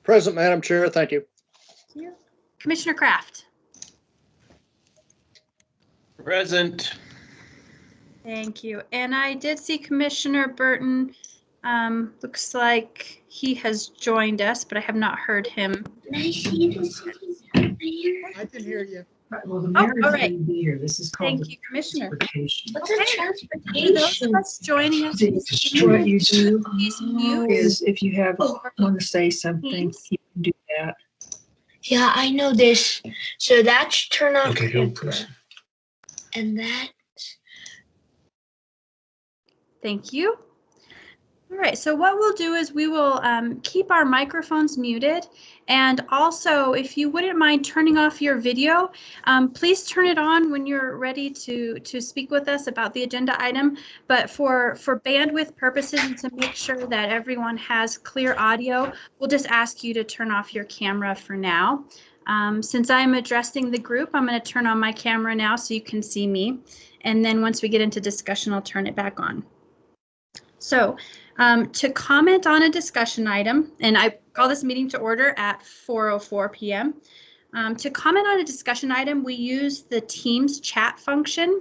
Present, Madam Chair. Thank you. Thank you. Commissioner Kraft. Present. Thank you. And I did see Commissioner Burton. Looks like he has joined us, but I have not heard him. Can I see this? I can hear you. Well, the mayor all is right. going to be here. This is called Thank you, Commissioner. Transportation. What's Okay. a For those transportation? of us joining us this What evening, you do please mute. is if you have want to say something, you can do that. Yeah, I know this. So that's turn off Okay, camera. go first. And that. Thank you. All right, so what we'll do is we will keep our microphones muted, and also if you wouldn't mind turning off your video, please turn it on when you're ready to speak with us about the agenda item. But for bandwidth purposes and to make sure that everyone has clear audio, we'll just ask you to turn off your camera for now. Since I'm addressing the group, I'm going to turn on my camera now so you can see me, and then once we get into discussion, I'll turn it back on. So to comment on a discussion item, and I call this meeting to order at 4:04 p.m. To comment on a discussion item, we use the Teams chat function.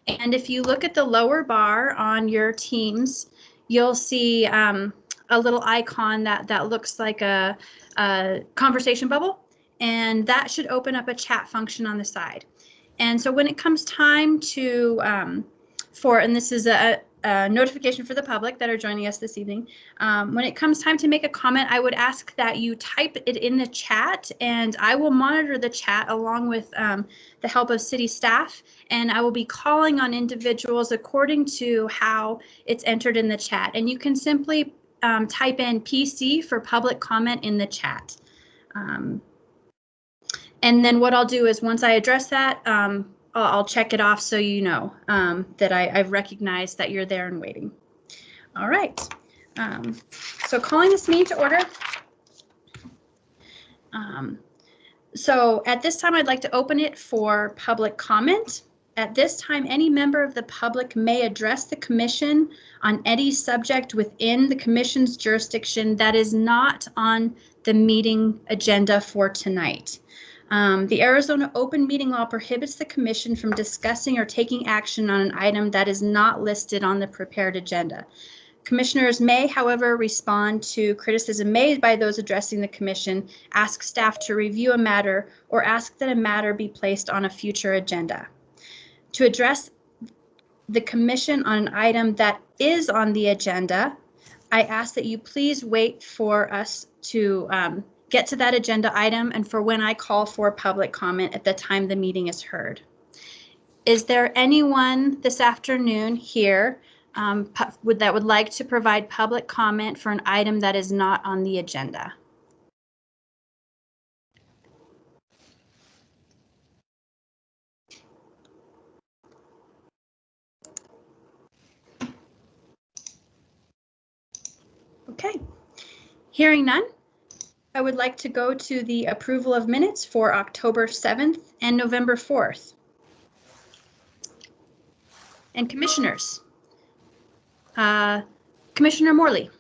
And if you look at the lower bar on your Teams, you'll see a little icon that looks like a conversation bubble. And that should open up a chat function on the side. And so when it comes time to, and this is a notification for the public that are joining us this evening. When it comes time to make a comment, I would ask that you type it in the chat, and I will monitor the chat along with the help of city staff, and I will be calling on individuals according to how it's entered in the chat. And you can simply type in PC for public comment in the chat. And then what I'll do is once I address that, I'll check it off so you know that I've recognized that you're there and waiting. All right. So calling this meeting to order. So at this time, I'd like to open it for public comment. At this time, any member of the public may address the commission on any subject within the commission's jurisdiction that is not on the meeting agenda for tonight. The Arizona open meeting law prohibits the commission from discussing or taking action on an item that is not listed on the prepared agenda. Commissioners may, however, respond to criticism made by those addressing the commission, ask staff to review a matter, or ask that a matter be placed on a future agenda. To address the commission on an item that is on the agenda, I ask that you please wait for us to get to that agenda item and for when I call for public comment at the time the meeting is heard. Is there anyone this afternoon here that would like to provide public comment for an item that is not on the agenda? Okay, hearing none. I would like to go to the approval of minutes for October 7th and November 4th. And commissioners. Commissioner Morley.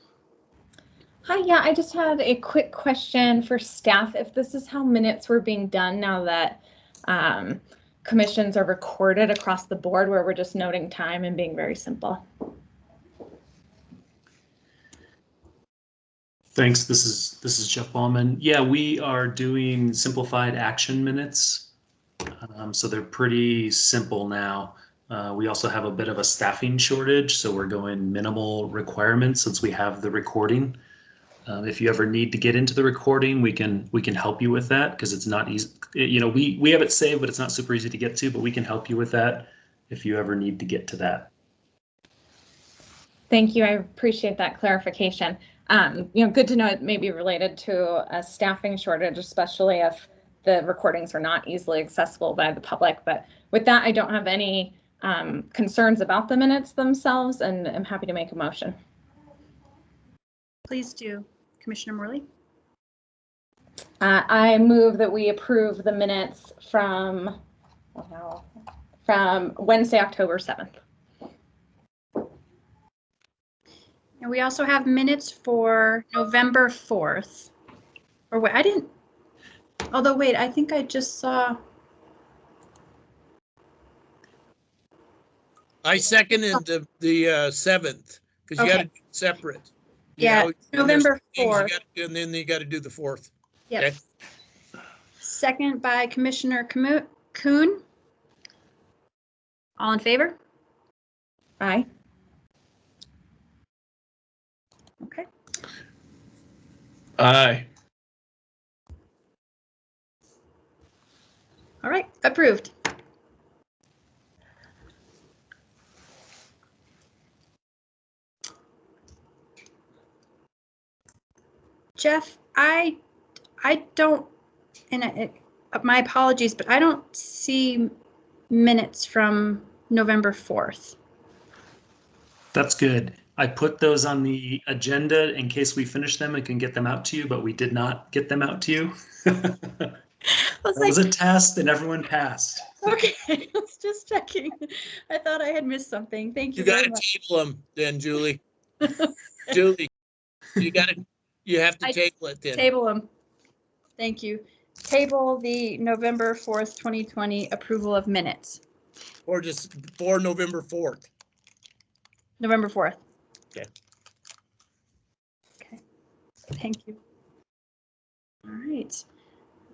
Hi, yeah, I just had a quick question for staff. If this is how minutes were being done now that commissions are recorded across the board, where we're just noting time and being very simple. Thanks. This is Jeff Ballman. Yeah, we are doing simplified action minutes, so they're pretty simple now. We also have a bit of a staffing shortage, so we're going minimal requirements since we have the recording. If you ever need to get into the recording, we can help you with that because it's not easy. You know, we have it saved, but it's not super easy to get to. But we can help you with that if you ever need to get to that. Thank you. I appreciate that clarification. You know, good to know it may be related to a staffing shortage, especially if the recordings are not easily accessible by the public. But with that, I don't have any concerns about the minutes themselves, and I'm happy to make a motion. Please do, Commissioner Morley. I move that we approve the minutes from Wednesday, October 7th. And we also have minutes for November 4th. Or wait, I didn't. Although, wait, I think I just saw. I seconded the 7th because you got to do it separate. Yeah, know, November you 4th. gotta, and then you got to do the 4th. Yep. Okay. Second by Commissioner Kuhn. All in favor? Aye. Okay. Aye. All right, approved. Jeff, I don't, and my apologies, but I don't see minutes from November 4th. That's good. I put those on the agenda in case we finish them and can get them out to you, but we did not get them out to you. That was a test and everyone passed. Okay, I was just checking. I thought I had missed something. Thank you. You got very to much. table them then, Julie. Julie, you have to table it then. Table them. Thank you. Table the November 4th, 2020 approval of minutes. Or just for November 4th. November 4th. Okay. Okay. Thank you. All right.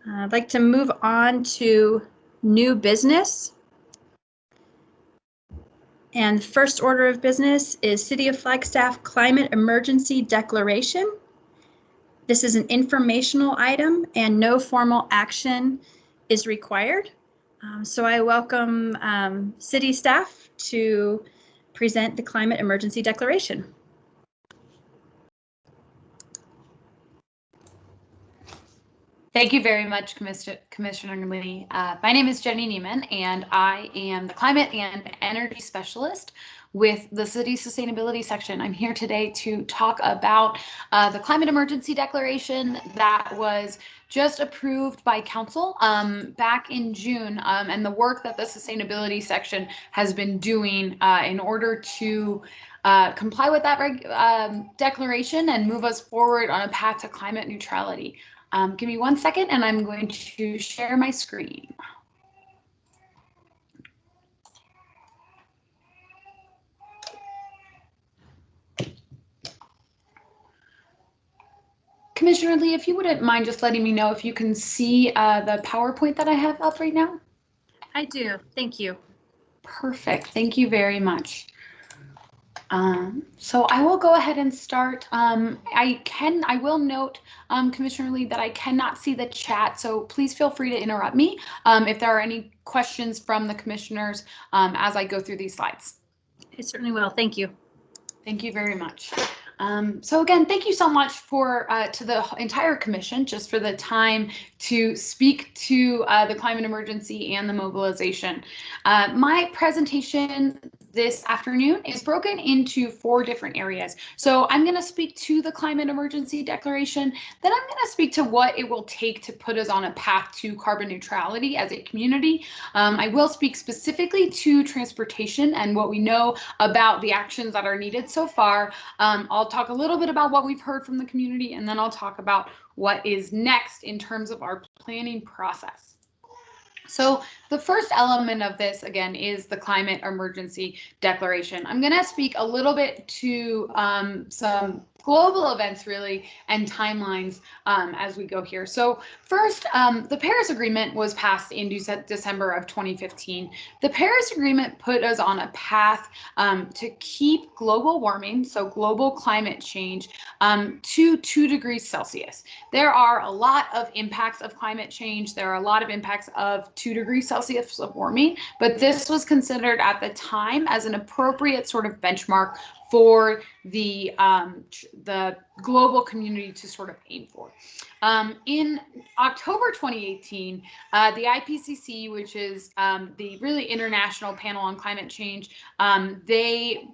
I'd like to move on to new business. And the first order of business is City of Flagstaff Climate Emergency Declaration. This is an informational item and no formal action is required. So I welcome city staff to present the Climate Emergency Declaration. Thank you very much, Commissioner Lee. My name is Jenny Neiman, and I am the Climate and Energy Specialist with the City Sustainability Section. I'm here today to talk about the Climate Emergency Declaration that was just approved by Council back in June, and the work that the Sustainability Section has been doing in order to comply with that declaration and move us forward on a path to climate neutrality. Give me 1 second and I'm going to share my screen. Commissioner Lee, if you wouldn't mind just letting me know if you can see the PowerPoint that I have up right now. I do. Thank you. Perfect. Thank you very much. So I will go ahead and start. I will note, Commissioner Lee, that I cannot see the chat, so please feel free to interrupt me if there are any questions from the commissioners as I go through these slides. I certainly will. Thank you. Thank you very much. So again, thank you so much to the entire commission just for the time to speak to the climate emergency and the mobilization. My presentation this afternoon is broken into 4 different areas. So I'm going to speak to the climate emergency declaration, then I'm going to speak to what it will take to put us on a path to carbon neutrality as a community. I will speak specifically to transportation and what we know about the actions that are needed so far. I'll talk a little bit about what we've heard from the community, and then I'll talk about what is next in terms of our planning process. So the first element of this, again, is the climate emergency declaration. I'm going to speak a little bit to some global events, really, and timelines as we go here. So first, the Paris Agreement was passed in December of 2015. The Paris Agreement put us on a path to keep global warming, so global climate change, to 2 degrees Celsius. There are a lot of impacts of climate change. There are a lot of impacts of 2 degrees Celsius of warming, but this was considered at the time as an appropriate sort of benchmark for the global community to sort of aim for. In October 2018, the IPCC, which is the really international panel on climate change, they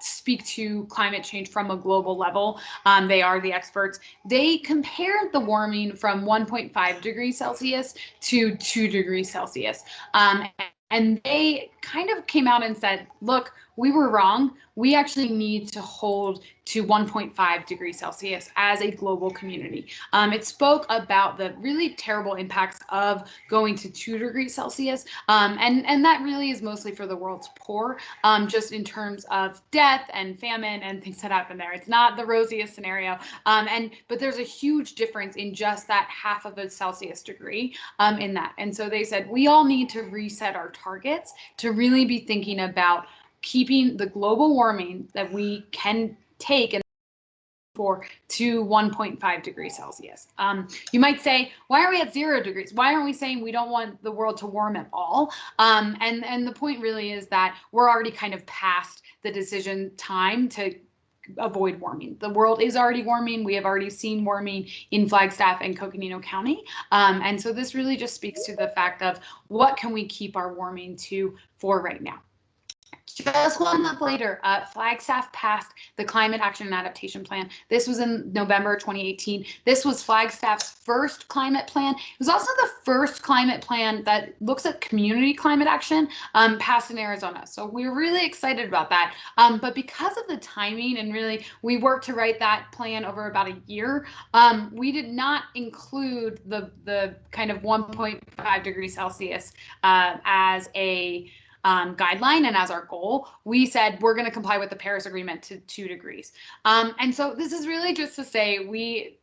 speak to climate change from a global level. They are the experts. They compared the warming from 1.5 degrees Celsius to 2 degrees Celsius. And they kind of came out and said, look, we were wrong. We actually need to hold to 1.5 degrees Celsius as a global community. It spoke about the really terrible impacts of going to 2 degrees Celsius, and that really is mostly for the world's poor, just in terms of death and famine and things that happen there. It's not the rosiest scenario, but there's a huge difference in just that half of a Celsius degree in that. And so they said we all need to reset our targets to really be thinking about keeping the global warming that we can take and to 1.5 degrees Celsius. You might say, why are we at 0 degrees? Why aren't we saying we don't want the world to warm at all? And the point really is that we're already kind of past the decision time to avoid warming. The world is already warming. We have already seen warming in Flagstaff and Coconino County. And so this really just speaks to the fact of what can we keep our warming to for right now. Just 1 month later, Flagstaff passed the Climate Action and Adaptation Plan. This was in November 2018. This was Flagstaff's first climate plan. It was also the first climate plan that looks at community climate action passed in Arizona. So we're really excited about that. But because of the timing, and really we worked to write that plan over about a year, we did not include the kind of 1.5 degrees Celsius as a guideline and as our goal. We said we're going to comply with the Paris Agreement to 2 degrees. And so this is really just to say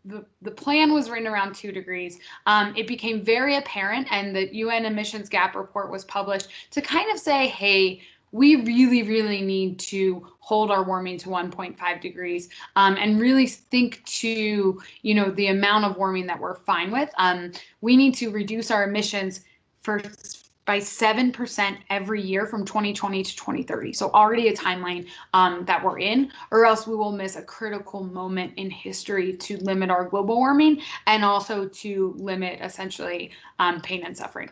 the plan was written around 2 degrees. It became very apparent, and the UN emissions gap report was published to kind of say, hey, we really, really need to hold our warming to 1.5 degrees and really think to, the amount of warming that we're fine with. We need to reduce our emissions by 7% every year from 2020 to 2030. So already a timeline that we're in, or else we will miss a critical moment in history to limit our global warming and also to limit essentially pain and suffering.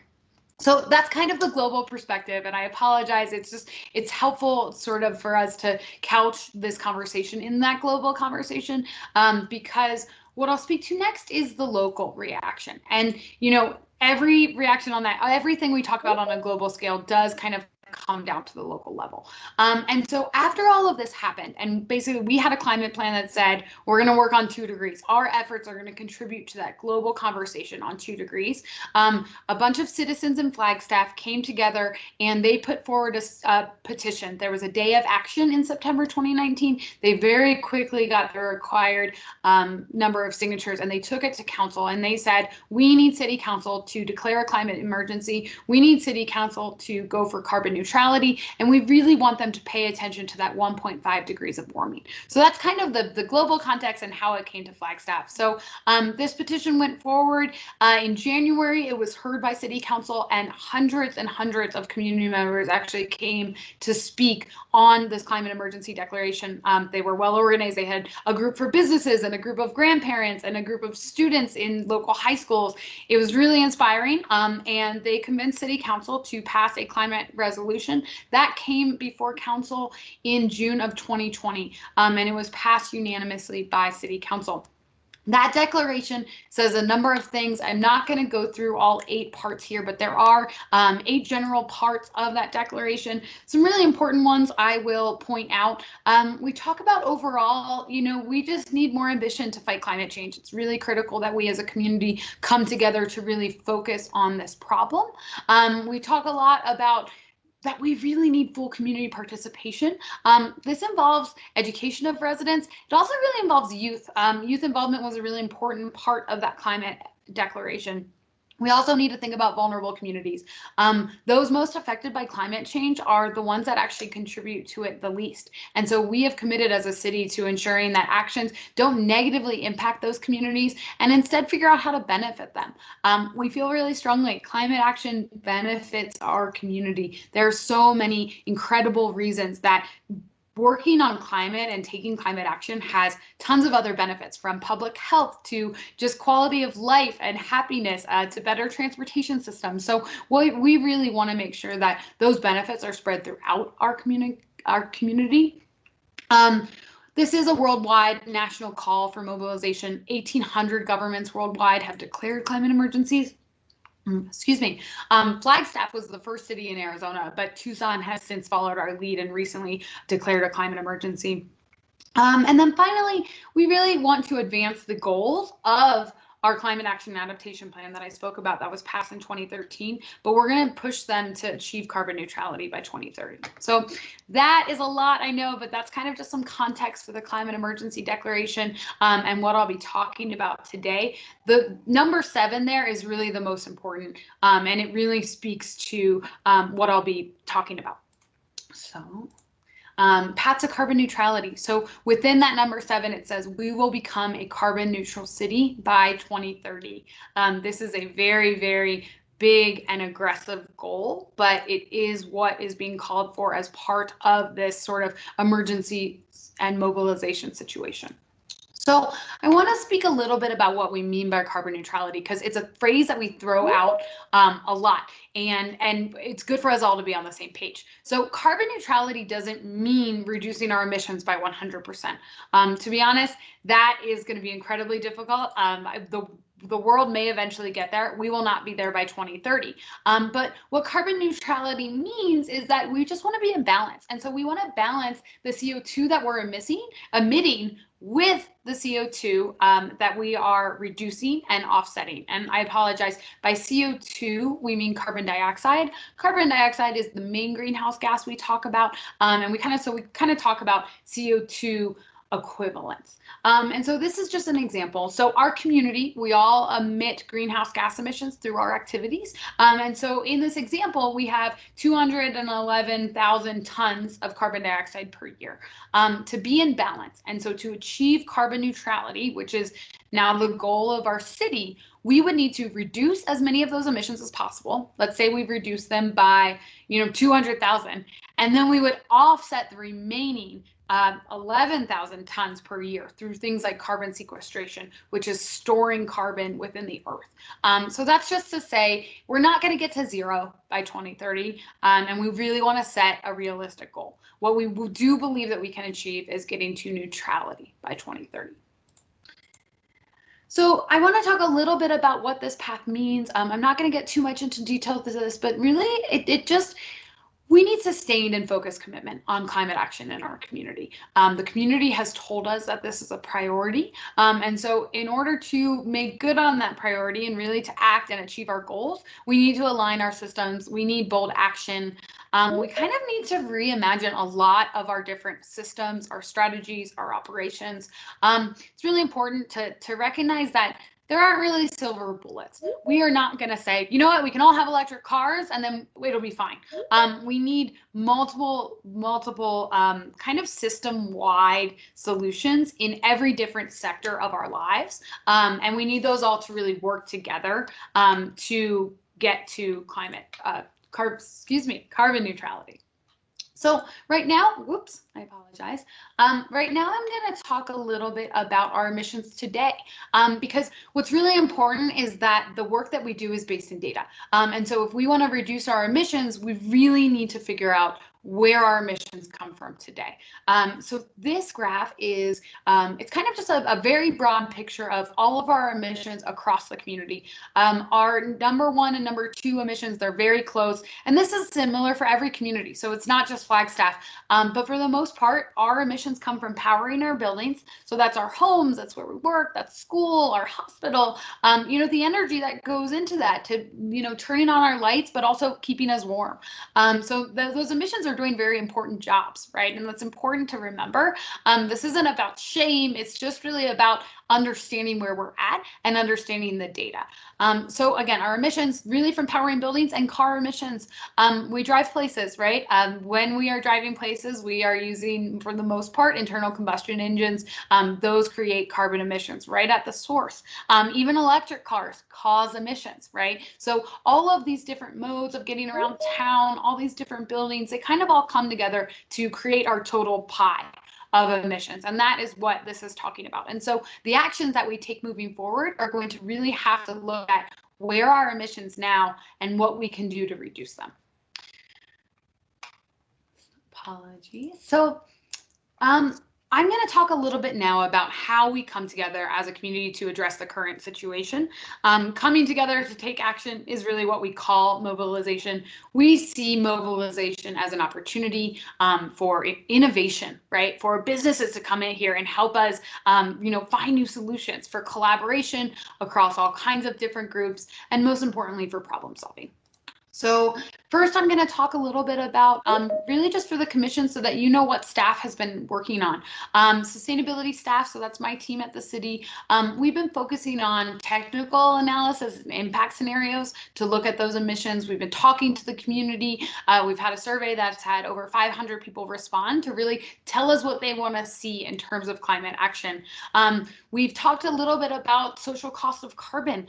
So that's kind of the global perspective, and I apologize. It's helpful sort of for us to couch this conversation in that global conversation because what I'll speak to next is the local reaction. And, every reaction on that, everything we talk about on a global scale does kind of come down to the local level. And so after all of this happened, and basically we had a climate plan that said, we're going to work on 2 degrees. Our efforts are going to contribute to that global conversation on 2 degrees. A bunch of citizens in Flagstaff came together and they put forward a petition. There was a day of action in September 2019. They very quickly got the required number of signatures and they took it to council and they said, we need city council to declare a climate emergency. We need city council to go for carbon neutrality, and we really want them to pay attention to that 1.5 degrees of warming. So that's kind of the global context and how it came to Flagstaff. So this petition went forward in January. It was heard by city council, and hundreds of community members actually came to speak on this climate emergency declaration. They were well organized. They had a group for businesses and a group of grandparents and a group of students in local high schools. It was really inspiring, and they convinced city council to pass a climate resolution that came before council in June of 2020, and it was passed unanimously by city council. That declaration says a number of things. I'm not going to go through all 8 parts here, but there are 8 general parts of that declaration. Some really important ones I will point out. We talk about overall, we just need more ambition to fight climate change. It's really critical that we as a community come together to really focus on this problem. We talk a lot about that we really need full community participation. This involves education of residents. It also really involves youth. Youth involvement was a really important part of that climate declaration. We also need to think about vulnerable communities. Those most affected by climate change are the ones that actually contribute to it the least. And so we have committed as a city to ensuring that actions don't negatively impact those communities and instead figure out how to benefit them. We feel really strongly climate action benefits our community. There are so many incredible reasons that working on climate and taking climate action has tons of other benefits, from public health to just quality of life and happiness to better transportation systems. So we really want to make sure that those benefits are spread throughout our community. This is a worldwide national call for mobilization. 1,800 governments worldwide have declared climate emergencies. excuse me, Flagstaff was the first city in Arizona, but Tucson has since followed our lead and recently declared a climate emergency. And then finally, we really want to advance the goals of our climate action and adaptation plan that I spoke about that was passed in 2013, but we're going to push them to achieve carbon neutrality by 2030. So that is a lot, I know, but that's kind of just some context for the climate emergency declaration and what I'll be talking about today. The number 7 there is really the most important, and it really speaks to what I'll be talking about. So path to carbon neutrality. So within that number 7, it says we will become a carbon neutral city by 2030. This is a very, very big and aggressive goal, but it is what is being called for as part of this sort of emergency and mobilization situation. So I want to speak a little bit about what we mean by carbon neutrality, because it's a phrase that we throw out a lot, and it's good for us all to be on the same page. So carbon neutrality doesn't mean reducing our emissions by 100%. To be honest, that is going to be incredibly difficult. The world may eventually get there. We will not be there by 2030. But what carbon neutrality means is that we just want to be in balance. And so we want to balance the CO2 that we're emitting with the CO2 that we are reducing and offsetting. And I apologize, by CO2, we mean carbon dioxide. Carbon dioxide is the main greenhouse gas we talk about. And we kind of talk about CO2 equivalents. And so this is just an example. So our community, we all emit greenhouse gas emissions through our activities. And so in this example, we have 211,000 tons of carbon dioxide per year to be in balance. And so to achieve carbon neutrality, which is now the goal of our city, we would need to reduce as many of those emissions as possible. Let's say we reduce them by, 200,000, and then we would offset the remaining 11,000 tons per year through things like carbon sequestration, which is storing carbon within the earth. So that's just to say we're not going to get to zero by 2030, and we really want to set a realistic goal. What we do believe that we can achieve is getting to neutrality by 2030. So I want to talk a little bit about what this path means. I'm not going to get too much into detail to this, but really we need sustained and focused commitment on climate action in our community. The community has told us that this is a priority. And so in order to make good on that priority and really to act and achieve our goals, we need to align our systems. We need bold action. We kind of need to reimagine a lot of our different systems, our strategies, our operations. It's really important to recognize that there aren't really silver bullets. We are not going to say, you know what, we can all have electric cars and then it'll be fine. We need multiple kind of system-wide solutions in every different sector of our lives. And we need those all to really work together to get to carbon neutrality. So right now, whoops, I apologize. Right now, I'm going to talk a little bit about our emissions today, because what's really important is that the work that we do is based in data. And so if we want to reduce our emissions, we really need to figure out where our emissions come from today. So this graph is, it's kind of just a very broad picture of all of our emissions across the community. Our number 1 and number 2 emissions, they're very close. And this is similar for every community. So it's not just Flagstaff, but for the most part, our emissions come from powering our buildings. So that's our homes, that's where we work, that's school, our hospital, the energy that goes into that to, turning on our lights, but also keeping us warm. So those emissions are doing very important jobs, right? And that's important to remember. This isn't about shame. It's just really about understanding where we're at and understanding the data. So again, our emissions really from powering buildings and car emissions. We drive places, right? When we are driving places, we are using, for the most part, internal combustion engines. Those create carbon emissions right at the source. Even electric cars cause emissions, right? So all of these different modes of getting around town, all these different buildings, they kind of all come together to create our total pie of emissions. And that is what this is talking about. And so the actions that we take moving forward are going to really have to look at where are our emissions now and what we can do to reduce them. Apologies. So I'm going to talk a little bit now about how we come together as a community to address the current situation. Coming together to take action is really what we call mobilization. We see mobilization as an opportunity for innovation, right? For businesses to come in here and help us, find new solutions, for collaboration across all kinds of different groups, and most importantly, for problem solving. So first, I'm going to talk a little bit about really just for the commission so that you know what staff has been working on. Sustainability staff, so that's my team at the city. We've been focusing on technical analysis and impact scenarios to look at those emissions. We've been talking to the community. We've had a survey that's had over 500 people respond to really tell us what they want to see in terms of climate action. We've talked a little bit about social cost of carbon,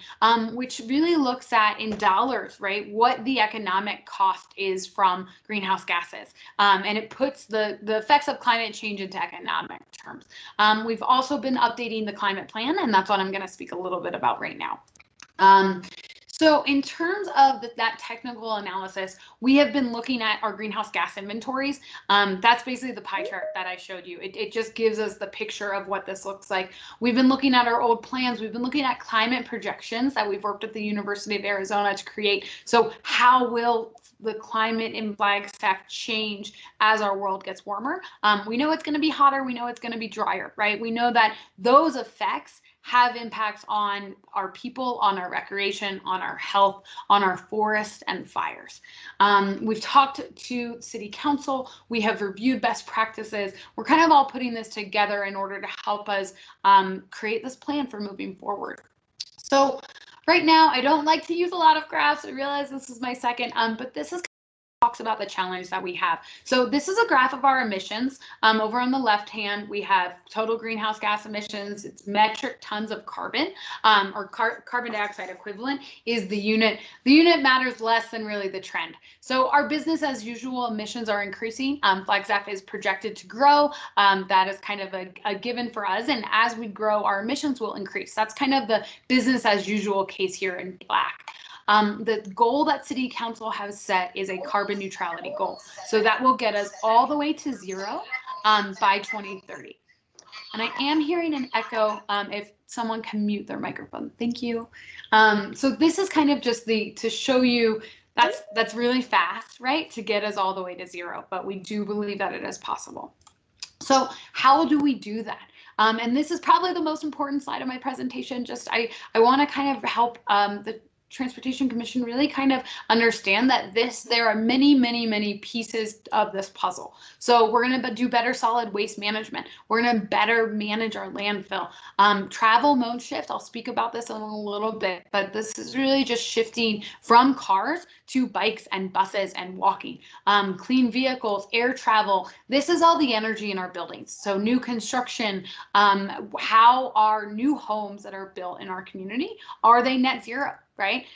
which really looks at in dollars, right, what the economic cost is from greenhouse gases. And it puts the effects of climate change into economic terms. We've also been updating the climate plan, and that's what I'm going to speak a little bit about right now. So in terms of that technical analysis, we have been looking at our greenhouse gas inventories. That's basically the pie chart that I showed you. It just gives us the picture of what this looks like. We've been looking at our old plans. We've been looking at climate projections that we've worked at the University of Arizona to create. So how will the climate in Flagstaff change as our world gets warmer? We know it's going to be hotter. We know it's going to be drier, right? We know that those effects have impacts on our people, on our recreation, on our health, on our forests and fires. We've talked to city council. We have reviewed best practices. We're kind of all putting this together in order to help us create this plan for moving forward. So right now, I don't like to use a lot of graphs. I realize this is my second, but this is talks about the challenge that we have. So this is a graph of our emissions. Over on the left hand, we have total greenhouse gas emissions. It's metric tons of carbon, or carbon dioxide equivalent is the unit. The unit matters less than really the trend. So our business as usual emissions are increasing. Flagstaff is projected to grow. That is kind of a given for us. And as we grow, our emissions will increase. That's kind of the business as usual case here in black. The goal that City Council has set is a carbon neutrality goal. So that will get us all the way to zero by 2030. And I am hearing an echo. If someone can mute their microphone, thank you. So this is kind of just to show you that's really fast, right? To get us all the way to zero, but we do believe that it is possible. So how do we do that? And this is probably the most important slide of my presentation. I want to kind of help the Transportation Commission really kind of understand that there are many pieces of this puzzle. So we're going to do better solid waste management. We're going to better manage our landfill. Travel mode shift, I'll speak about this in a little bit, but this is really just shifting from cars to bikes and buses and walking. Clean vehicles, air travel, this is all the energy in our buildings. So new construction, how are new homes that are built in our community, are they net zero? Right?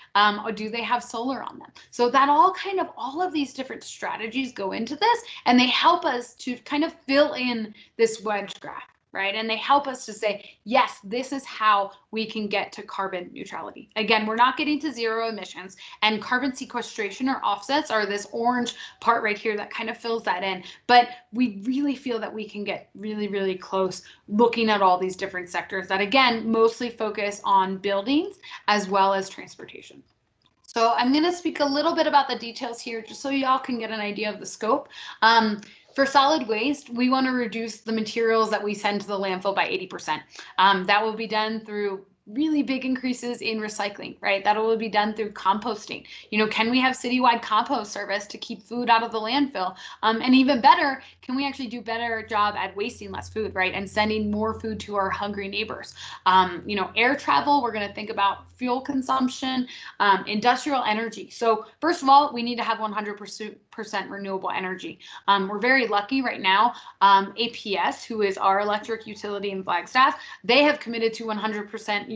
Or do they have solar on them? So that all of these different strategies go into this, and they help us to kind of fill in this wedge graph, right? And they help us to say, yes, this is how we can get to carbon neutrality. Again, we're not getting to zero emissions, and carbon sequestration or offsets are this orange part right here that kind of fills that in. But we really feel that we can get really close looking at all these different sectors that, again, mostly focus on buildings as well as transportation. So I'm going to speak a little bit about the details here just so y'all can get an idea of the scope. For solid waste, we want to reduce the materials that we send to the landfill by 80%. That will be done through really big increases in recycling, right? That will be done through composting. Can we have citywide compost service to keep food out of the landfill? And even better, can we actually do better job at wasting less food, right? And sending more food to our hungry neighbors. Air travel, we're going to think about fuel consumption, industrial energy. So first of all, we need to have 100% renewable energy. We're very lucky right now. APS, who is our electric utility in Flagstaff, they have committed to 100%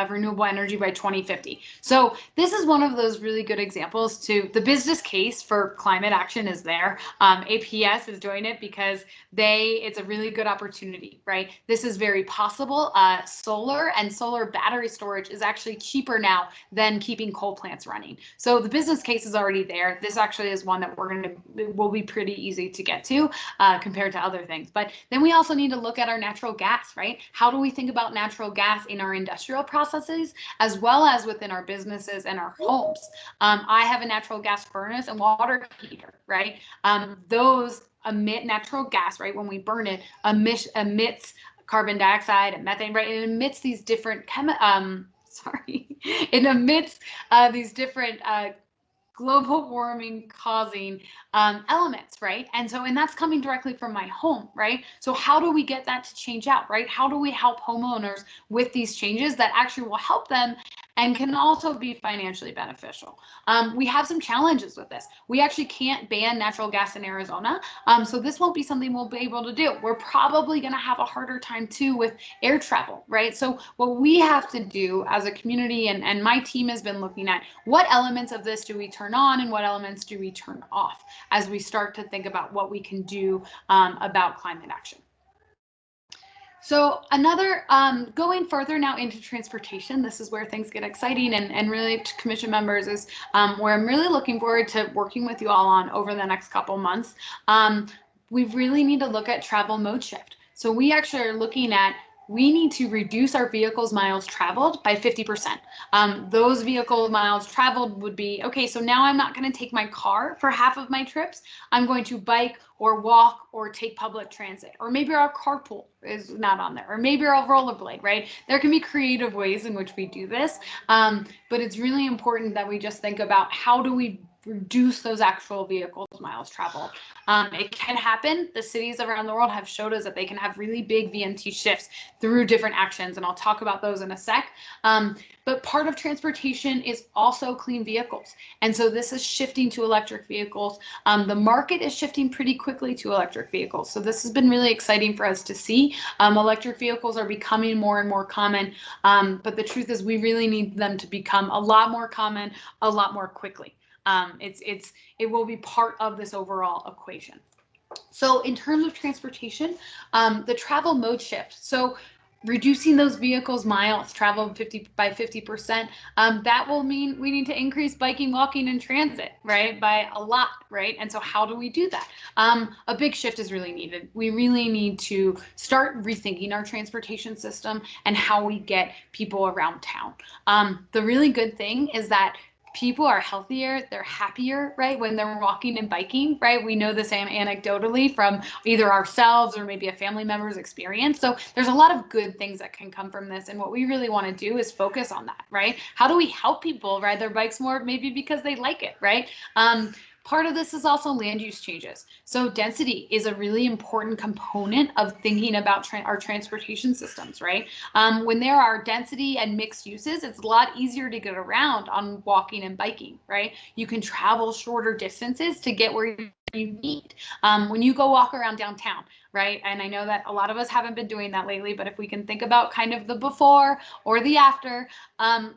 renewable energy by 2050. So this is one of those really good examples to the business case for climate action is there. APS is doing it because it's a really good opportunity, right? This is very possible. Solar and solar battery storage is actually cheaper now than keeping coal plants running. So the business case is already there. This actually is one that will be pretty easy to get to compared to other things. But then we also need to look at our natural gas, right? How do we think about natural gas in our industrial processes as well as within our businesses and our homes? I have a natural gas furnace and water heater, right? Those emit natural gas, right? When we burn it, emits carbon dioxide and methane, right? It emits these different it emits these different global warming causing elements, right? And that's coming directly from my home, right? So how do we get that to change out, right? How do we help homeowners with these changes that actually will help them and can also be financially beneficial? We have some challenges with this. We actually can't ban natural gas in Arizona. So this won't be something we'll be able to do. We're probably going to have a harder time too with air travel, right? So what we have to do as a community, and my team has been looking at what elements of this do we turn on and what elements do we turn off as we start to think about what we can do about climate action. So another, going further now into transportation, this is where things get exciting and really to commission members is where I'm really looking forward to working with you all on over the next couple months. We really need to look at travel mode shift. So we actually are looking at we need to reduce our vehicles miles traveled by 50%. Those vehicle miles traveled would be, okay, so now I'm not going to take my car for half of my trips. I'm going to bike or walk or take public transit, or maybe our carpool is not on there, or maybe our rollerblade, right? There can be creative ways in which we do this, but it's really important that we just think about how do we reduce those actual vehicles miles traveled. It can happen. The cities around the world have showed us that they can have really big VMT shifts through different actions, and I'll talk about those in a sec. But part of transportation is also clean vehicles. And so this is shifting to electric vehicles. The market is shifting pretty quickly to electric vehicles. So this has been really exciting for us to see. Electric vehicles are becoming more and more common. But the truth is we really need them to become a lot more common, a lot more quickly. It will be part of this overall equation. So in terms of transportation, the travel mode shift. So reducing those vehicles miles traveled by 50%, that will mean we need to increase biking, walking, and transit, right, by a lot, right? And so how do we do that? A big shift is really needed. We really need to start rethinking our transportation system and how we get people around town. The really good thing is that people are healthier, they're happier, right, when they're walking and biking, right? We know this anecdotally from either ourselves or maybe a family member's experience. So there's a lot of good things that can come from this. And what we really want to do is focus on that, right? How do we help people ride their bikes more, maybe because they like it, right? Part of this is also land use changes. So density is a really important component of thinking about our transportation systems, right? When there are density and mixed uses, it's a lot easier to get around on walking and biking, right? You can travel shorter distances to get where you need. When you go walk around downtown, right? And I know that a lot of us haven't been doing that lately, but if we can think about kind of the before or the after,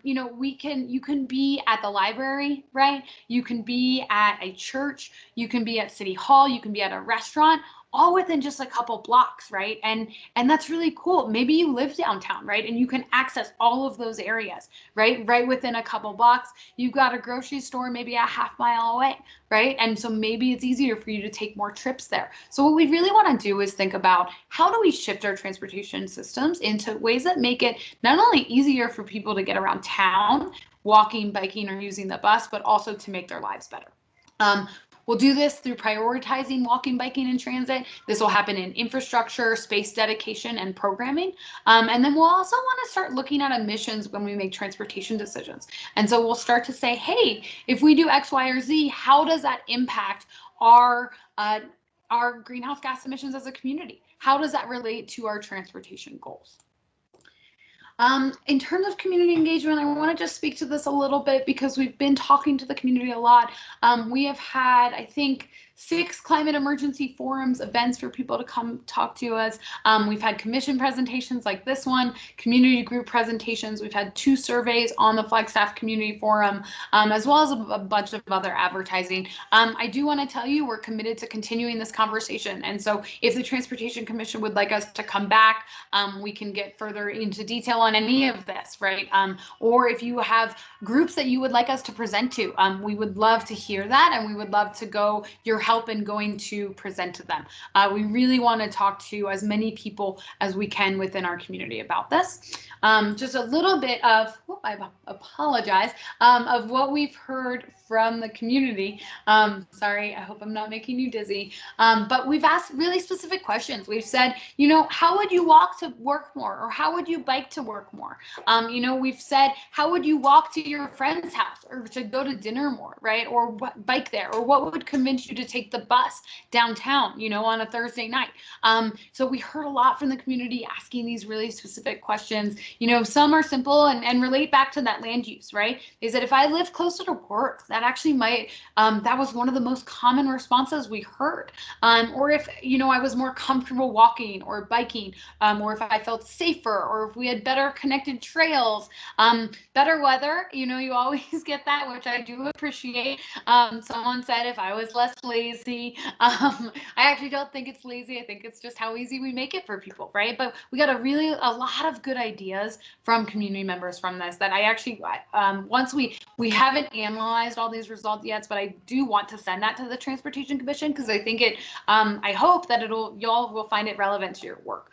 you know, you can be at the library, right? You can be at a church, you can be at City Hall, you can be at a restaurant, all within just a couple blocks, right? And that's really cool. Maybe you live downtown, right? And you can access all of those areas, right? Right within a couple blocks. You've got a grocery store maybe a half mile away, right? And so maybe it's easier for you to take more trips there. So what we really want to do is think about how do we shift our transportation systems into ways that make it not only easier for people to get around town, walking, biking, or using the bus, but also to make their lives better. We'll do this through prioritizing walking, biking, and transit. This will happen in infrastructure, space dedication, and programming. And then we'll also want to start looking at emissions when we make transportation decisions. And so we'll start to say, hey, if we do X, Y, or Z, how does that impact our greenhouse gas emissions as a community? How does that relate to our transportation goals? In terms of community engagement, I want to just speak to this a little bit because we've been talking to the community a lot. We have had, I think, 6 climate emergency forums, events for people to come talk to us. We've had commission presentations like this one, community group presentations. We've had 2 surveys on the Flagstaff Community Forum, as well as a bunch of other advertising. I do want to tell you we're committed to continuing this conversation. And so if the Transportation Commission would like us to come back, we can get further into detail on any of this, right? Or if you have groups that you would like us to present to, we would love to hear that, and we would love to go your help in going to present to them. We really want to talk to as many people as we can within our community about this. Just a little bit of, I apologize, of what we've heard from the community. Sorry, I hope I'm not making you dizzy. But we've asked really specific questions. We've said, you know, how would you walk to work more? Or how would you bike to work more? You know, we've said, how would you walk to your friend's house or to go to dinner more, right? Or bike there? Or what would convince you to take the bus downtown, you know, on a Thursday night? So we heard a lot from the community asking these really specific questions. You know, some are simple and relate back to that land use, right? They said, if I live closer to work, that actually might, that was one of the most common responses we heard. Or if, you know, I was more comfortable walking or biking, or if I felt safer, or if we had better connected trails, better weather, you know, you always get that, which I do appreciate. Someone said if I was less lazy, I actually don't think it's lazy. I think it's just how easy we make it for people, right? But we got a lot of good ideas from community members from this that I actually, once we haven't analyzed all these results yet, but I do want to send that to the Transportation Commission because I think it, I hope that y'all will find it relevant to your work.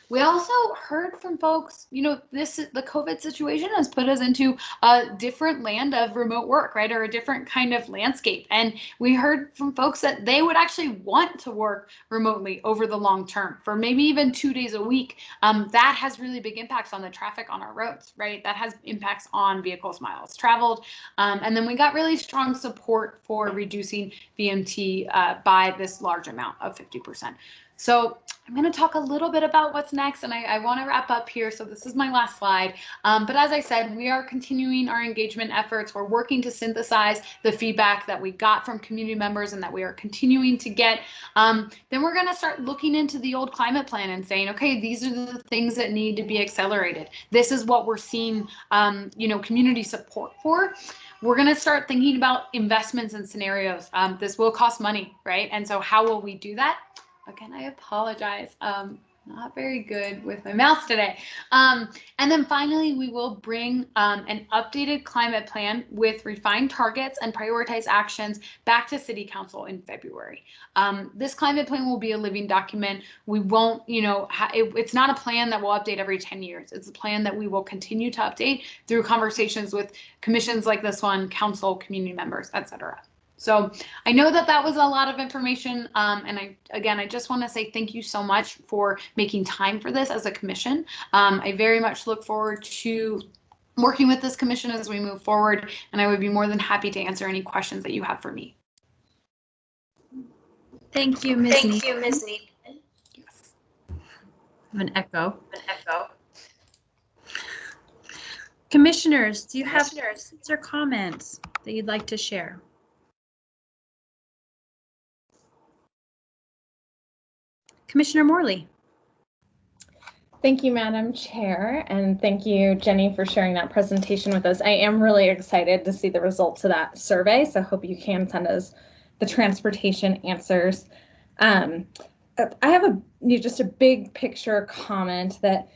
We also heard from folks, you know, the COVID situation has put us into a different land of remote work, right? Or a different kind of landscape. And we heard from folks that they would actually want to work remotely over the long term for maybe even 2 days a week. That has really big impacts on the traffic on our roads, right? That has impacts on vehicles miles traveled. And then we got really strong support for reducing VMT by this large amount of 50%. So I'm going to talk a little bit about what's next, and I want to wrap up here. So this is my last slide. But as I said, we are continuing our engagement efforts. We're working to synthesize the feedback that we got from community members and that we are continuing to get. Then we're going to start looking into the old climate plan and saying, okay, these are the things that need to be accelerated. This is what we're seeing, you know, community support for. We're going to start thinking about investments and scenarios. This will cost money, right? And so how will we do that? Again, I apologize. Not very good with my mouse today. And then finally, we will bring an updated climate plan with refined targets and prioritized actions back to City Council in February. This climate plan will be a living document. We won't, you know, it's not a plan that we'll update every 10 years. It's a plan that we will continue to update through conversations with commissions like this one, council, community members, et cetera. So I know that was a lot of information, and I just want to say thank you so much for making time for this as a commission. I very much look forward to working with this commission as we move forward, and I would be more than happy to answer any questions that you have for me. Thank you, Ms. Thank you, Ms. Neaton. Yes. An echo. Commissioners, do you have questions or comments that you'd like to share? Commissioner Morley. Thank you, Madam Chair, and thank you, Jenny, for sharing that presentation with us. I am really excited to see the results of that survey, so I hope you can send us the transportation answers. I have just a big picture comment that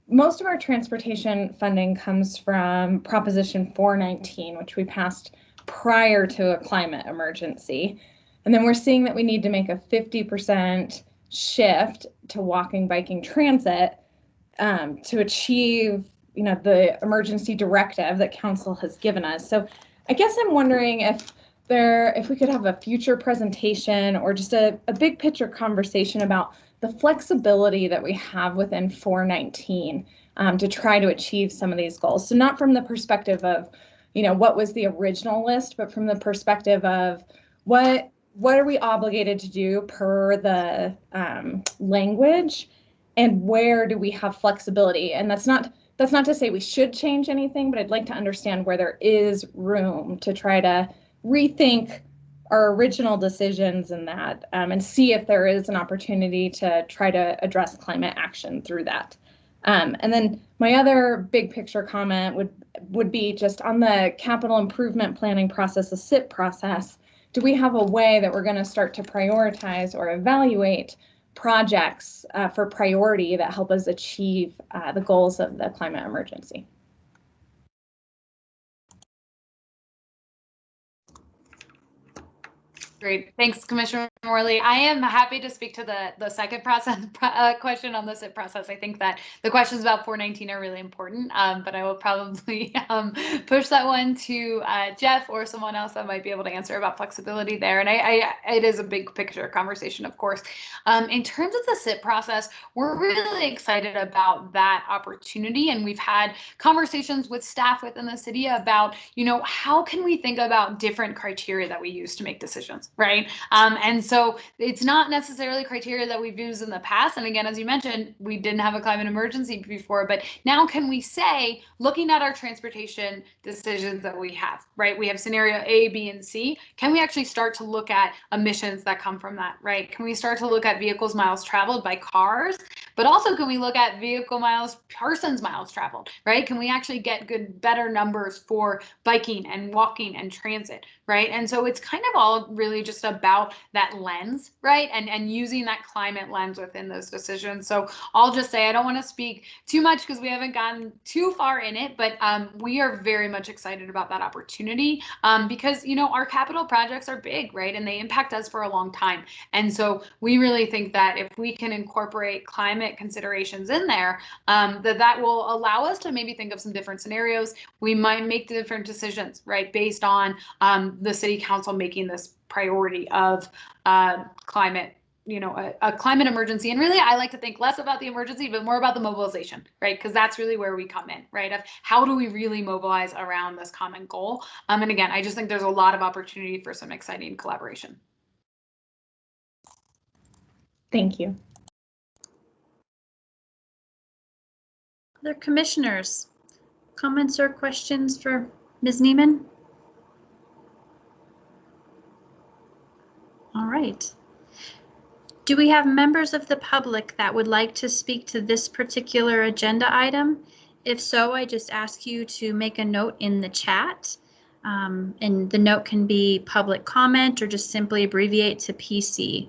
most of our transportation funding comes from Proposition 419, which we passed prior to a climate emergency. And then we're seeing that we need to make a 50% shift to walking, biking, transit to achieve, you know, the emergency directive that council has given us. So I guess I'm wondering if we could have a future presentation or just a big picture conversation about the flexibility that we have within 419 to try to achieve some of these goals. So not from the perspective of, you know, what was the original list, but from the perspective of what are we obligated to do per the language, and where do we have flexibility? And that's not to say we should change anything, but I'd like to understand where there is room to try to rethink our original decisions in that, and see if there is an opportunity to try to address climate action through that. And then my other big picture comment would be just on the capital improvement planning process, the SIP process. Do we have a way that we're going to start to prioritize or evaluate projects for priority that help us achieve the goals of the climate emergency? Great. Thanks, Commissioner Morley. I am happy to speak to the second question on the SIP process. I think that the questions about 419 are really important, but I will probably push that one to Jeff or someone else that might be able to answer about flexibility there. And it is a big picture conversation, of course. In terms of the SIP process, we're really excited about that opportunity. And we've had conversations with staff within the city about, how can we think about different criteria that we use to make decisions? Right. And so it's not necessarily criteria that we've used in the past. And again, as you mentioned, we didn't have a climate emergency before, but now can we say, looking at our transportation decisions that we have, right? We have scenario A, B, and C. Can we actually start to look at emissions that come from that, right? Can we start to look at vehicles miles traveled by cars, but also can we look at vehicle miles, persons miles traveled, right? Can we actually get better numbers for biking and walking and transit, right? And so it's kind of all really just about that lens, right? And using that climate lens within those decisions. So I'll just say, I don't want to speak too much because we haven't gotten too far in it, but we are very much excited about that opportunity because, our capital projects are big, right? And they impact us for a long time. And so we really think that if we can incorporate climate considerations in there, that will allow us to maybe think of some different scenarios. We might make different decisions, right? Based on the city council making this priority of climate, a climate emergency. And really, I like to think less about the emergency, but more about the mobilization, right? Because that's really where we come in, right? Of how do we really mobilize around this common goal? And again, I just think there's a lot of opportunity for some exciting collaboration. Thank you. Other commissioners, comments or questions for Ms. Neiman? All right. Do we have members of the public that would like to speak to this particular agenda item? If so, I just ask you to make a note in the chat. And the note can be public comment or just simply abbreviate to PC.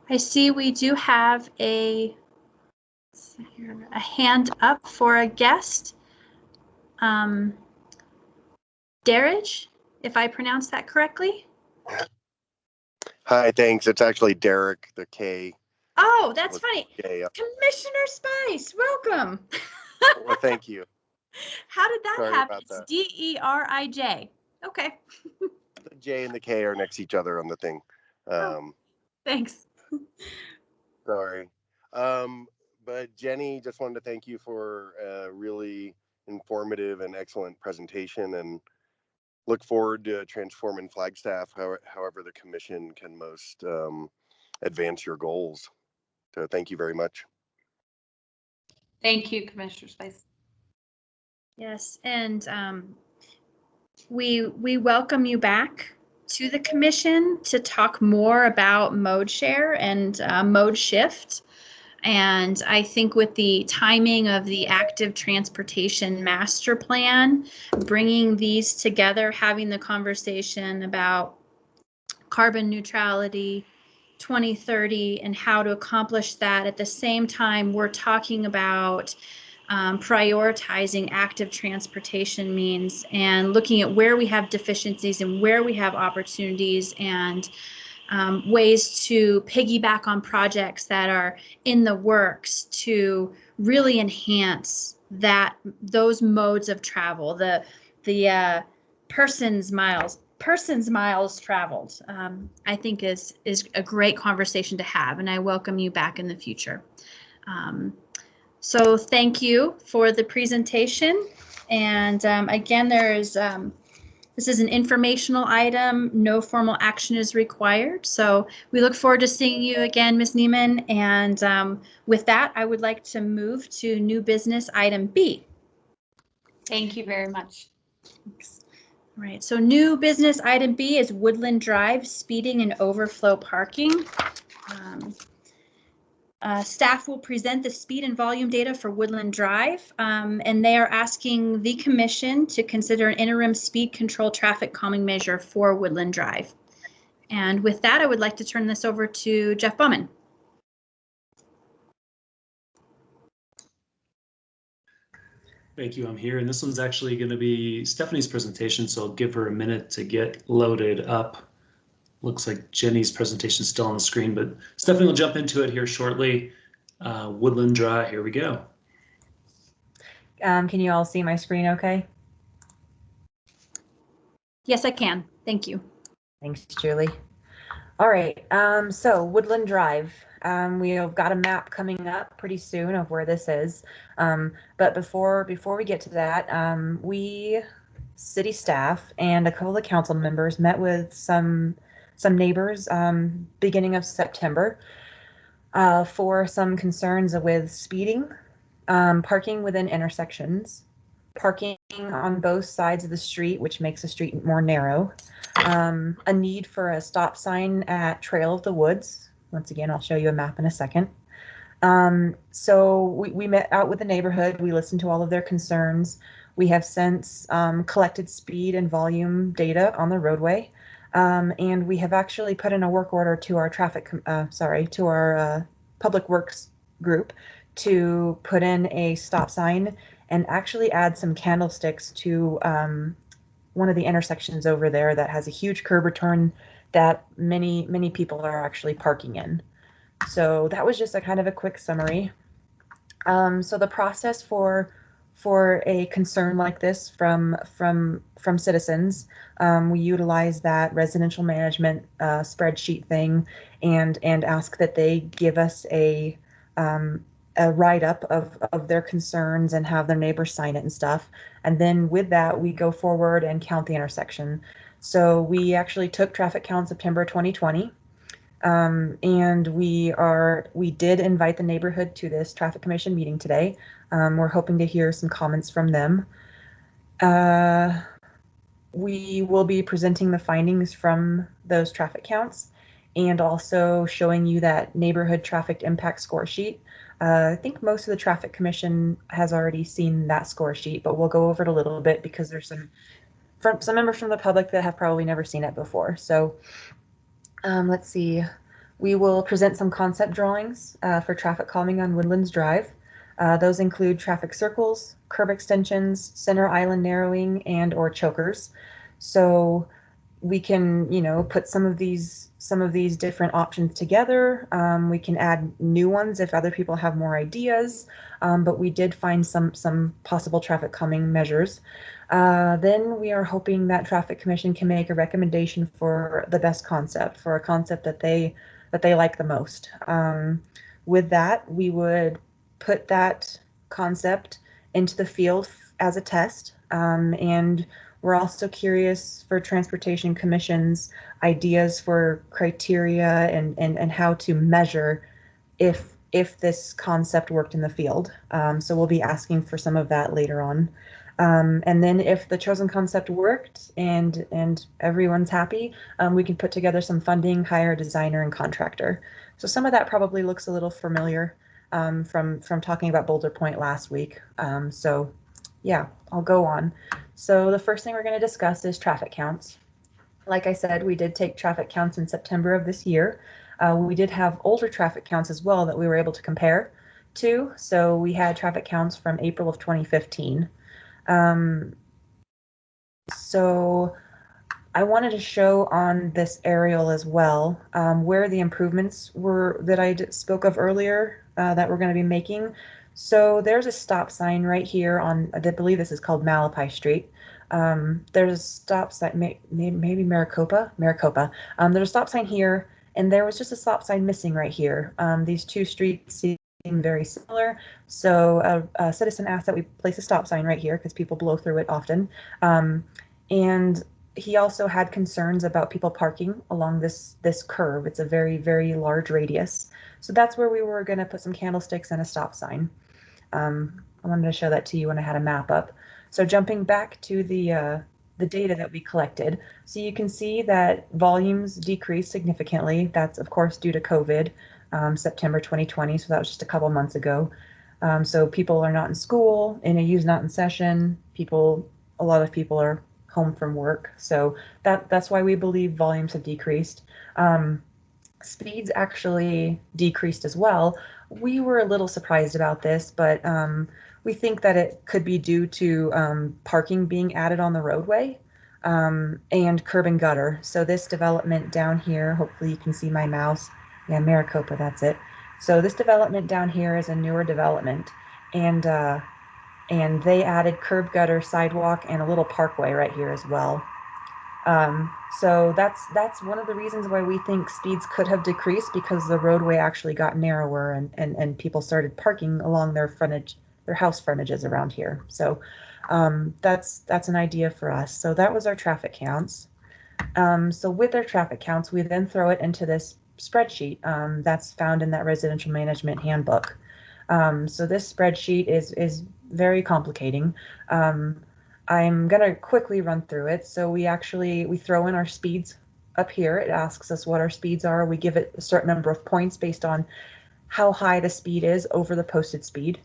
I see we do have a hand up for a guest. Darridge, if I pronounced that correctly. Hi, thanks. It's actually Derek, the K. Oh, that's funny. K. Commissioner Spice, welcome. Well, thank you. How did that Sorry happen? about that. It's DERIJ. Okay. The J and the K are next to each other on the thing. Thanks. Sorry. But Jenny, just wanted to thank you for a really informative and excellent presentation, and look forward to transforming Flagstaff however the commission can most advance your goals. So thank you very much. Thank you, Commissioner Spice. Yes, and we welcome you back to the commission to talk more about mode share and mode shift. And I think with the timing of the active transportation master plan, bringing these together, having the conversation about carbon neutrality, 2030, and how to accomplish that. At the same time, we're talking about prioritizing active transportation means and looking at where we have deficiencies and where we have opportunities and ways to piggyback on projects that are in the works to really enhance those modes of travel, the persons miles traveled. I think is a great conversation to have, and I welcome you back in the future. So thank you for the presentation. And again, there is This is an informational item. No formal action is required. So we look forward to seeing you again, Ms. Neiman. And with that, I would like to move to new business item B. Thank you very much. Thanks. All right, so new business item B is Woodland Drive, speeding and overflow parking. Staff will present the speed and volume data for Woodland Drive, and they are asking the commission to consider an interim speed control traffic calming measure for Woodland Drive. And with that, I would like to turn this over to Jeff Bauman. Thank you, I'm here, and this one's actually going to be Stephanie's presentation, so I'll give her a minute to get loaded up. Looks like Jenny's presentation is still on the screen, but Stephanie will jump into it here shortly. Woodland Drive, here we go. Can you all see my screen okay? Yes, I can. Thank you. Thanks, Julie. All right, so Woodland Drive. We have got a map coming up pretty soon of where this is. But before we get to that, we, city staff and a couple of council members met with some neighbors beginning of September for some concerns with speeding, parking within intersections, parking on both sides of the street, which makes the street more narrow, a need for a stop sign at Trail of the Woods. Once again, I'll show you a map in a second. So we met out with the neighborhood. We listened to all of their concerns. We have since collected speed and volume data on the roadway. And we have actually put in a work order to our public works group to put in a stop sign and actually add some candlesticks to one of the intersections over there that has a huge curb return that many people are actually parking in. So that was just a kind of a quick summary. So the process for a concern like this from citizens, we utilize that residential management spreadsheet thing and ask that they give us a write-up of their concerns and have their neighbors sign it and stuff. And then with that, we go forward and count the intersection. So we actually took traffic count September 2020. And we did invite the neighborhood to this traffic commission meeting today. We're hoping to hear some comments from them. We will be presenting the findings from those traffic counts and also showing you that neighborhood traffic impact score sheet. I think most of the traffic commission has already seen that score sheet, but we'll go over it a little bit because there's some members from the public that have probably never seen it before. So let's see. We will present some concept drawings for traffic calming on Woodlands Drive. Those include traffic circles, curb extensions, center island narrowing, and or chokers. So we can, put some of these different options together. We can add new ones if other people have more ideas. But we did find some possible traffic calming measures. Then we are hoping that Traffic Commission can make a recommendation for the best concept, for a concept that they like the most. With that, we would put that concept into the field as a test. And we're also curious for Transportation Commission's ideas for criteria and how to measure if this concept worked in the field. So we'll be asking for some of that later on. And then if the chosen concept worked and everyone's happy, we can put together some funding, hire a designer and contractor. So some of that probably looks a little familiar from talking about Boulder Pointe last week. So yeah, I'll go on. So the first thing we're going to discuss is traffic counts. Like I said, we did take traffic counts in September of this year. We did have older traffic counts as well that we were able to compare to. So we had traffic counts from April of 2015. So I wanted to show on this aerial as well where the improvements were that I spoke of earlier that we're going to be making. So there's a stop sign right here on, I believe this is called Malapai Street. There's a stop sign, maybe Maricopa. There's a stop sign here, and there was just a stop sign missing right here. These two streets seem very similar. So a citizen asked that we place a stop sign right here because people blow through it often. And he also had concerns about people parking along this curve. It's a very, very large radius. So that's where we were going to put some candlesticks and a stop sign. I wanted to show that to you when I had a map up. So jumping back to the data that we collected, so you can see that volumes decreased significantly. That's of course due to COVID, September 2020. So that was just a couple months ago. So people are not in school, NAU's not in session. A lot of people are home from work. So that's why we believe volumes have decreased. Speeds actually decreased as well. We were a little surprised about this, but we think that it could be due to parking being added on the roadway and curb and gutter. So this development down here, hopefully you can see my mouse. Yeah, Maricopa, that's it. So this development down here is a newer development, and they added curb, gutter, sidewalk, and a little parkway right here as well. So that's one of the reasons why we think speeds could have decreased, because the roadway actually got narrower and people started parking along their house frontages around here. So that's an idea for us. So that was our traffic counts. So with our traffic counts, we then throw it into this spreadsheet that's found in that residential management handbook. So this spreadsheet is very complicating. I'm going to quickly run through it. So we throw in our speeds up here. It asks us what our speeds are. We give it a certain number of points based on how high the speed is over the posted speed.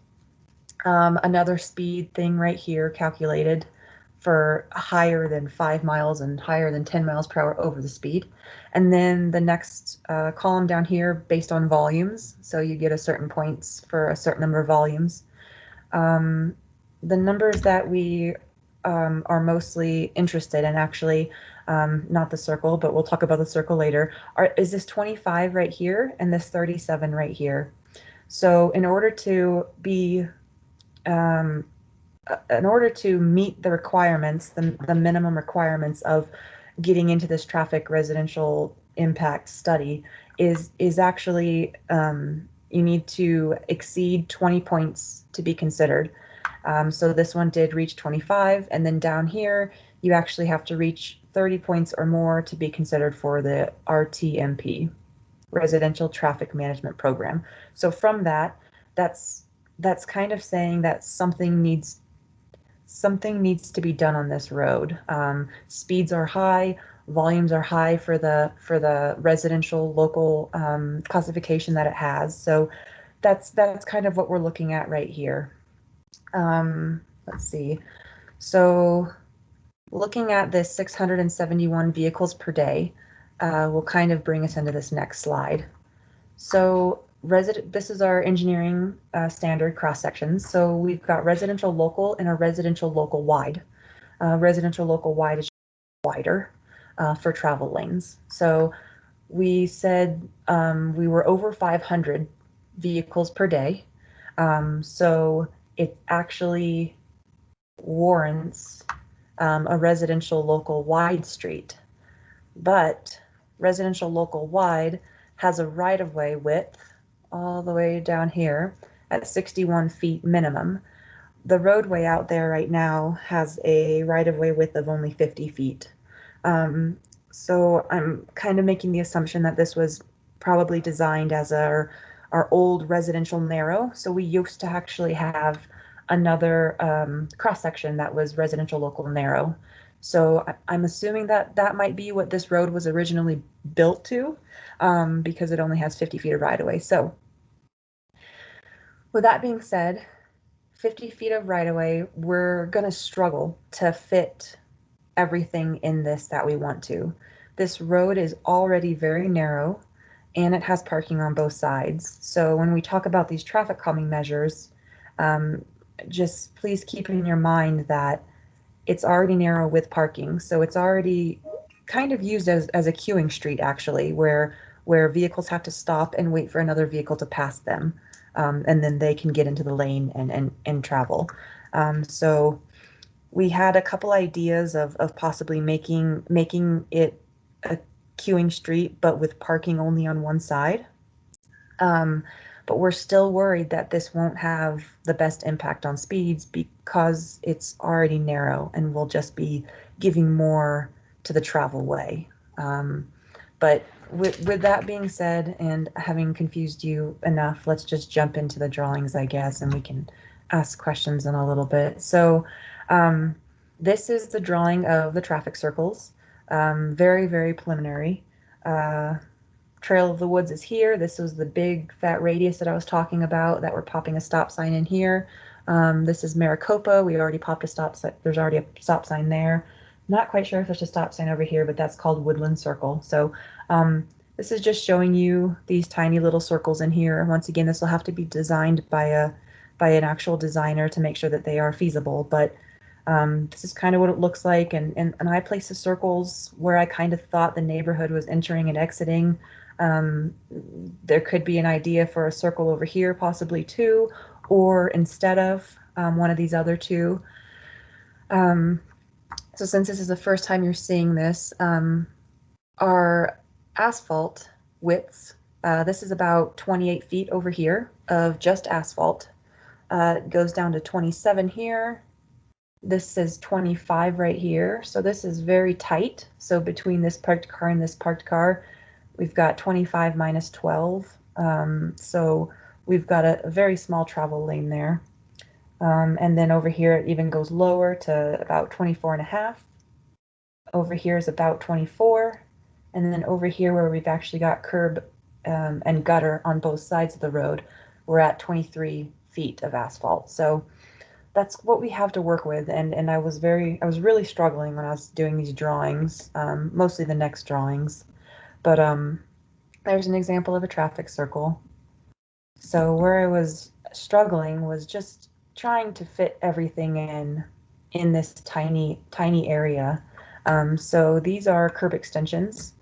Another speed thing right here calculated for higher than 5 miles and higher than 10 miles per hour over the speed. And then the next column down here based on volumes. So you get a certain points for a certain number of volumes. The numbers that we are mostly interested in, actually, not the circle, but we'll talk about the circle later, is this 25 right here and this 37 right here. So in order to meet the requirements, the minimum requirements of getting into this traffic residential impact study is actually you need to exceed 20 points to be considered. So this one did reach 25, and then down here you actually have to reach 30 points or more to be considered for the RTMP, Residential Traffic Management Program. So from that's kind of saying that something needs to be done on this road. Speeds are high, volumes are high for the residential local classification that it has. So that's kind of what we're looking at right here. Let's see. So looking at this 671 vehicles per day will kind of bring us into this next slide. So this is our engineering standard cross sections. So we've got residential local and a residential local wide. Residential local wide is wider for travel lanes. So we said we were over 500 vehicles per day. So it actually warrants a residential local wide street, but residential local wide has a right-of-way width all the way down here at 61 feet minimum. The roadway out there right now has a right-of-way width of only 50 feet. So I'm kind of making the assumption that this was probably designed as our old residential narrow. So we used to actually have another cross-section that was residential local narrow. So I'm assuming that that might be what this road was originally built to, because it only has 50 feet of right-of-way. So with that being said, 50 feet of right-of-way, we're going to struggle to fit everything in this that we want to. This road is already very narrow, and it has parking on both sides. So when we talk about these traffic calming measures, just please keep in your mind that it's already narrow with parking. So it's already kind of used as a queuing street, actually, where vehicles have to stop and wait for another vehicle to pass them. And then they can get into the lane and travel. So we had a couple ideas of possibly making it a queuing street, but with parking only on one side. But we're still worried that this won't have the best impact on speeds because it's already narrow and will just be giving more to the travel way. But with that being said, and having confused you enough, let's just jump into the drawings, I guess, and we can ask questions in a little bit. So this is the drawing of the traffic circles. Very, very preliminary. Trail of the Woods is here. This was the big fat radius that I was talking about that we're popping a stop sign in here. This is Maricopa. We already popped a stop sign. There's already a stop sign there. Not quite sure if there's a stop sign over here, but that's called Woodland Circle. So this is just showing you these tiny little circles in here. Once again, this will have to be designed by an actual designer to make sure that they are feasible. But this is kind of what it looks like. And I placed the circles where I kind of thought the neighborhood was entering and exiting. There could be an idea for a circle over here, possibly two, or instead of one of these other two. So since this is the first time you're seeing this, our asphalt widths, this is about 28 feet over here of just asphalt. It goes down to 27 here. This is 25 right here. So this is very tight. So between this parked car and this parked car, we've got 25 minus 12. So we've got a very small travel lane there. And then over here, it even goes lower to about 24 and a half. Over here is about 24. And then over here where we've actually got curb and gutter on both sides of the road, we're at 23 feet of asphalt. So that's what we have to work with. And I was really struggling when I was doing these drawings, mostly the next drawings. But there's an example of a traffic circle. So where I was struggling was just trying to fit everything in this tiny area. So these are curb extensions.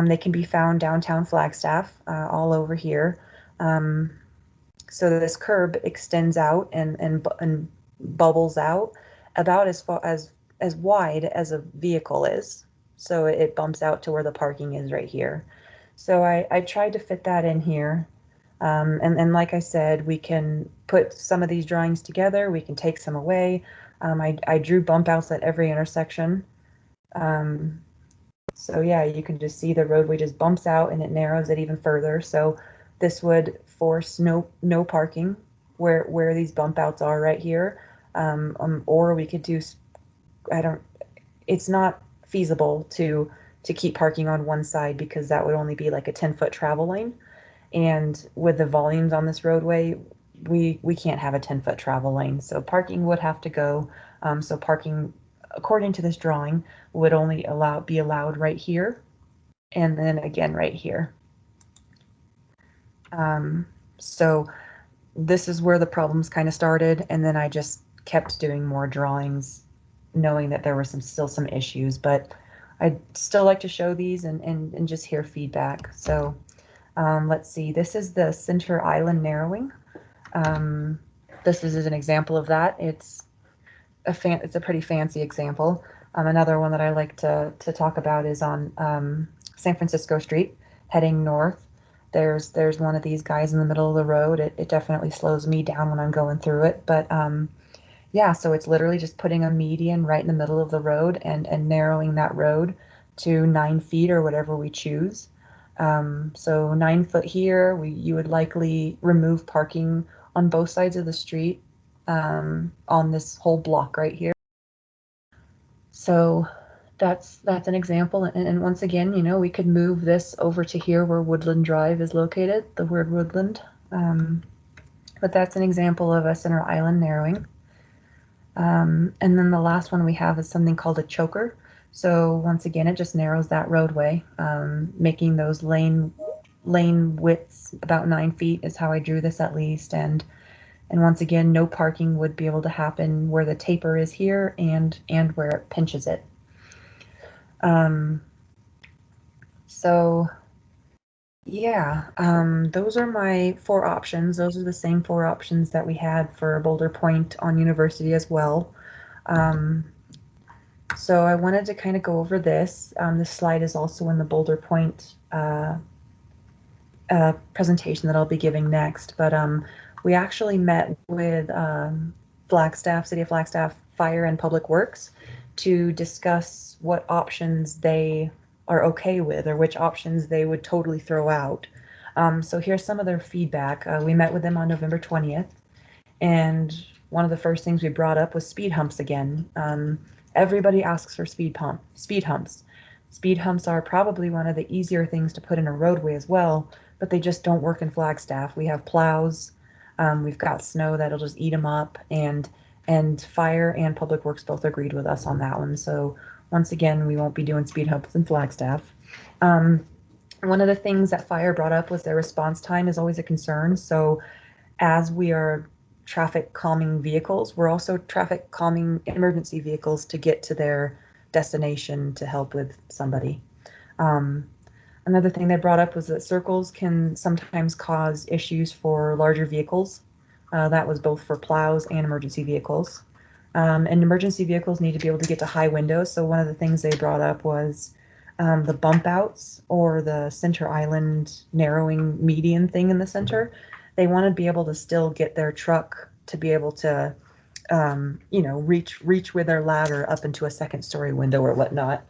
They can be found downtown Flagstaff, all over here. So this curb extends out and bubbles out about as far as wide as a vehicle is. So it bumps out to where the parking is right here. So I tried to fit that in here. And like I said, we can put some of these drawings together. We can take some away. I drew bump outs at every intersection. So yeah, you can just see the roadway just bumps out and it narrows it even further. So this would force no parking where these bump outs are right here. Or we could do, it's not feasible to keep parking on one side because that would only be like a 10-foot travel lane. And with the volumes on this roadway, we can't have a 10-foot travel lane. So parking would have to go. So parking, according to this drawing, would only be allowed right here. And then again, right here. So this is where the problems kind of started. And then I just kept doing more drawings, knowing that there were still some issues, but I'd still like to show these and just hear feedback. So let's see, this is the center island narrowing. This is an example of that. It's a pretty fancy example. Another one that I like to talk about is on San Francisco Street, heading north. There's one of these guys in the middle of the road. It definitely slows me down when I'm going through it. But yeah, so it's literally just putting a median right in the middle of the road and narrowing that road to 9 feet or whatever we choose. So 9 foot here, you would likely remove parking on both sides of the street on this whole block right here. So that's an example. And once again, we could move this over to here where Woodland Drive is located, the word Woodland. But that's an example of a center island narrowing. And then the last one we have is something called a choker. So once again, it just narrows that roadway, making those lane widths about 9 feet is how I drew this at least. And once again, no parking would be able to happen where the taper is here and where it pinches it. So yeah, those are my 4 options. Those are the same 4 options that we had for Boulder Pointe on University as well. So I wanted to kind of go over this. This slide is also in the Boulder Pointe presentation that I'll be giving next. But we actually met with Flagstaff, City of Flagstaff Fire and Public Works to discuss what options they are okay with or which options they would totally throw out. So here's some of their feedback. We met with them on November 20th, and one of the first things we brought up was speed humps again. Everybody asks for speed humps. Speed humps are probably one of the easier things to put in a roadway as well, but they just don't work in Flagstaff. We have plows, we've got snow that'll just eat them up, and Fire and Public Works both agreed with us on that one. So once again, we won't be doing speed humps in Flagstaff. One of the things that Fire brought up was their response time is always a concern. So as we are traffic calming vehicles, we're also traffic calming emergency vehicles to get to their destination to help with somebody. Another thing they brought up was that circles can sometimes cause issues for larger vehicles. That was both for plows and emergency vehicles. And emergency vehicles need to be able to get to high windows. So one of the things they brought up was the bump outs or the center island narrowing median thing in the center. They want to be able to still get their truck to be able to, reach with their ladder up into a second story window or whatnot.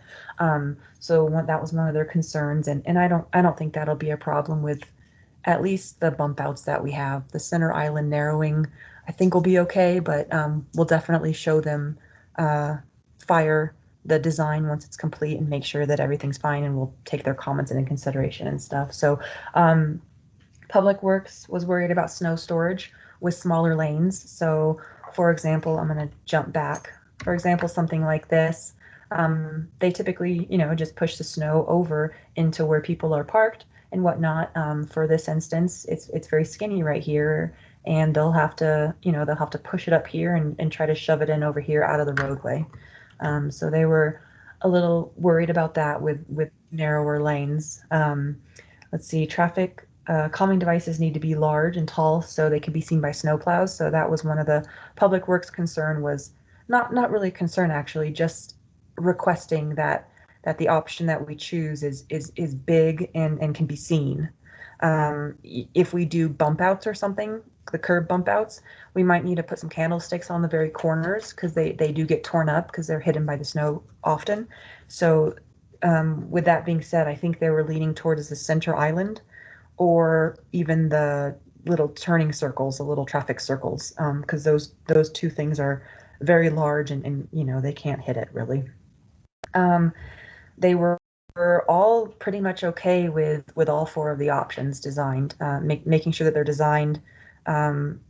So that was one of their concerns, and I don't think that'll be a problem with at least the bump outs that we have. The center island narrowing, I think will be okay, but we'll definitely show them Fire the design once it's complete and make sure that everything's fine, and we'll take their comments into consideration and stuff. So Public Works was worried about snow storage with smaller lanes. So for example, I'm going to jump back. For example, something like this, they typically, just push the snow over into where people are parked and whatnot. For this instance, it's very skinny right here, and they'll have to push it up here and try to shove it in over here out of the roadway. So they were a little worried about that with narrower lanes. Let's see, traffic calming devices need to be large and tall so they can be seen by snowplows. So that was one of the Public Works concern, was not really concern actually, just requesting that the option that we choose is big and can be seen. If we do bump outs or something, the curb bump outs, we might need to put some candlesticks on the very corners because they do get torn up because they're hidden by the snow often. So with that being said, I think they were leaning towards the center island or even the little turning circles, the little traffic circles, because those two things are very large and they can't hit it really. They were all pretty much okay with all four of the options designed, making sure that they're designed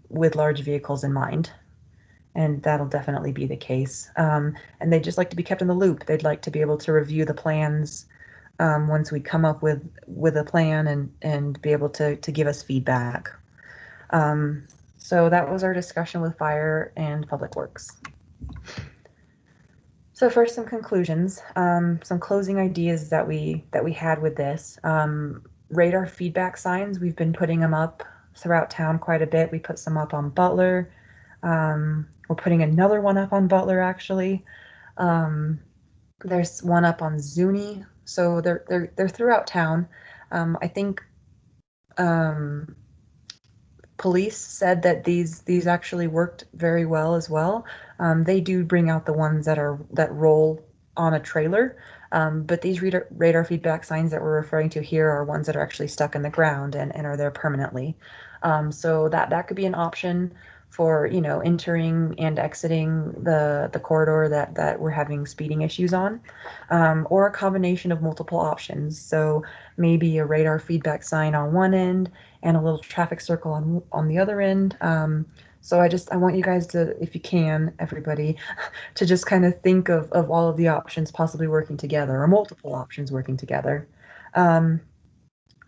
with large vehicles in mind. And that'll definitely be the case. And they'd just like to be kept in the loop. They'd like to be able to review the plans once we come up with a plan and be able to give us feedback. So that was our discussion with Fire and Public Works. So first, some conclusions, some closing ideas that we had with this. Radar feedback signs, we've been putting them up throughout town quite a bit. We put some up on Butler. We're putting another one up on Butler actually. There's one up on Zuni. So they're throughout town. I think police said that these actually worked very well as well. They do bring out the ones that roll on a trailer, but these radar feedback signs that we're referring to here are ones that are actually stuck in the ground and are there permanently. So that could be an option for entering and exiting the corridor that we're having speeding issues on, or a combination of multiple options. So maybe a radar feedback sign on one end and a little traffic circle on the other end. So I want you guys to, if you can, everybody, to just kind of think of all of the options possibly working together or multiple options working together.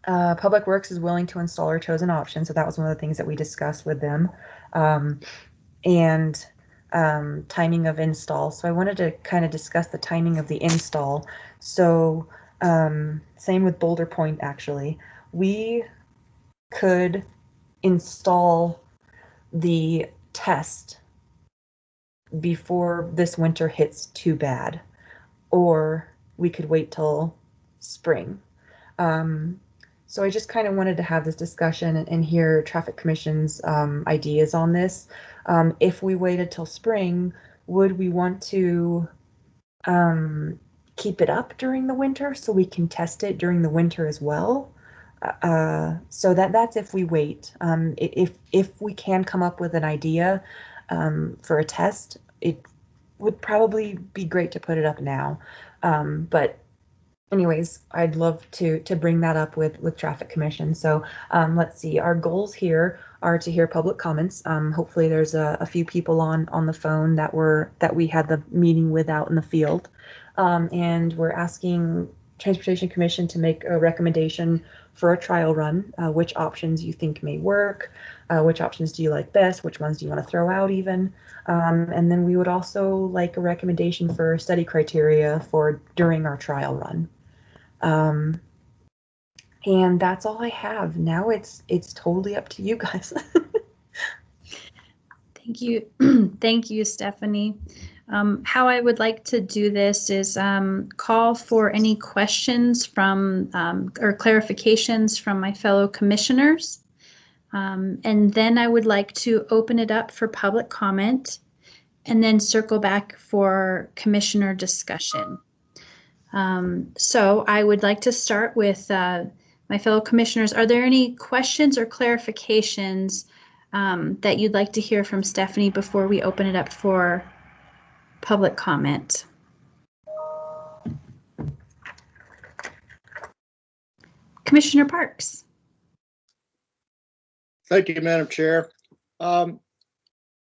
Public Works is willing to install our chosen option. So that was one of the things that we discussed with them. And timing of install. So I wanted to kind of discuss the timing of the install. So same with Boulder Pointe, actually. We could install the test before this winter hits too bad, or we could wait till spring. So I just kind of wanted to have this discussion and hear Traffic Commission's ideas on this. If we waited till spring, would we want to keep it up during the winter so we can test it during the winter as well. So that's if we wait. If we can come up with an idea for a test, it would probably be great to put it up now. But anyways, I'd love to bring that up with Traffic Commission. So let's see, our goals here are to hear public comments. Hopefully there's a few people on the phone that we had the meeting with out in the field. And we're asking Transportation Commission to make a recommendation for a trial run, which options you think may work, which options do you like best, which ones do you want to throw out even. And then we would also like a recommendation for study criteria for during our trial run. And that's all I have. Now it's totally up to you guys. Thank you. Thank you, Stephanie. How I would like to do this is call for any questions from or clarifications from my fellow commissioners. And then I would like to open it up for public comment and then circle back for commissioner discussion. So I would like to start with my fellow commissioners. Are there any questions or clarifications that you'd like to hear from Stephanie before we open it up for public comment? Commissioner Parks. Thank you, Madam Chair.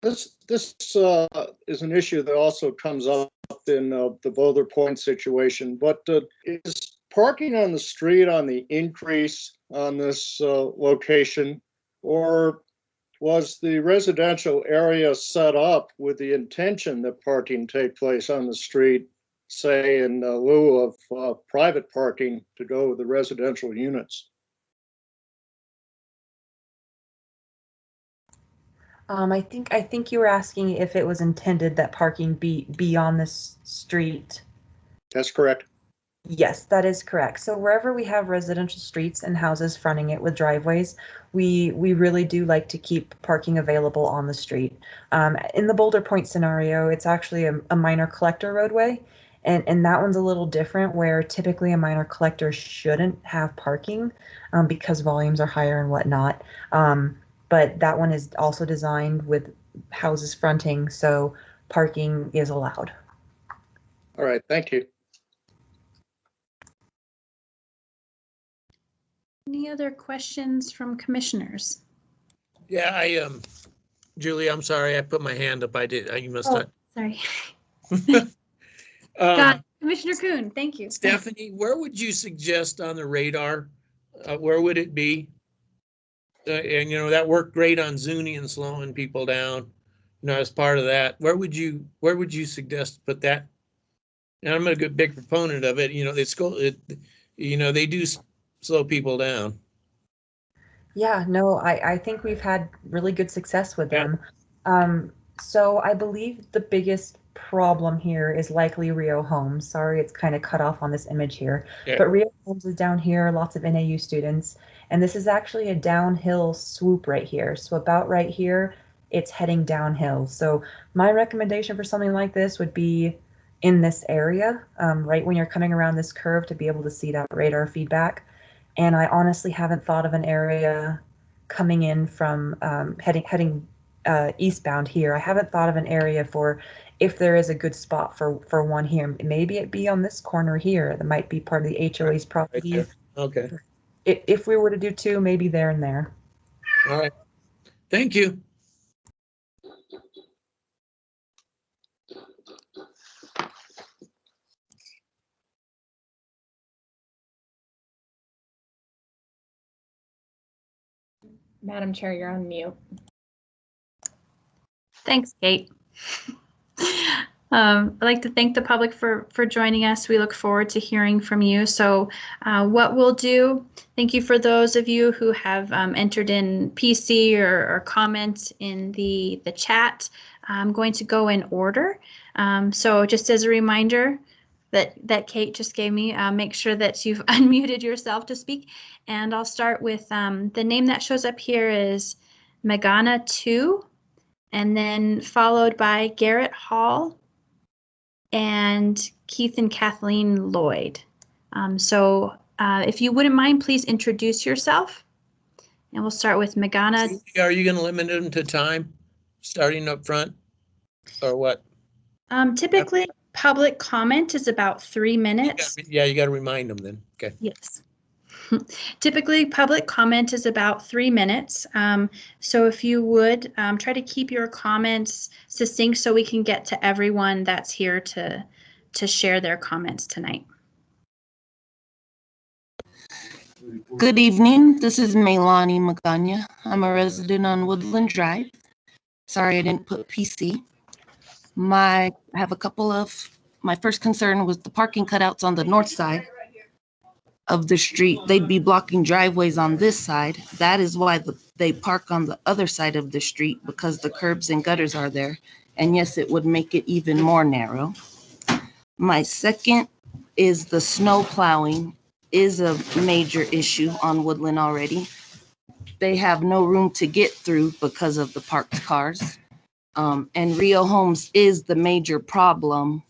This is an issue that also comes up in the Boulder Pointe situation, but is parking on the street on the increase on this location, or was the residential area set up with the intention that parking take place on the street, say in lieu of private parking to go with the residential units? I think you were asking if it was intended that parking be on this street. That's correct. Yes, that is correct. So wherever we have residential streets and houses fronting it with driveways, we really do like to keep parking available on the street. In the Boulder Pointe scenario, it's actually a minor collector roadway, and that one's a little different, where typically a minor collector shouldn't have parking because volumes are higher and whatnot. But that one is also designed with houses fronting, so parking is allowed. All right, thank you. Any other questions from commissioners? Yeah, Julie, I'm sorry, I put my hand up. I did. You must not. Sorry. Um, Commissioner Kuhn, thank you. Stephanie, where would you suggest on the radar? Where would it be? And that worked great on Zuni and slowing people down. As part of that, where would you suggest to put that? And I'm a good big proponent of it. They do slow people down. Yeah, no, I think we've had really good success with them. So I believe the biggest problem here is likely Rio Homes. Sorry, it's kind of cut off on this image here. Yeah. But Rio Homes is down here, lots of NAU students. And this is actually a downhill swoop right here. So about right here, it's heading downhill. So my recommendation for something like this would be in this area, right when you're coming around this curve, to be able to see that radar feedback. And I honestly haven't thought of an area coming in from heading eastbound here. I haven't thought of an area for if there is a good spot for one here. Maybe it be on this corner here. That might be part of the HOA's property. Right. Okay. If we were to do two, maybe there and there. All right. Thank you. Madam Chair, you're on mute. Thanks, Kate. I'd like to thank the public for joining us. We look forward to hearing from you. So what we'll do, thank you for those of you who have entered in PC or comments in the chat. I'm going to go in order. So just as a reminder that Kate just gave me, make sure that you've unmuted yourself to speak. And I'll start with the name that shows up here is Megana 2, and then followed by Garrett Hall, and Keith and Kathleen Lloyd. If you wouldn't mind, please introduce yourself. And we'll start with Magana. Are you going to limit them to time, starting up front, or what? Typically, public comment is about 3 minutes. You got to remind them then. Okay. Yes. Typically, public comment is about 3 minutes. So if you would try to keep your comments succinct so we can get to everyone that's here to share their comments tonight. Good evening. This is Melanie Magana. I'm a resident on Woodland Drive. Sorry I didn't put PC. I have a couple of, my first concern was the parking cutouts on the north side of the street. They'd be blocking driveways on this side. That is why they park on the other side of the street, because the curbs and gutters are there. And yes, it would make it even more narrow. My second is the snow plowing is a major issue on Woodland already. They have no room to get through because of the parked cars. And Rio Homes is the major problem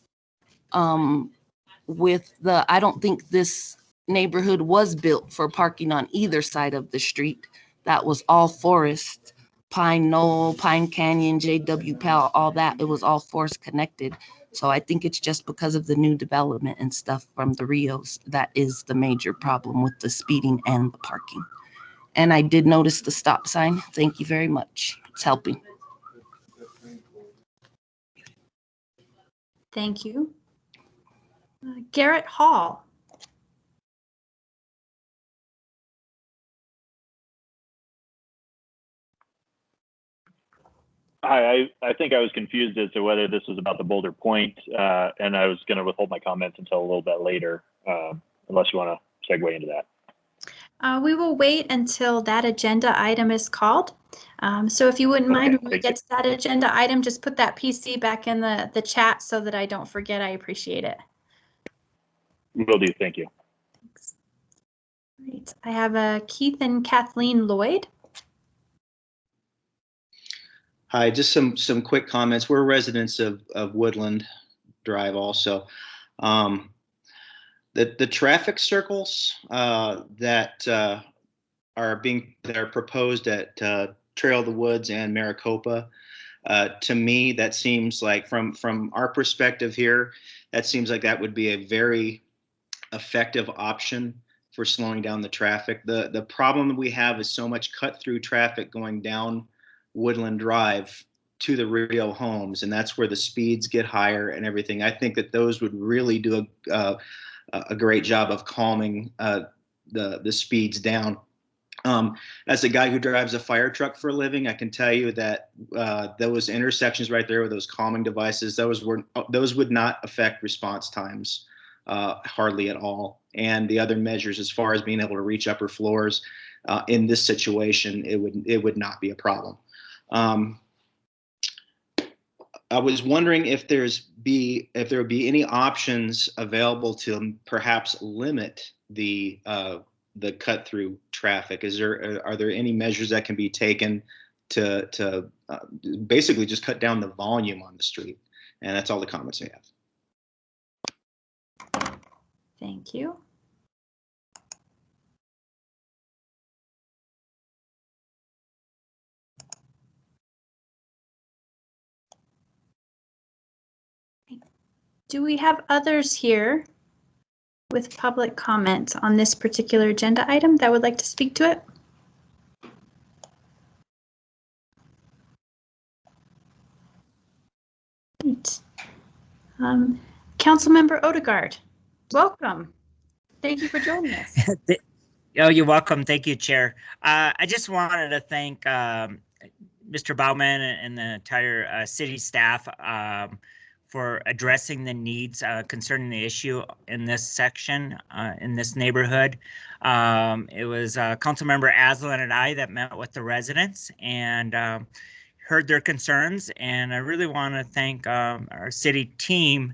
with I don't think this neighborhood was built for parking on either side of the street. That was all forest, Pine Knoll, Pine Canyon, JW Powell, all that. It was all forest connected. So I think it's just because of the new development and stuff from the Rios that is the major problem with the speeding and the parking. And I did notice the stop sign. Thank you very much. It's helping. Thank you. Garrett Hall. Hi, I think I was confused as to whether this was about the Boulder Pointe, and I was going to withhold my comments until a little bit later, unless you want to segue into that. We will wait until that agenda item is called. So if you wouldn't mind, when we get to that agenda item, just put that PC back in the chat so that I don't forget. I appreciate it. Will do. Thank you. Thanks. Great. I have Keith and Kathleen Lloyd. Hi, just some quick comments. We're residents of Woodland Drive also. The traffic circles that are proposed at Trail of the Woods and Maricopa, to me, that seems like from our perspective here, that seems like that would be a very effective option for slowing down the traffic. The problem we have is so much cut through traffic going down Woodland Drive to the Rio homes, and that's where the speeds get higher and everything. I think that those would really do a great job of calming the speeds down. As a guy who drives a fire truck for a living, I can tell you that those intersections right there with those calming devices, those would not affect response times hardly at all. And the other measures, as far as being able to reach upper floors in this situation, it would not be a problem. I was wondering if there would be any options available to perhaps limit the cut through traffic. Are there any measures that can be taken to basically just cut down the volume on the street? And that's all the comments I have. Thank you. Do we have others here with public comment on this particular agenda item that would like to speak to it? Great. Councilmember Odegaard, welcome. Thank you for joining us. Oh, you're welcome. Thank you, Chair. I just wanted to thank Mr. Bauman and the entire city staff for addressing the needs concerning the issue in this section, in this neighborhood. It was Councilmember Aslan and I that met with the residents and heard their concerns. And I really want to thank our city team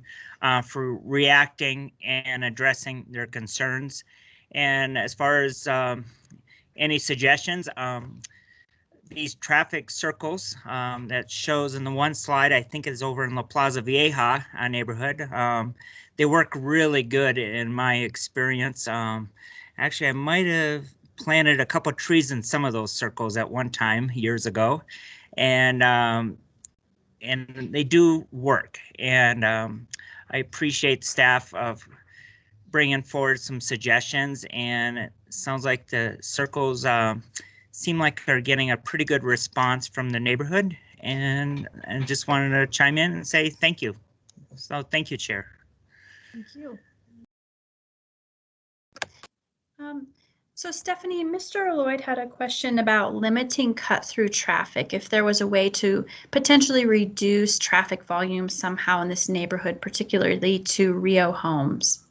for reacting and addressing their concerns. And as far as any suggestions, these traffic circles that shows in the one slide, I think is over in La Plaza Vieja neighborhood. They work really good in my experience. Actually, I might have planted a couple trees in some of those circles at one time years ago, and they do work. And I appreciate staff of bringing forward some suggestions, and it sounds like the circles seem like they're getting a pretty good response from the neighborhood, and just wanted to chime in and say thank you. So thank you, Chair. Thank you. So Stephanie, Mr. Lloyd had a question about limiting cut-through traffic, if there was a way to potentially reduce traffic volume somehow in this neighborhood, particularly to Rio homes.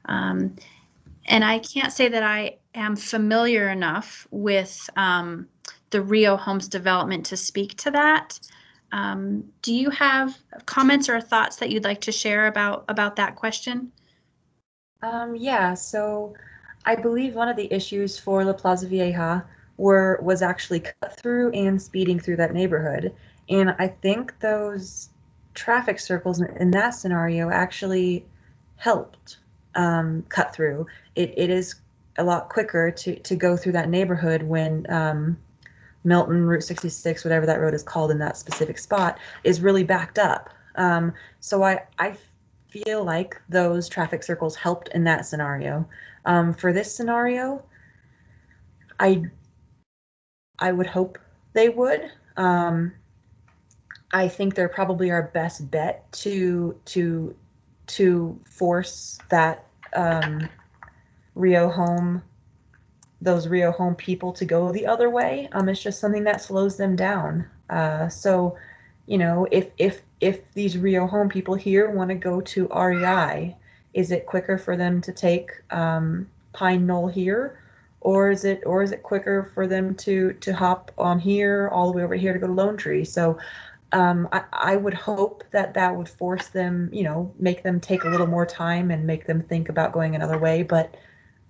And I can't say that I am familiar enough with the Rio homes development to speak to that. Do you have comments or thoughts that you'd like to share about that question? Yeah, so I believe one of the issues for La Plaza Vieja was actually cut through and speeding through that neighborhood. And I think those traffic circles in that scenario actually helped cut through. It is a lot quicker to go through that neighborhood when Milton, Route 66, whatever that road is called in that specific spot, is really backed up. So I feel like those traffic circles helped in that scenario. For this scenario, I would hope they would. I think they're probably our best bet to force that those Rio home people to go the other way. It's just something that slows them down. So, you know, if these Rio home people here want to go to REI, is it quicker for them to take Pine Knoll here, or is it quicker for them to hop on here all the way over here to go to Lone Tree? So I would hope that would force them, you know, make them take a little more time and make them think about going another way. But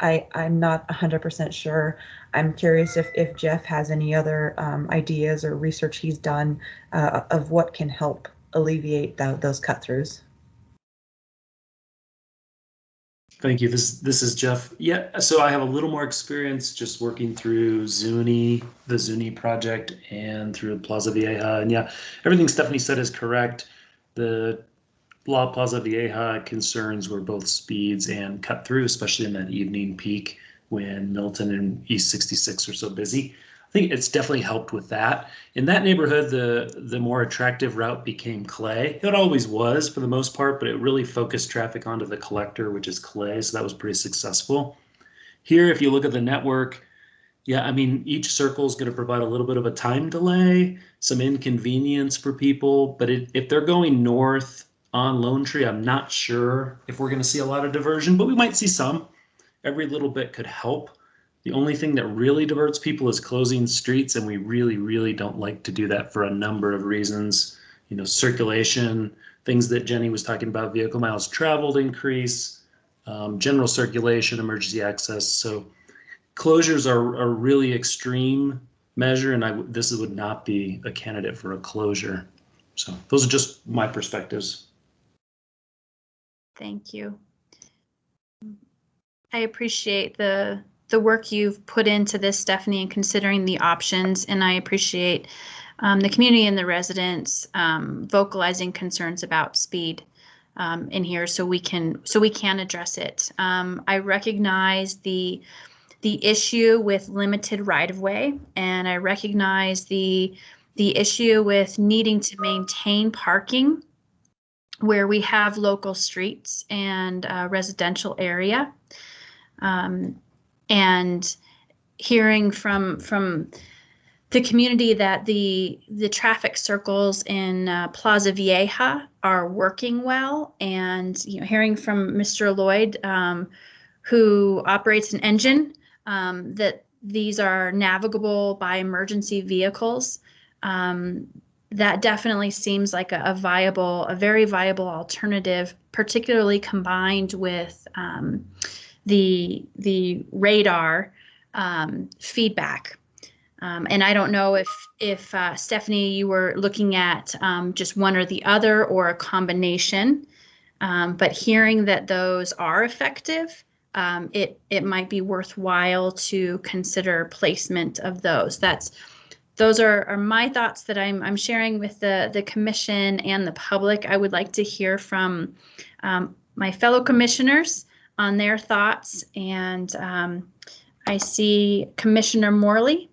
I'm not 100% sure. I'm curious if Jeff has any other ideas or research he's done of what can help alleviate those cut-throughs. Thank you. This is Jeff. Yeah, so I have a little more experience just working through the Zuni project and through Plaza Vieja. And yeah, everything Stephanie said is correct. The La Plaza Vieja concerns were both speeds and cut through, especially in that evening peak when Milton and East 66 are so busy. I think it's definitely helped with that. In that neighborhood, the more attractive route became Clay. It always was for the most part, but it really focused traffic onto the collector, which is Clay, so that was pretty successful. Here, if you look at the network, yeah, I mean, each circle is going to provide a little bit of a time delay, some inconvenience for people, but if they're going north on Lone Tree, I'm not sure if we're going to see a lot of diversion, but we might see some. Every little bit could help. The only thing that really diverts people is closing streets, and we really, really don't like to do that for a number of reasons. You know, circulation, things that Jenny was talking about, vehicle miles traveled increase, general circulation, emergency access. So closures are a really extreme measure, and this would not be a candidate for a closure. So those are just my perspectives. Thank you. I appreciate the work you've put into this, Stephanie, and considering the options, and I appreciate the community and the residents vocalizing concerns about speed in here, so we can address it. I recognize the issue with limited right-of-way, and I recognize the issue with needing to maintain parking where we have local streets and residential area. And hearing from the community that the traffic circles in Plaza Vieja are working well, and hearing from Mr. Lloyd, who operates an engine, that these are navigable by emergency vehicles. That definitely seems like a very viable alternative, particularly combined with the radar feedback. And I don't know if Stephanie, you were looking at just one or the other or a combination, but hearing that those are effective, it might be worthwhile to consider placement of those. Those are my thoughts that I'm sharing with the commission and the public. I would like to hear from my fellow commissioners on their thoughts. And I see Commissioner Morley.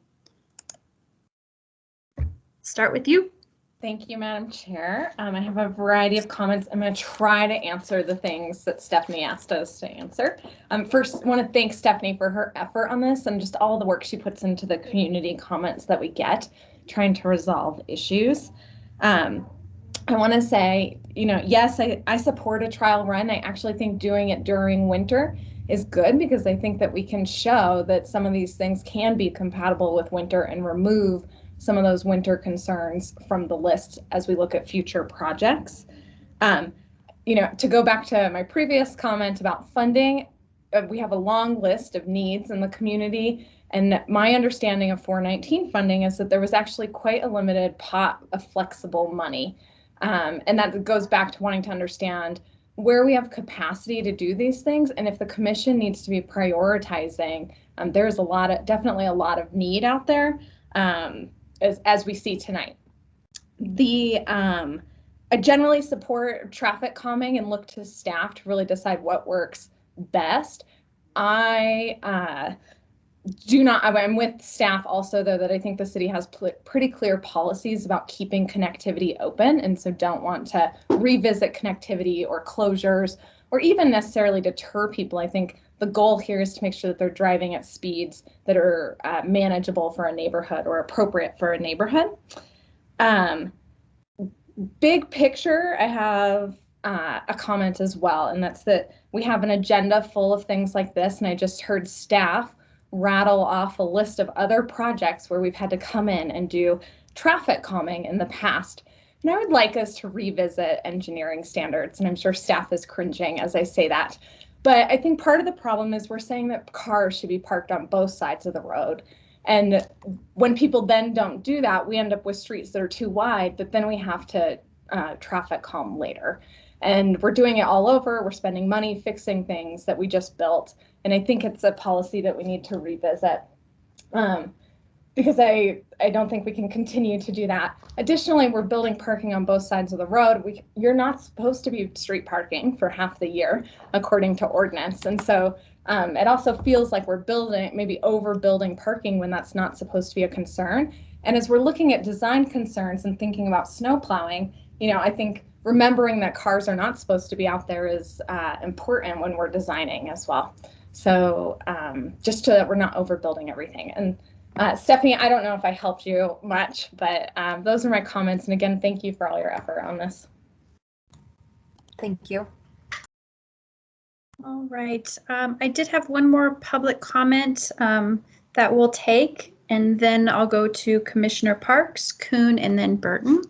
Start with you. Thank you, Madam Chair. I have a variety of comments. I'm going to try to answer the things that Stephanie asked us to answer. First, I want to thank Stephanie for her effort on this and just all the work she puts into the community comments that we get, trying to resolve issues. I want to say, yes, I support a trial run. I actually think doing it during winter is good because I think that we can show that some of these things can be compatible with winter and remove some of those winter concerns from the list as we look at future projects. To go back to my previous comment about funding, we have a long list of needs in the community. And my understanding of 419 funding is that there was actually quite a limited pot of flexible money. And that goes back to wanting to understand where we have capacity to do these things. And if the commission needs to be prioritizing, there's definitely a lot of need out there. As we see tonight. I generally support traffic calming and look to staff to really decide what works best. I'm with staff also, though, that I think the city has pretty clear policies about keeping connectivity open, and so don't want to revisit connectivity or closures or even necessarily deter people. I think the goal here is to make sure that they're driving at speeds that are manageable for a neighborhood or appropriate for a neighborhood. Big picture, I have a comment as well, and that's that we have an agenda full of things like this, and I just heard staff rattle off a list of other projects where we've had to come in and do traffic calming in the past. And I would like us to revisit engineering standards, and I'm sure staff is cringing as I say that. But I think part of the problem is we're saying that cars should be parked on both sides of the road. And when people then don't do that, we end up with streets that are too wide, but then we have to traffic calm later. And we're doing it all over. We're spending money fixing things that we just built. And I think it's a policy that we need to revisit. Because I don't think we can continue to do that. Additionally, we're building parking on both sides of the road. You're not supposed to be street parking for half the year, according to ordinance. And so it also feels like we're maybe overbuilding parking when that's not supposed to be a concern. And as we're looking at design concerns and thinking about snow plowing, I think remembering that cars are not supposed to be out there is important when we're designing as well. So just so that we're not overbuilding everything. And Stephanie, I don't know if I helped you much, but those are my comments. And again, thank you for all your effort on this. Thank you. All right. I did have one more public comment that we'll take, and then I'll go to Commissioner Parks, Kuhn, and then Burton.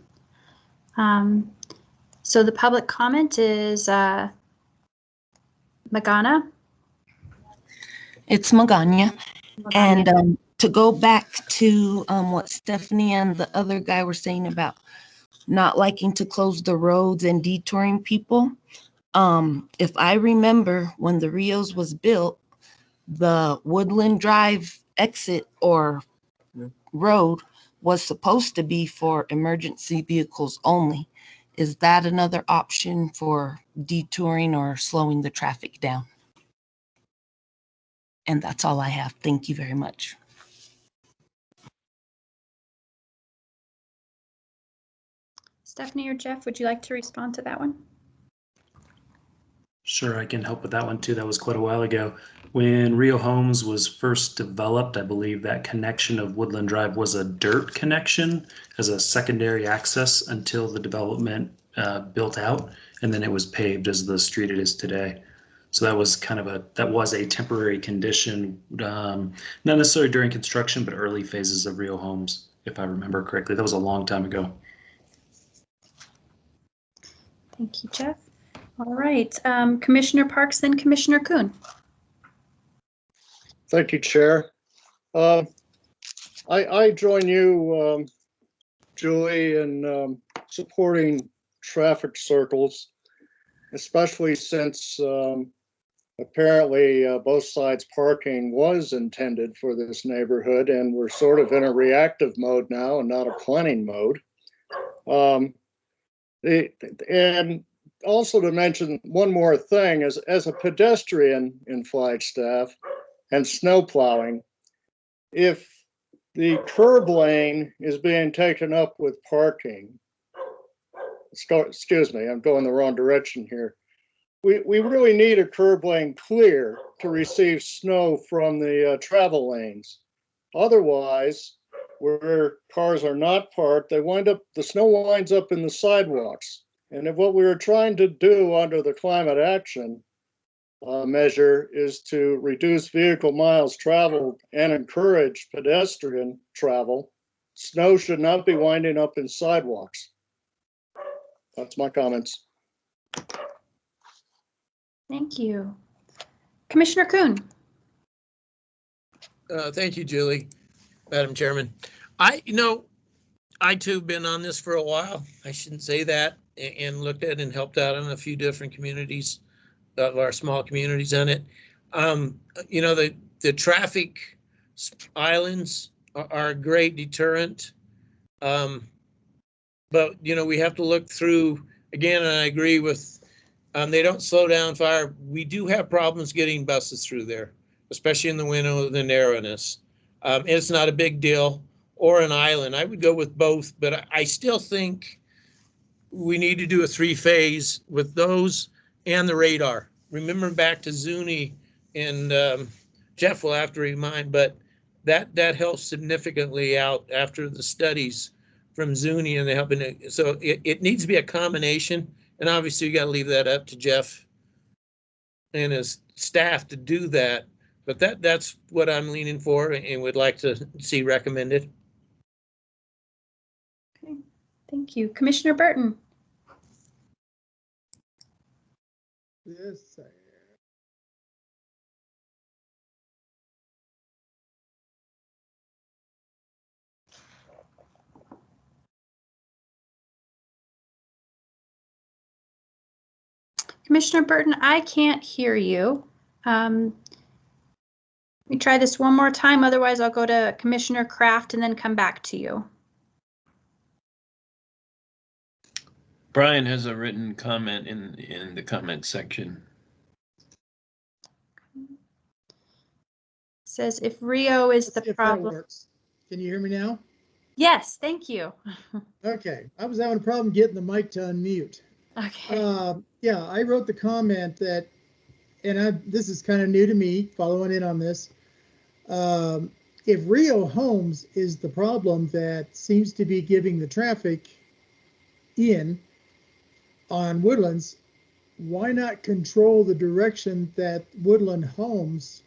So the public comment is Magana. It's Magana. And to go back to what Stephanie and the other guy were saying about not liking to close the roads and detouring people. If I remember when the Rios was built, the Woodland Drive exit or road was supposed to be for emergency vehicles only. Is that another option for detouring or slowing the traffic down? And that's all I have. Thank you very much. Stephanie or Jeff, would you like to respond to that one? Sure, I can help with that one too. That was quite a while ago. When Rio Homes was first developed, I believe that connection of Woodland Drive was a dirt connection as a secondary access until the development built out, and then it was paved as the street it is today. So that was a temporary condition, not necessarily during construction, but early phases of Rio Homes, if I remember correctly. That was a long time ago. Thank you, Jeff. All right, Commissioner Parks, then Commissioner Kuhn. Thank you, Chair. I join you, Julie, in supporting traffic circles, especially since apparently both sides parking was intended for this neighborhood, and we're sort of in a reactive mode now and not a planning mode. And also to mention one more thing, as a pedestrian in Flagstaff and snow plowing, if the curb lane is being taken up with parking, excuse me, I'm going the wrong direction here. We really need a curb lane clear to receive snow from the travel lanes. Otherwise, where cars are not parked, the snow winds up in the sidewalks. And if what we were trying to do under the climate action measure is to reduce vehicle miles traveled and encourage pedestrian travel, snow should not be winding up in sidewalks. That's my comments. Thank you. Commissioner Kuhn. Thank you, Julie, Madam Chairman. I too have been on this for a while. I shouldn't say that, and looked at and helped out in a few different communities, of our small communities on it. The traffic islands are a great deterrent. But, we have to look through, again, and I agree with, they don't slow down fire. We do have problems getting buses through there, especially in the winter, the narrowness. It's not a big deal, or an island. I would go with both, but I still think we need to do a 3-phase with those and the radar. Remember back to Zuni, and Jeff will have to remind, but that helps significantly out after the studies from Zuni, and they helping. So it needs to be a combination, and obviously you got to leave that up to Jeff and his staff to do that. But that's what I'm leaning for and would like to see recommended. Okay, thank you. Commissioner Burton. Yes, sir. Commissioner Burton, I can't hear you. Let me try this one more time. Otherwise, I'll go to Commissioner Kraft and then come back to you. Brian has a written comment in the comment section. It says if Rio is the problem. Works. Can you hear me now? Yes, thank you. Okay, I was having a problem getting the mic to unmute. Okay. Yeah, I wrote the comment that, and this is kind of new to me, following in on this. If Rio Homes is the problem that seems to be giving the traffic in on Woodlands, why not control the direction that Woodland Homes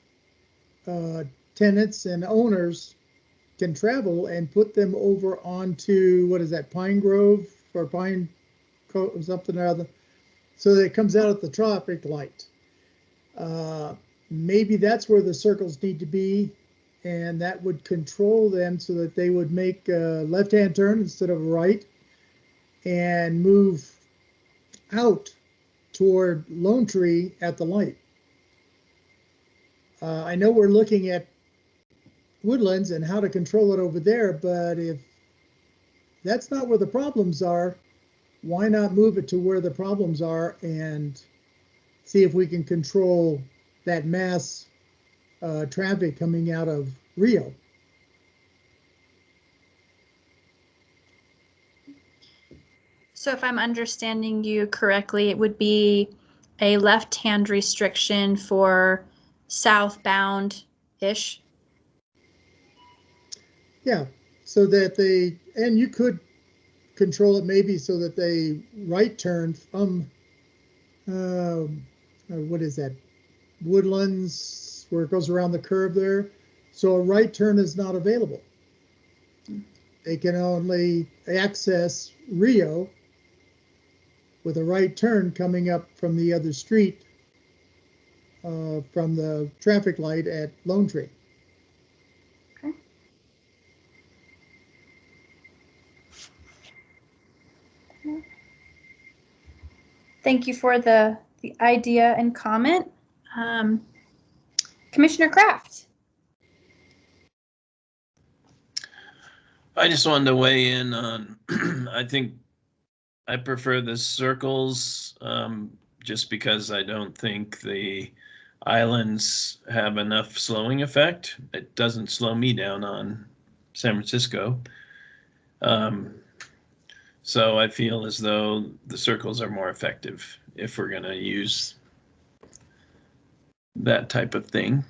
tenants and owners can travel and put them over onto, what is that, Pine Grove or Pine something or other, so that it comes out at the traffic light. Maybe that's where the circles need to be, and that would control them so that they would make a left-hand turn instead of a right and move out toward Lone Tree at the light. I know we're looking at Woodlands and how to control it over there, but if that's not where the problems are, why not move it to where the problems are and see if we can control that mass traffic coming out of Rio? So if I'm understanding you correctly, it would be a left-hand restriction for southbound-ish. Yeah, so that and you could control it maybe so that they right turn from, what is that, Woodlands, where it goes around the curve there. So a right turn is not available. They can only access Rio with a right turn coming up from the other street from the traffic light at Lone Tree. Okay. Thank you for the idea and comment. Commissioner Kraft. I just wanted to weigh in on, I think I prefer the circles just because I don't think the islands have enough slowing effect. It doesn't slow me down on San Francisco. So I feel as though the circles are more effective if we're going to use that type of thing.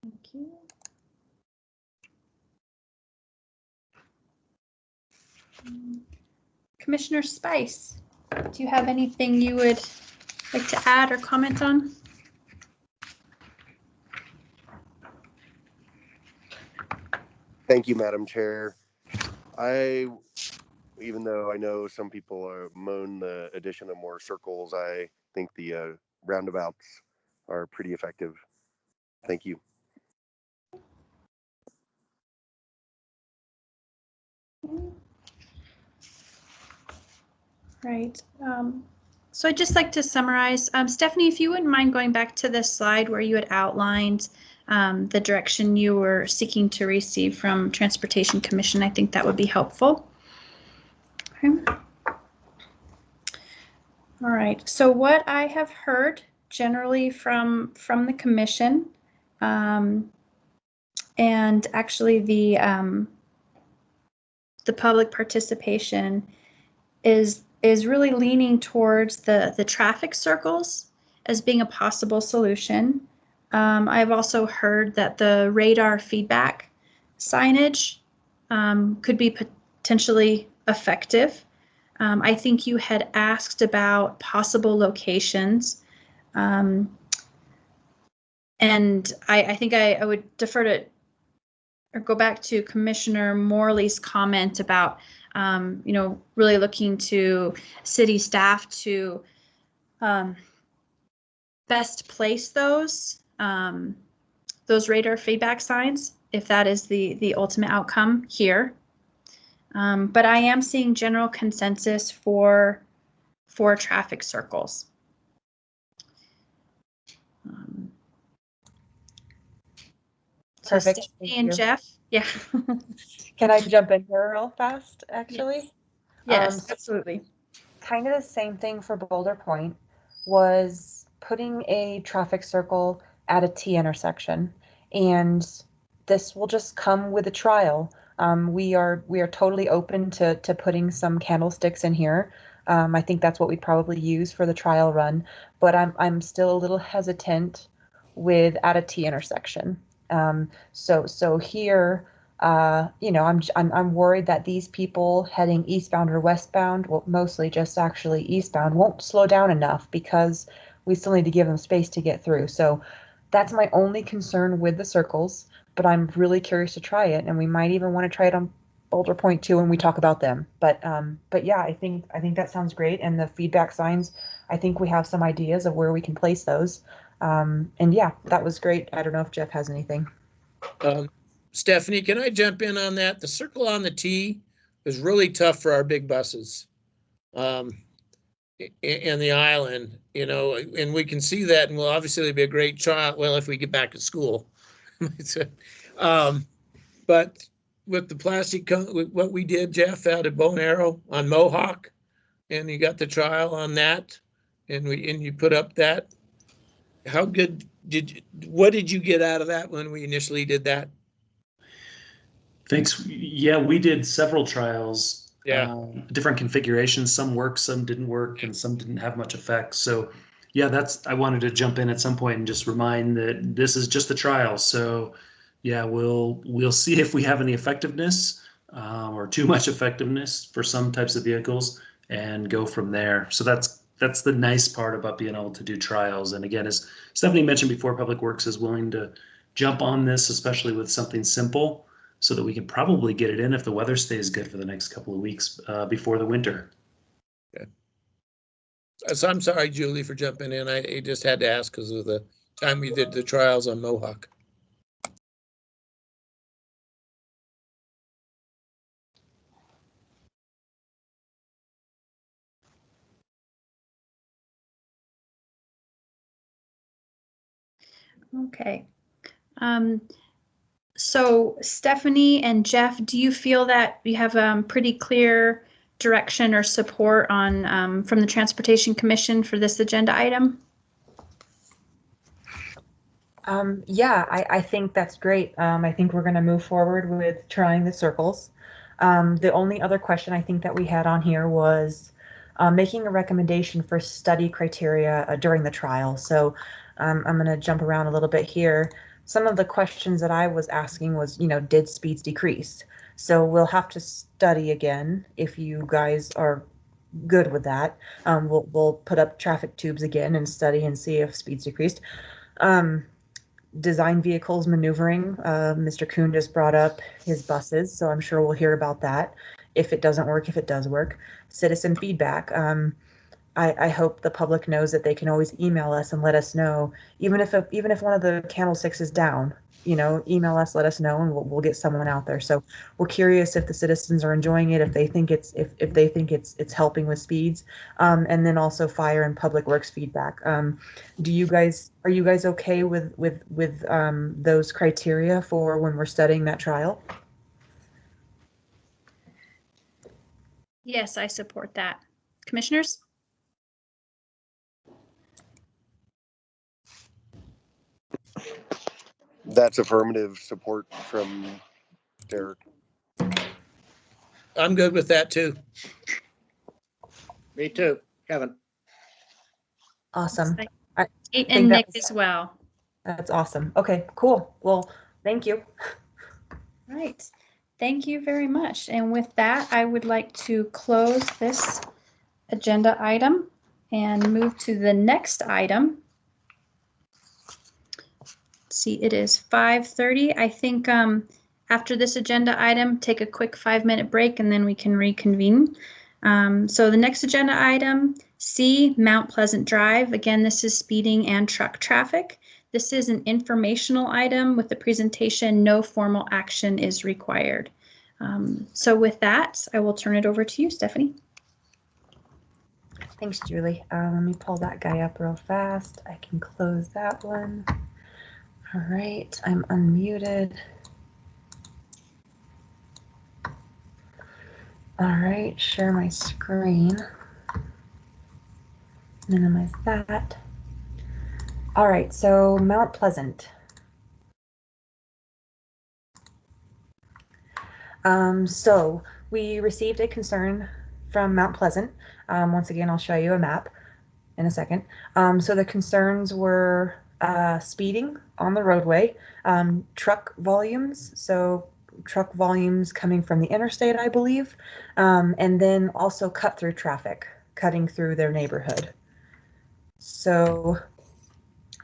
Thank you. Commissioner Spice, do you have anything you would like to add or comment on? Thank you, Madam Chair. Even though I know some people moan the addition of more circles, I think the roundabouts are pretty effective. Thank you. Right. So I'd just like to summarize. Stephanie, if you wouldn't mind going back to this slide where you had outlined the direction you were seeking to receive from Transportation Commission, I think that would be helpful. Okay. All right. So what I have heard generally from the commission, and actually the public participation is really leaning towards the traffic circles as being a possible solution. I've also heard that the radar feedback signage could be potentially effective. I think you had asked about possible locations. And I think I would defer to or go back to Commissioner Morley's comment about really looking to city staff to best place those radar feedback signs, if that is the ultimate outcome here. But I am seeing general consensus for traffic circles. Perfect. So and Jeff, yeah. Can I jump in here real fast, actually? Yes, absolutely. Kind of the same thing for Boulder Pointe was putting a traffic circle at a T intersection, and this will just come with a trial. We are totally open to putting some candlesticks in here. I think that's what we'd probably use for the trial run, but I'm still a little hesitant with at a T intersection. So here, I'm worried that these people heading eastbound or westbound, well, mostly just actually eastbound, won't slow down enough because we still need to give them space to get through. So that's my only concern with the circles, but I'm really curious to try it, and we might even want to try it on Boulder Pointe too when we talk about them. But yeah, I think that sounds great. And the feedback signs, I think we have some ideas of where we can place those. And yeah, that was great. I don't know if Jeff has anything. Stephanie, can I jump in on that? The circle on the T is really tough for our big buses. And the island, and we can see that, and will obviously be a great trial. Well, if we get back to school, but with the plastic, what we did, Jeff, out at Bow and Arrow on Mohawk, and you got the trial on that, and you put up that. How good what did you get out of that when we initially did that? Thanks. Yeah, we did several trials. Yeah. Different configurations. Some worked, some didn't work, and some didn't have much effect. So yeah, I wanted to jump in at some point and just remind that this is just a trial. So yeah, we'll see if we have any effectiveness or too much effectiveness for some types of vehicles and go from there. So that's the nice part about being able to do trials. And again, as Stephanie mentioned before, Public Works is willing to jump on this, especially with something simple, so that we can probably get it in if the weather stays good for the next couple of weeks before the winter. Okay. So I'm sorry, Julie, for jumping in. I just had to ask because of the time we did the trials on Mohawk. Okay. So Stephanie and Jeff, do you feel that you have pretty clear direction or support on from the Transportation Commission for this agenda item? Yeah, I think that's great. I think we're going to move forward with trying the circles. The only other question I think that we had on here was making a recommendation for study criteria during the trial. So I'm going to jump around a little bit here. Some of the questions that I was asking was, did speeds decrease? So we'll have to study again if you guys are good with that. We'll put up traffic tubes again and study and see if speeds decreased. Design vehicles maneuvering. Mr. Kuhn just brought up his buses, so I'm sure we'll hear about that if it doesn't work, if it does work. Citizen feedback. I hope the public knows that they can always email us and let us know, even if one of the candlesticks is down, email us, let us know, and we'll get someone out there. So we're curious if the citizens are enjoying it, if they think it's helping with speeds, and then also fire and public works feedback. Are you guys okay with those criteria for when we're studying that trial? Yes, I support that. Commissioners? That's affirmative support from Derek. I'm good with that too. Me too, Kevin. Awesome. And Nick as well. That's awesome. Okay, cool. Well, thank you. All right. Thank you very much. And with that, I would like to close this agenda item and move to the next item. Let's see, it is 5:30. I think after this agenda item, take a quick 5-minute break and then we can reconvene. So the next agenda item, C, Mount Pleasant Drive. Again, this is speeding and truck traffic. This is an informational item with the presentation. No formal action is required. So with that, I will turn it over to you, Stephanie. Thanks, Julie. Let me pull that guy up real fast. I can close that one. All right, I'm unmuted. All right, share my screen. Minimize that. All right, so Mount Pleasant. So we received a concern from Mount Pleasant. Once again, I'll show you a map in a second. So the concerns were speeding on the roadway, truck volumes, so truck volumes coming from the interstate, I believe, and then also cut-through traffic cutting through their neighborhood. So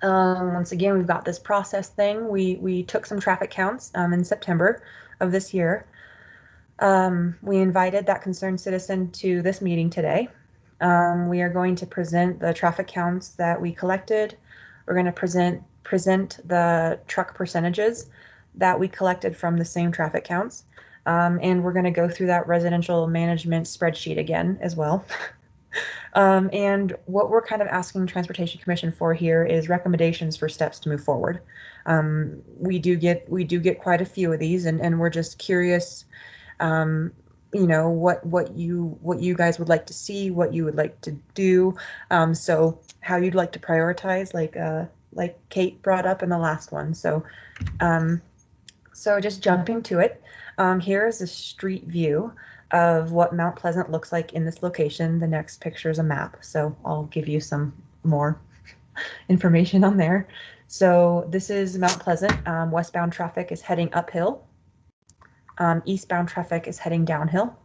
once again, we've got this process thing. We took some traffic counts in September of this year. We invited that concerned citizen to this meeting today. We are going to present the traffic counts that we collected. We're going to present the truck percentages that we collected from the same traffic counts. And we're going to go through that residential management spreadsheet again as well. And what we're kind of asking Transportation Commission for here is recommendations for steps to move forward. We do get quite a few of these, and we're just curious, what you guys would like to see, what you would like to do. So how you'd like to prioritize, like Kate brought up in the last one. So just jumping to it. Here is a street view of what Mount Pleasant looks like in this location. The next picture is a map, so I'll give you some more information on there. So this is Mount Pleasant. Westbound traffic is heading uphill. Eastbound traffic is heading downhill.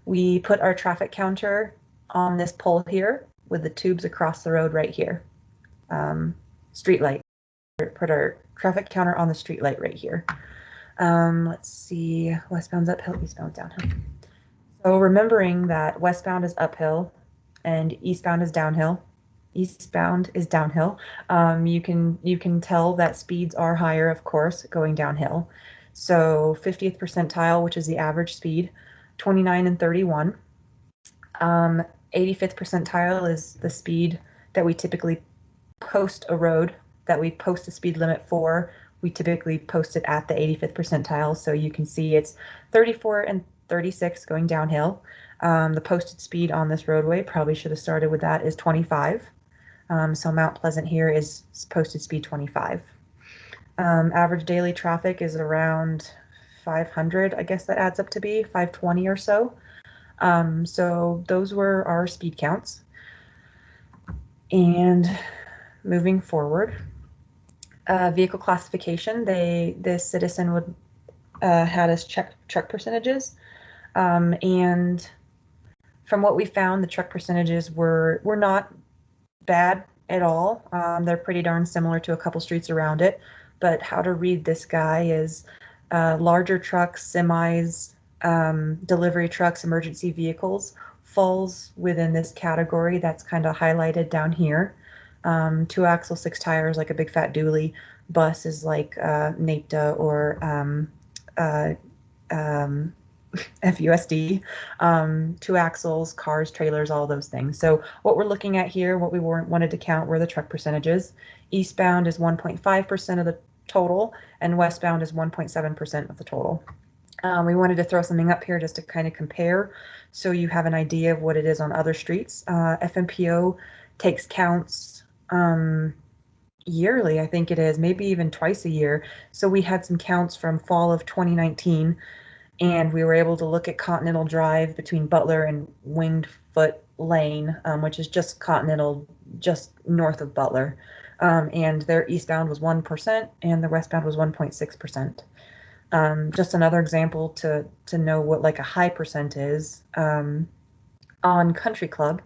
We put our traffic counter on this pole here with the tubes across the road right here. Street light. Put our traffic counter on the street light right here. Let's see, westbound's uphill, eastbound's downhill. So remembering that westbound is uphill and eastbound is downhill. Eastbound is downhill. You can tell that speeds are higher, of course, going downhill. So 50th percentile, which is the average speed, 29 and 31. 85th percentile is the speed that we typically post a road that we post the speed limit for, we typically post it at the 85th percentile. So you can see it's 34 and 36 going downhill. The posted speed on this roadway, probably should have started with that, is 25. So Mount Pleasant here is posted speed 25. Average daily traffic is around 500, I guess that adds up to be 520 or so. So those were our speed counts. And moving forward, vehicle classification, this citizen would had us check truck percentages, and from what we found, the truck percentages were not bad at all. They're pretty darn similar to a couple streets around it, but how to read this guy is larger trucks, semis, delivery trucks, emergency vehicles falls within this category that's kind of highlighted down here. 2-axle, 6 tires, like a big fat dually. Bus is like NAPTA or FUSD. 2 axles, cars, trailers, all those things. So what we're looking at here, what we wanted to count were the truck percentages. Eastbound is 1.5% of the total, and westbound is 1.7% of the total. We wanted to throw something up here just to kind of compare, so you have an idea of what it is on other streets. FMPO takes counts yearly, I think it is, maybe even twice a year. So we had some counts from fall of 2019, and we were able to look at Continental Drive between Butler and Winged Foot Lane, which is just Continental, just north of Butler. And their eastbound was 1% and the westbound was 1.6%. Just another example to know what like a high percent is. On Country Club,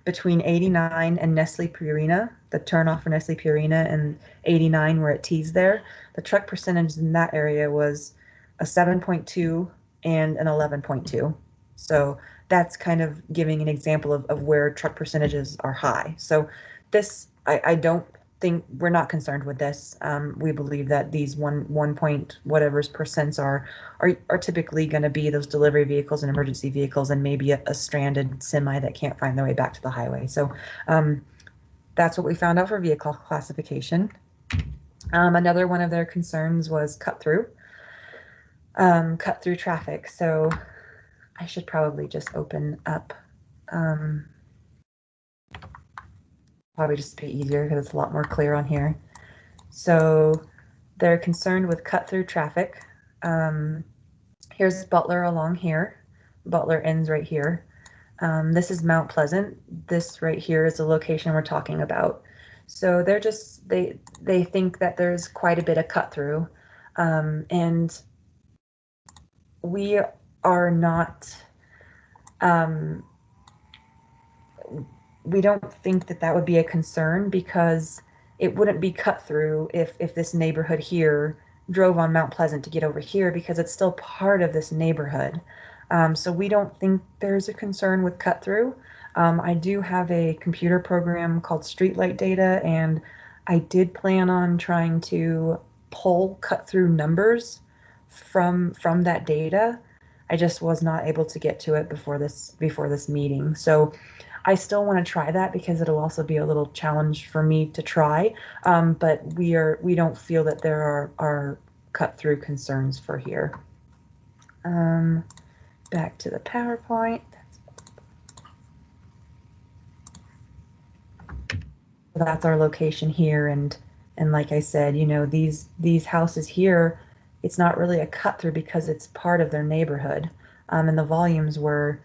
between 89 and Nestle Purina, the turnoff for Nestle Purina, and 89 where it tees there, the truck percentage in that area was a 7.2 and an 11.2. So that's kind of giving an example of where truck percentages are high. So this, I don't think, we're not concerned with this. We believe that these one point whatever's percents are typically going to be those delivery vehicles and emergency vehicles, and maybe a stranded semi that can't find their way back to the highway. So that's what we found out for vehicle classification. Another one of their concerns was cut through traffic. So I should probably just open up, probably just be easier because it's a lot more clear on here. So they're concerned with cut through traffic. Here's Butler along here. Butler ends right here. This is Mount Pleasant. This right here is the location we're talking about. So they're just, they think that there's quite a bit of cut through, and we are not, we don't think that that would be a concern, because it wouldn't be cut through if this neighborhood here drove on Mount Pleasant to get over here, because it's still part of this neighborhood. So we don't think there's a concern with cut through. I do have a computer program called Streetlight Data, and I did plan on trying to pull cut through numbers from that data. I just was not able to get to it before this meeting. So I still want to try that, because it'll also be a little challenge for me to try. But we don't feel that there are cut through concerns for here. Back to the PowerPoint. That's our location here, and like I said, you know, these houses here, it's not really a cut through because it's part of their neighborhood. And the volumes were,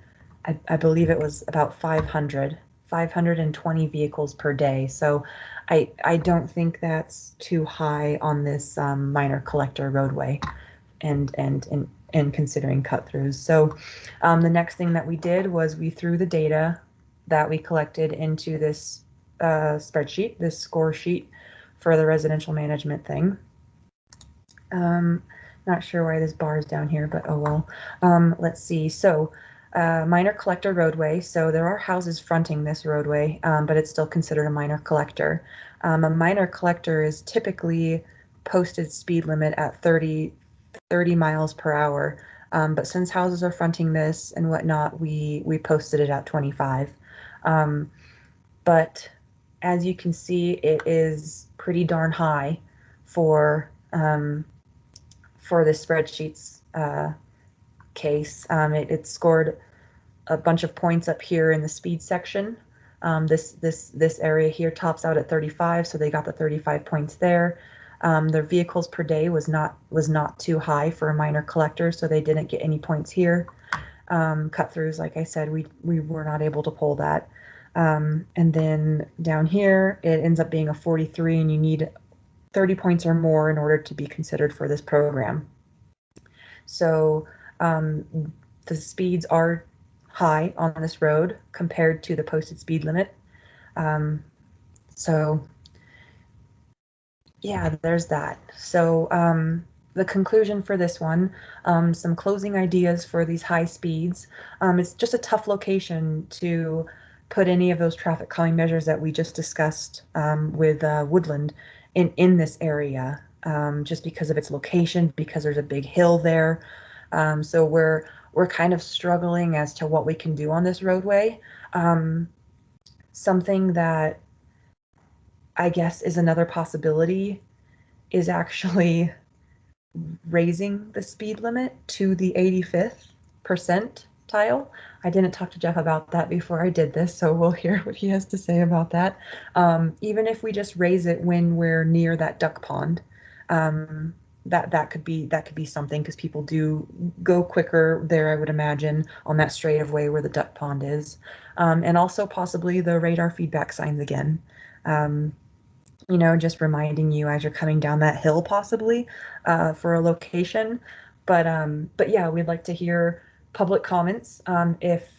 I believe it was about 520 vehicles per day. So I don't think that's too high on this minor collector roadway, and considering cut throughs. So the next thing that we did was we threw the data that we collected into this spreadsheet, this score sheet for the residential management thing. Not sure why this bar is down here, but oh well. Let's see. So minor collector roadway. So there are houses fronting this roadway, but it's still considered a minor collector. A minor collector is typically posted speed limit at 30 miles per hour. But since houses are fronting this and whatnot, we posted it at 25. But as you can see, it is pretty darn high for this spreadsheet's case. It scored a bunch of points up here in the speed section. This area here tops out at 35, so they got the 35 points there. Their vehicles per day was not too high for a minor collector, so they didn't get any points here. Cut throughs, like I said, we were not able to pull that. And then down here, it ends up being a 43, and you need 30 points or more in order to be considered for this program. So the speeds are high on this road compared to the posted speed limit. So yeah, there's that. So the conclusion for this one, some closing ideas for these high speeds. It's just a tough location to put any of those traffic calming measures that we just discussed with Woodland in this area, just because of its location, because there's a big hill there. So we're kind of struggling as to what we can do on this roadway. Something that I guess is another possibility is actually raising the speed limit to the 85th percentile. I didn't talk to Jeff about that before I did this, so we'll hear what he has to say about that. Even if we just raise it when we're near that duck pond, that could be something, because people do go quicker there, I would imagine, on that straight of way where the duck pond is. And also possibly the radar feedback signs again. You know, just reminding you as you're coming down that hill, possibly for a location. But yeah, we'd like to hear public comments if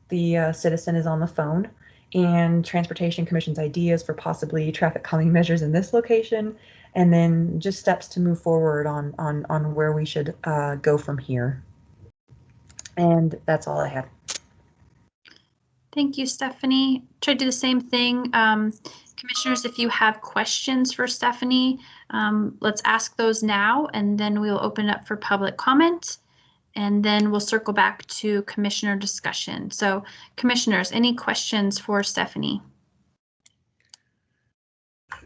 the citizen is on the phone, and Transportation Commission's ideas for possibly traffic calming measures in this location, and then just steps to move forward on where we should go from here. And that's all I have. Thank you, Stephanie. Try to do the same thing. Commissioners, if you have questions for Stephanie, let's ask those now, and then we'll open it up for public comment, and then we'll circle back to commissioner discussion. So commissioners, any questions for Stephanie?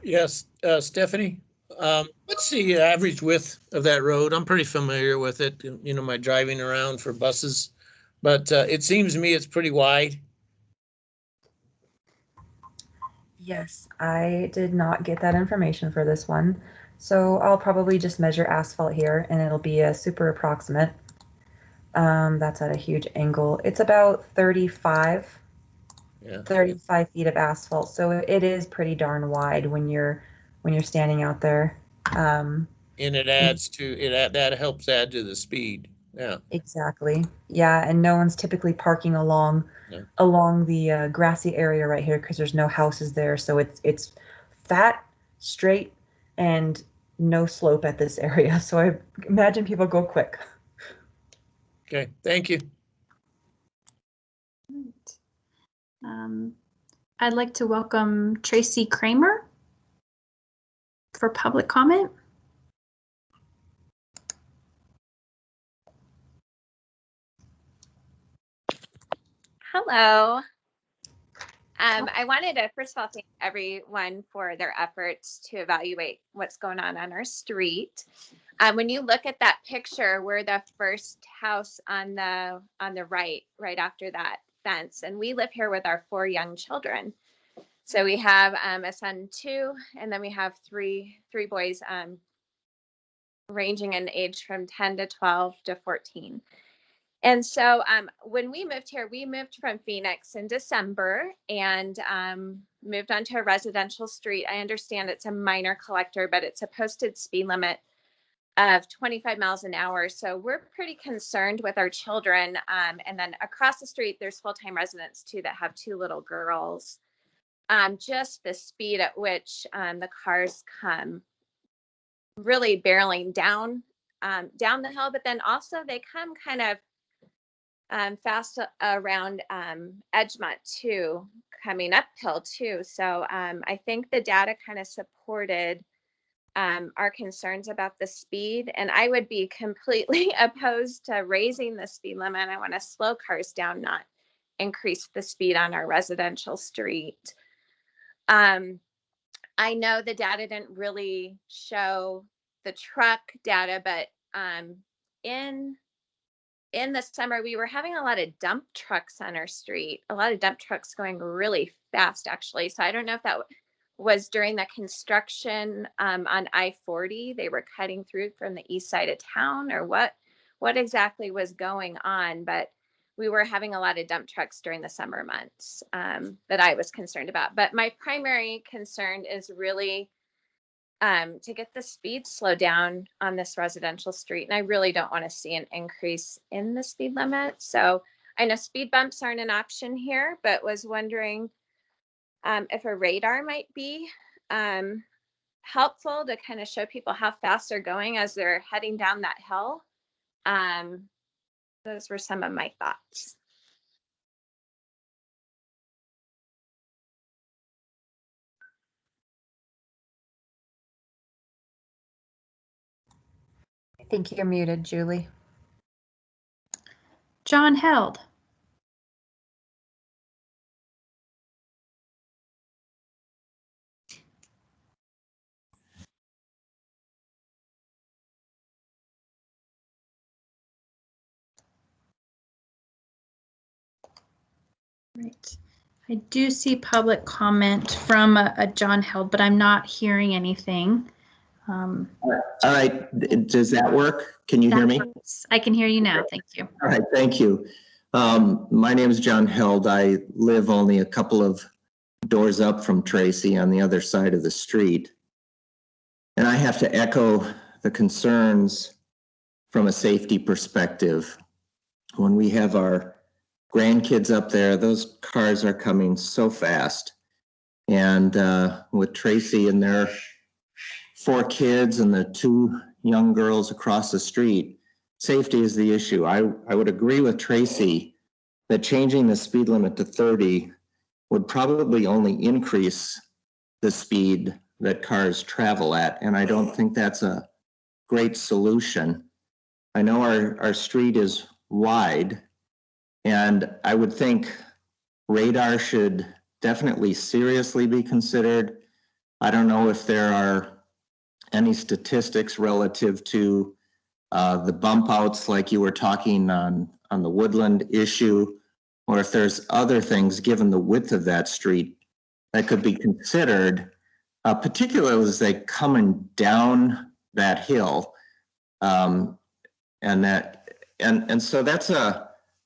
Yes, Stephanie, what's the average width of that road? I'm pretty familiar with it, you know, my driving around for buses, but it seems to me it's pretty wide. Yes, I did not get that information for this one. So I'll probably just measure asphalt here, and it'll be a super approximate. That's at a huge angle. It's about 35 feet of asphalt. So it is pretty darn wide when you're standing out there. And it adds to it, that helps add to the speed. Yeah. Exactly. Yeah, and no one's typically parking along the grassy area right here, because there's no houses there. So it's fat, straight, and no slope at this area. So I imagine people go quick. Okay, thank you. I'd like to welcome Tracy Kramer for public comment. Hello. I wanted to first of all thank everyone for their efforts to evaluate what's going on our street. When you look at that picture, we're the first house on the right after that fence, and we live here with our 4 young children. So we have a son 2, and then we have three boys ranging in age from 10 to 12 to 14. And so when we moved here, we moved from Phoenix in December and moved onto a residential street. I understand it's a minor collector, but it's a posted speed limit of 25 miles an hour. So we're pretty concerned with our children. And then across the street, there's full-time residents too that have 2 little girls. Just the speed at which the cars come really barreling down the hill, but then also they come kind of fast around Edgemont too, coming uphill too. So I think the data kind of supported our concerns about the speed, and I would be completely opposed to raising the speed limit. I want to slow cars down, not increase the speed on our residential street. I know the data didn't really show the truck data, but in the summer, we were having a lot of dump trucks on our street, a lot of dump trucks going really fast, actually. So I don't know if that was during the construction on I-40. They were cutting through from the east side of town, or what exactly was going on. But we were having a lot of dump trucks during the summer months that I was concerned about. But my primary concern is really to get the speed slowed down on this residential street. And I really don't want to see an increase in the speed limit. So I know speed bumps aren't an option here, but was wondering if a radar might be helpful to kind of show people how fast they're going as they're heading down that hill. Those were some of my thoughts. I think you're muted, Julie. John Held. Right. I do see public comment from a John Held, but I'm not hearing anything. All right, does that work? Can you hear me? I can hear you now, thank you. All right, thank you. My name is John Held. I live only a couple of doors up from Tracy on the other side of the street. And I have to echo the concerns from a safety perspective. When we have our grandkids up there, those cars are coming so fast. And with Tracy and their 4 kids and the 2 young girls across the street, safety is the issue. I would agree with Tracy that changing the speed limit to 30 would probably only increase the speed that cars travel at, and I don't think that's a great solution. I know our street is wide, and I would think radar should definitely seriously be considered. I don't know if there are any statistics relative to the bump outs like you were talking on the Woodland issue, or if there's other things given the width of that street that could be considered, particularly as they coming down that hill. So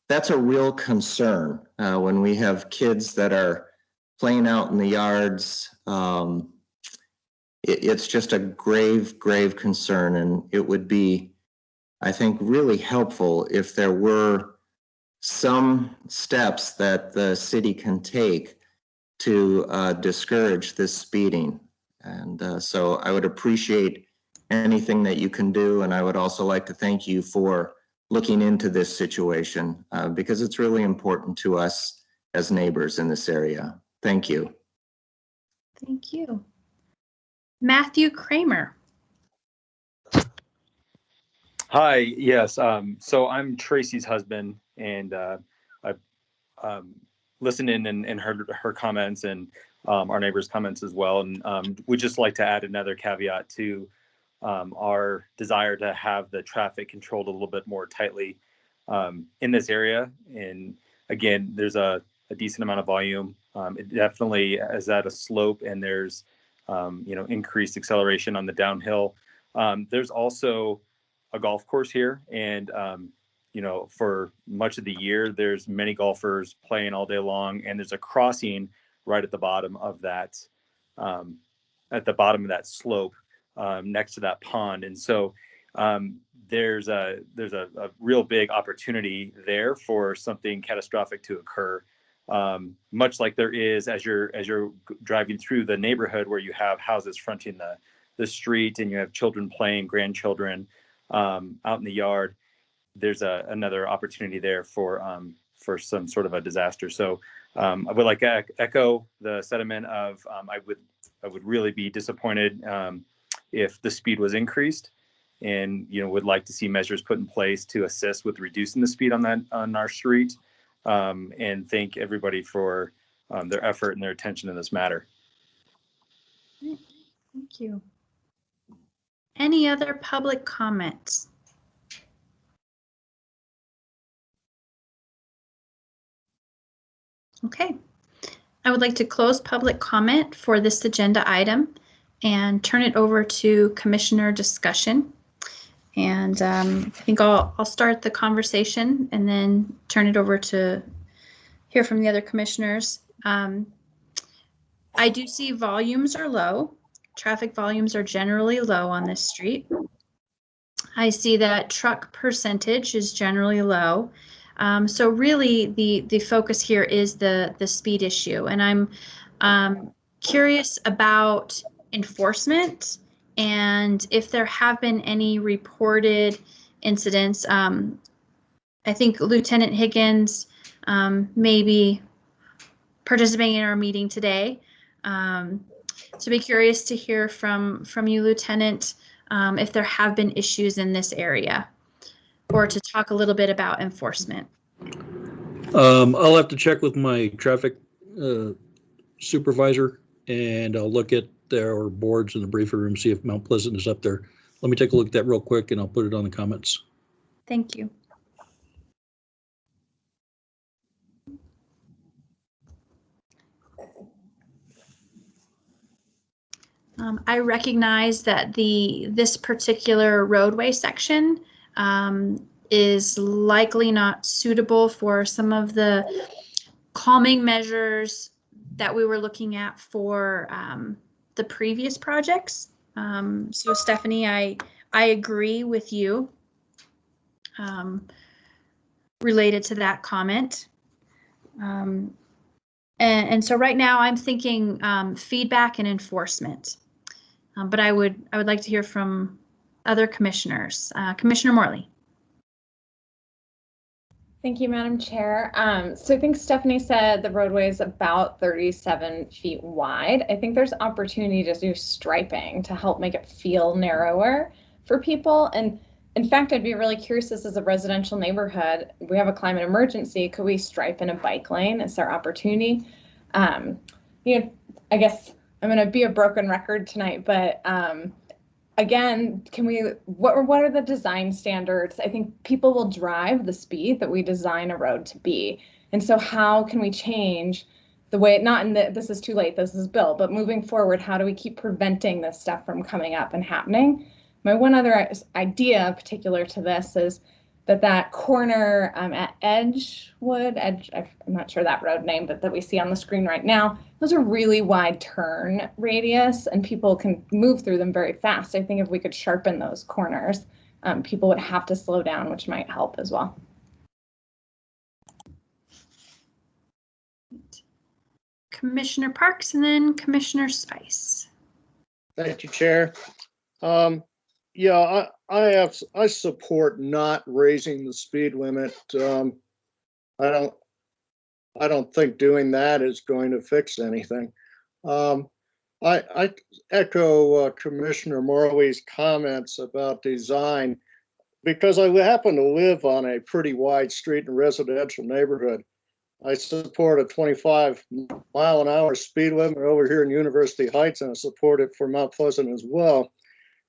that's a real concern when we have kids that are playing out in the yards. It's just a grave concern, and it would be, I think, really helpful if there were some steps that the city can take to discourage this speeding. And so I would appreciate anything that you can do, and I would also like to thank you for looking into this situation because it's really important to us as neighbors in this area. Thank you. Thank you. Matthew Kramer. Hi, yes. So I'm Tracy's husband, and I've listened in and heard her comments and our neighbors' comments as well. And we'd just like to add another caveat to our desire to have the traffic controlled a little bit more tightly in this area. And again, there's a decent amount of volume. It definitely is at a slope, and there's increased acceleration on the downhill. There's also a golf course here, and for much of the year, there's many golfers playing all day long, and there's a crossing right at the bottom of that, slope next to that pond. And so there's a real big opportunity there for something catastrophic to occur. Much like there is as you're driving through the neighborhood where you have houses fronting the street and you have children playing, grandchildren out in the yard. There's another opportunity there for some sort of a disaster. So I would like to echo the sentiment of I would really be disappointed if the speed was increased, and would like to see measures put in place to assist with reducing the speed on our street. And thank everybody for their effort and their attention in this matter. Thank you. Any other public comments? Okay. I would like to close public comment for this agenda item and turn it over to commissioner discussion. And I think I'll start the conversation and then turn it over to hear from the other commissioners. I do see volumes are low. Traffic volumes are generally low on this street. I see that truck percentage is generally low. So really the focus here is the speed issue. And I'm curious about enforcement and if there have been any reported incidents. I think Lieutenant Higgins may be participating in our meeting today. So be curious to hear from you, Lieutenant, if there have been issues in this area, or to talk a little bit about enforcement. I'll have to check with my traffic supervisor, and I'll look at their boards in the briefing room, see if Mount Pleasant is up there. Let me take a look at that real quick, and I'll put it on the comments. Thank you. I recognize that this particular roadway section is likely not suitable for some of the calming measures that we were looking at for the previous projects. So Stephanie, I agree with you related to that comment. And so right now I'm thinking feedback and enforcement. But I would like to hear from other commissioners. Commissioner Morley. Thank you, Madam Chair. So I think Stephanie said the roadway is about 37 feet wide. I think there's opportunity to do striping to help make it feel narrower for people. And in fact, I'd be really curious, this is a residential neighborhood. We have a climate emergency. Could we stripe in a bike lane? Is there opportunity? You know, I guess I'm going to be a broken record tonight, but again, what are the design standards? I think people will drive the speed that we design a road to be. And so how can we change the way, this is too late, this is built, but moving forward, how do we keep preventing this stuff from coming up and happening? My one other idea particular to this is that corner at Edgewood, I'm not sure that road name, but that we see on the screen right now, those are really wide turn radius and people can move through them very fast. I think if we could sharpen those corners, people would have to slow down, which might help as well. Commissioner Parks and then Commissioner Spice. Thank you, Chair. Yeah, I support not raising the speed limit. I don't think doing that is going to fix anything. I echo Commissioner Morley's comments about design because I happen to live on a pretty wide street in a residential neighborhood. I support a 25-mile-an-hour speed limit over here in University Heights, and I support it for Mount Pleasant as well.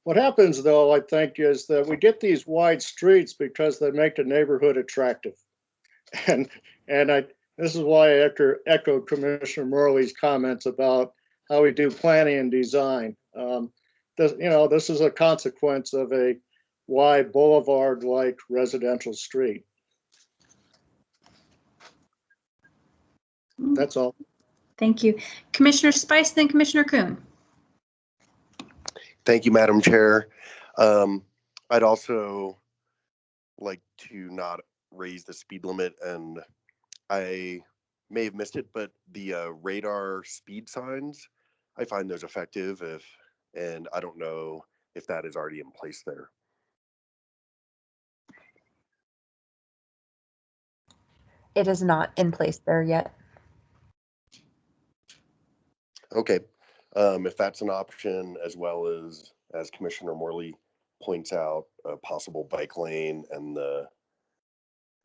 What happens, though, I think, is that we get these wide streets because they make the neighborhood attractive. And this is why I echo Commissioner Morley's comments about how we do planning and design. This is a consequence of a wide boulevard-like residential street. That's all. Thank you. Commissioner Spice, then Commissioner Kuhn. Thank you, Madam Chair. I'd also like to not raise the speed limit, and I may have missed it, but the radar speed signs, I find those effective and I don't know if that is already in place there. It is not in place there yet. Okay, if that's an option, as well as Commissioner Morley points out, a possible bike lane and the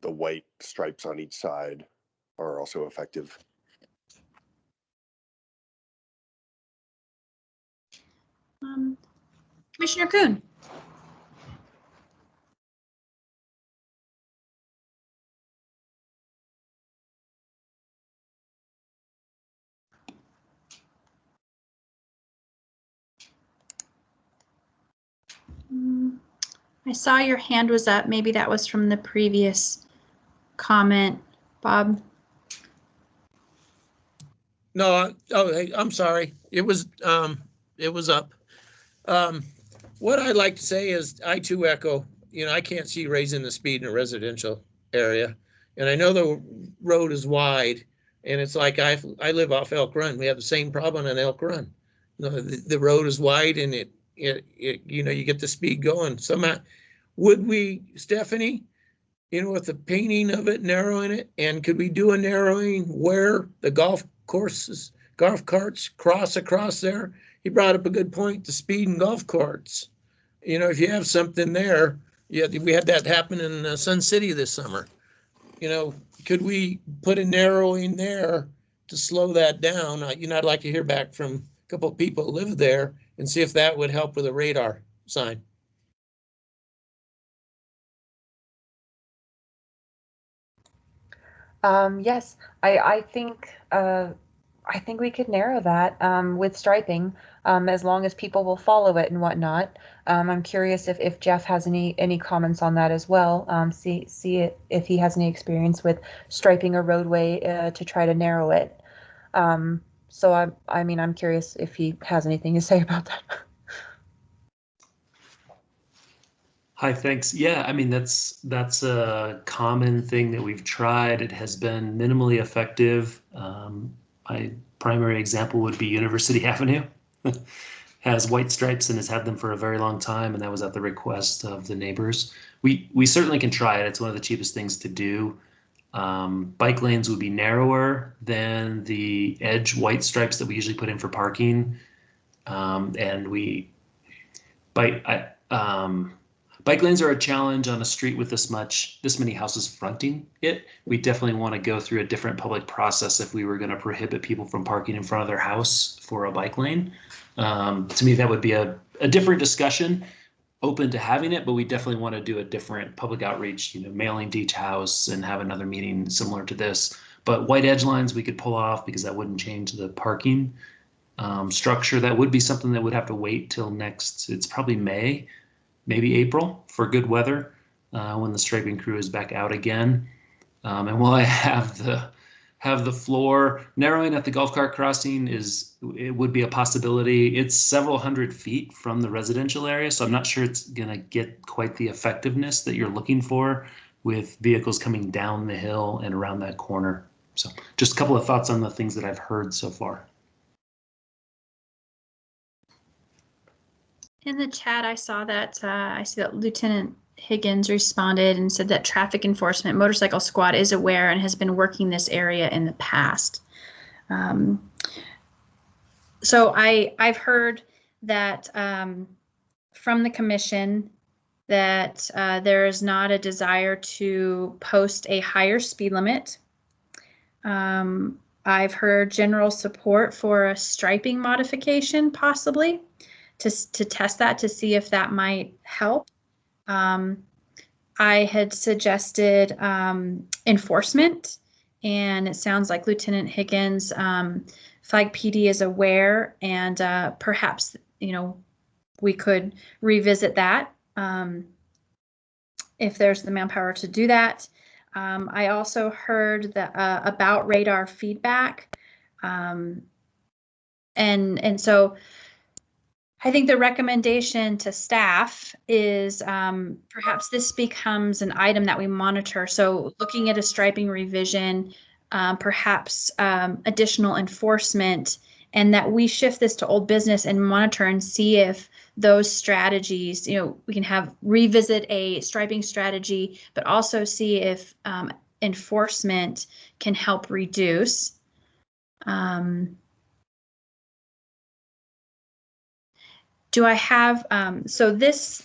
white stripes on each side are also effective. Commissioner Kuhn. I saw your hand was up. Maybe that was from the previous comment, Bob. No, hey, I'm sorry. It was up. What I'd like to say is I too echo, I can't see raising the speed in a residential area. And I know the road is wide, and it's like I live off Elk Run. We have the same problem on Elk Run. The road is wide, and it you get the speed going. Somehow, would we, Stephanie, with the painting of it, narrowing it, and could we do a narrowing where the golf carts cross across there? He brought up a good point, the speed in golf carts. If you have something there, we had that happen in Sun City this summer. Could we put a narrowing there to slow that down? I'd like to hear back from a couple of people who live there and see if that would help with a radar sign. Yes, I think we could narrow that with striping, as long as people will follow it and whatnot. I'm curious if Jeff has any comments on that as well. See if he has any experience with striping a roadway to try to narrow it. So I'm curious if he has anything to say about that. Hi, thanks. Yeah, that's a common thing that we've tried. It has been minimally effective. My primary example would be University Avenue. Has white stripes and has had them for a very long time, and that was at the request of the neighbors. We certainly can try it. It's one of the cheapest things to do. Bike lanes would be narrower than the edge white stripes that we usually put in for parking, bike lanes are a challenge on a street with this many houses fronting it. We definitely want to go through a different public process if we were going to prohibit people from parking in front of their house for a bike lane. To me, that would be a different discussion, open to having it, but we definitely want to do a different public outreach, mailing to each house and have another meeting similar to this. But white edge lines we could pull off because that wouldn't change the parking structure. That would be something that would have to wait till it's probably May, maybe April for good weather, when the striping crew is back out again. And while I have the floor, narrowing at the golf cart crossing it would be a possibility. It's several hundred feet from the residential area, so I'm not sure it's gonna get quite the effectiveness that you're looking for with vehicles coming down the hill and around that corner. So just a couple of thoughts on the things that I've heard so far. In the chat, I see that Lieutenant Higgins responded and said that traffic enforcement motorcycle squad is aware and has been working this area in the past. So I've heard that from the commission that there is not a desire to post a higher speed limit. I've heard general support for a striping modification, possibly to test that, to see if that might help. I had suggested enforcement, and it sounds like Lieutenant Higgins, Flag PD is aware, and perhaps we could revisit that if there's the manpower to do that. I also heard that about radar feedback, and so I think the recommendation to staff is perhaps this becomes an item that we monitor. So looking at a striping revision, perhaps additional enforcement, and that we shift this to old business and monitor and see if those strategies, we can revisit a striping strategy, but also see if enforcement can help reduce. Do I have, so this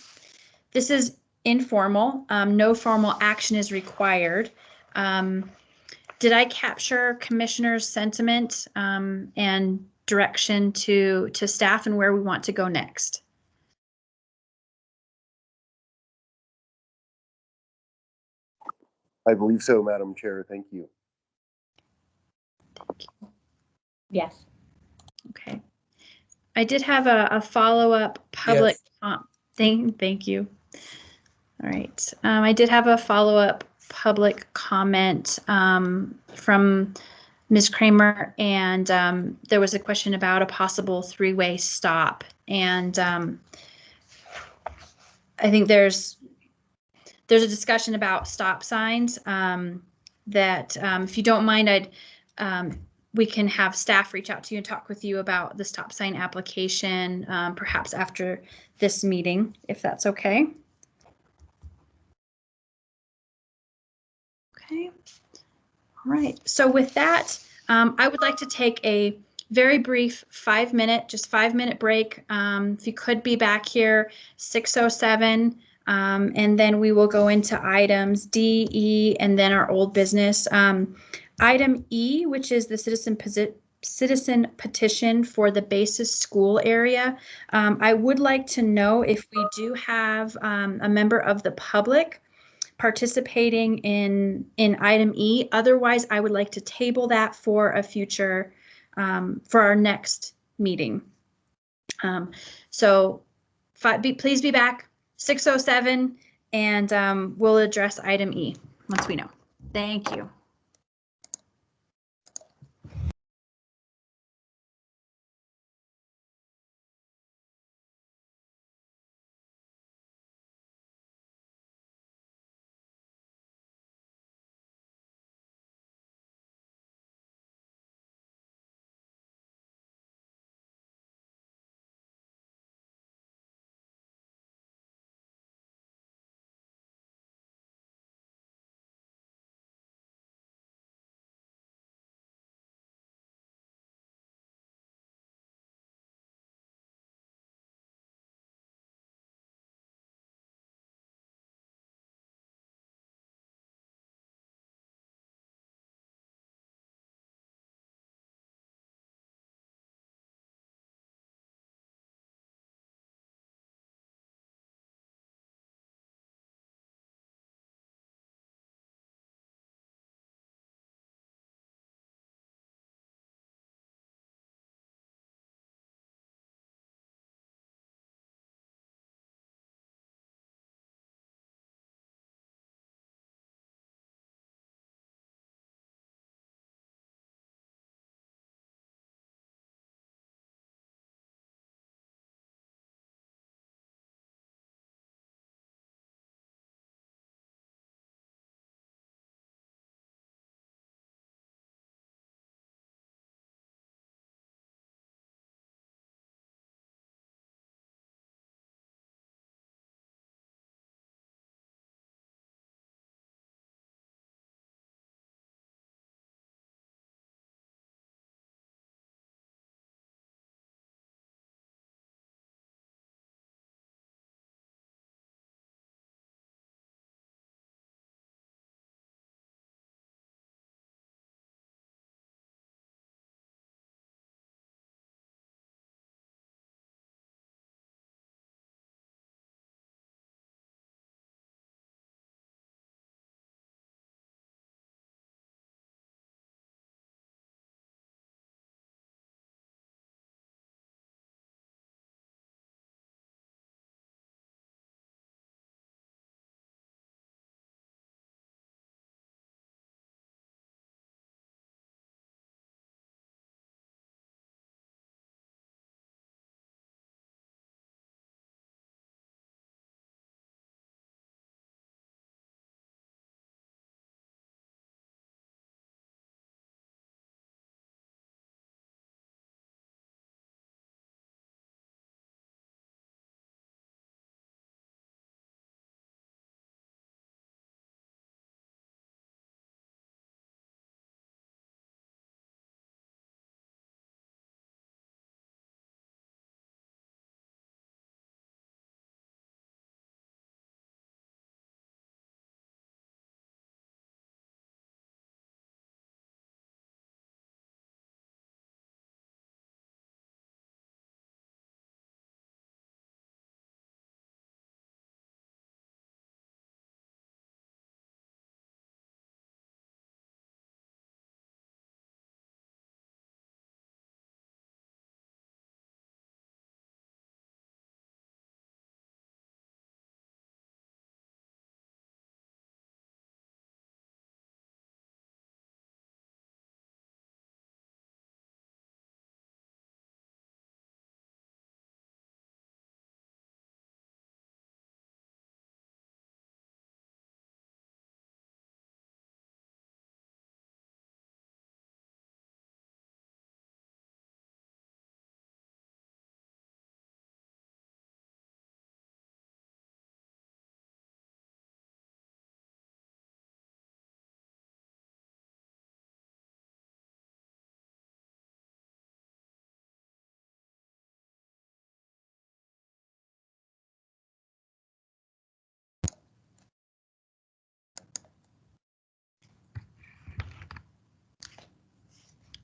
is informal, no formal action is required. Did I capture Commissioner's sentiment and direction to staff and where we want to go next. I believe so, Madam Chair. Thank you. Yes. Okay. I did have a follow-up public thank you. All right. I did have a follow-up public comment from Ms. Kramer, and there was a question about a possible three-way stop. And I think there's a discussion about stop signs that if you don't mind, we can have staff reach out to you and talk with you about the stop sign application, perhaps after this meeting, if that's okay. Okay. All right. So with that, I would like to take a very brief 5-minute break. If you could be back here 6:07, and then we will go into items D, E, and then our old business. Item E, which is the citizen petition for the Basis School area. I would like to know if we do have a member of the public participating in item E. Otherwise, I would like to table that for a future, for our next meeting. So please be back 6:07, and we'll address item E once we know. Thank you.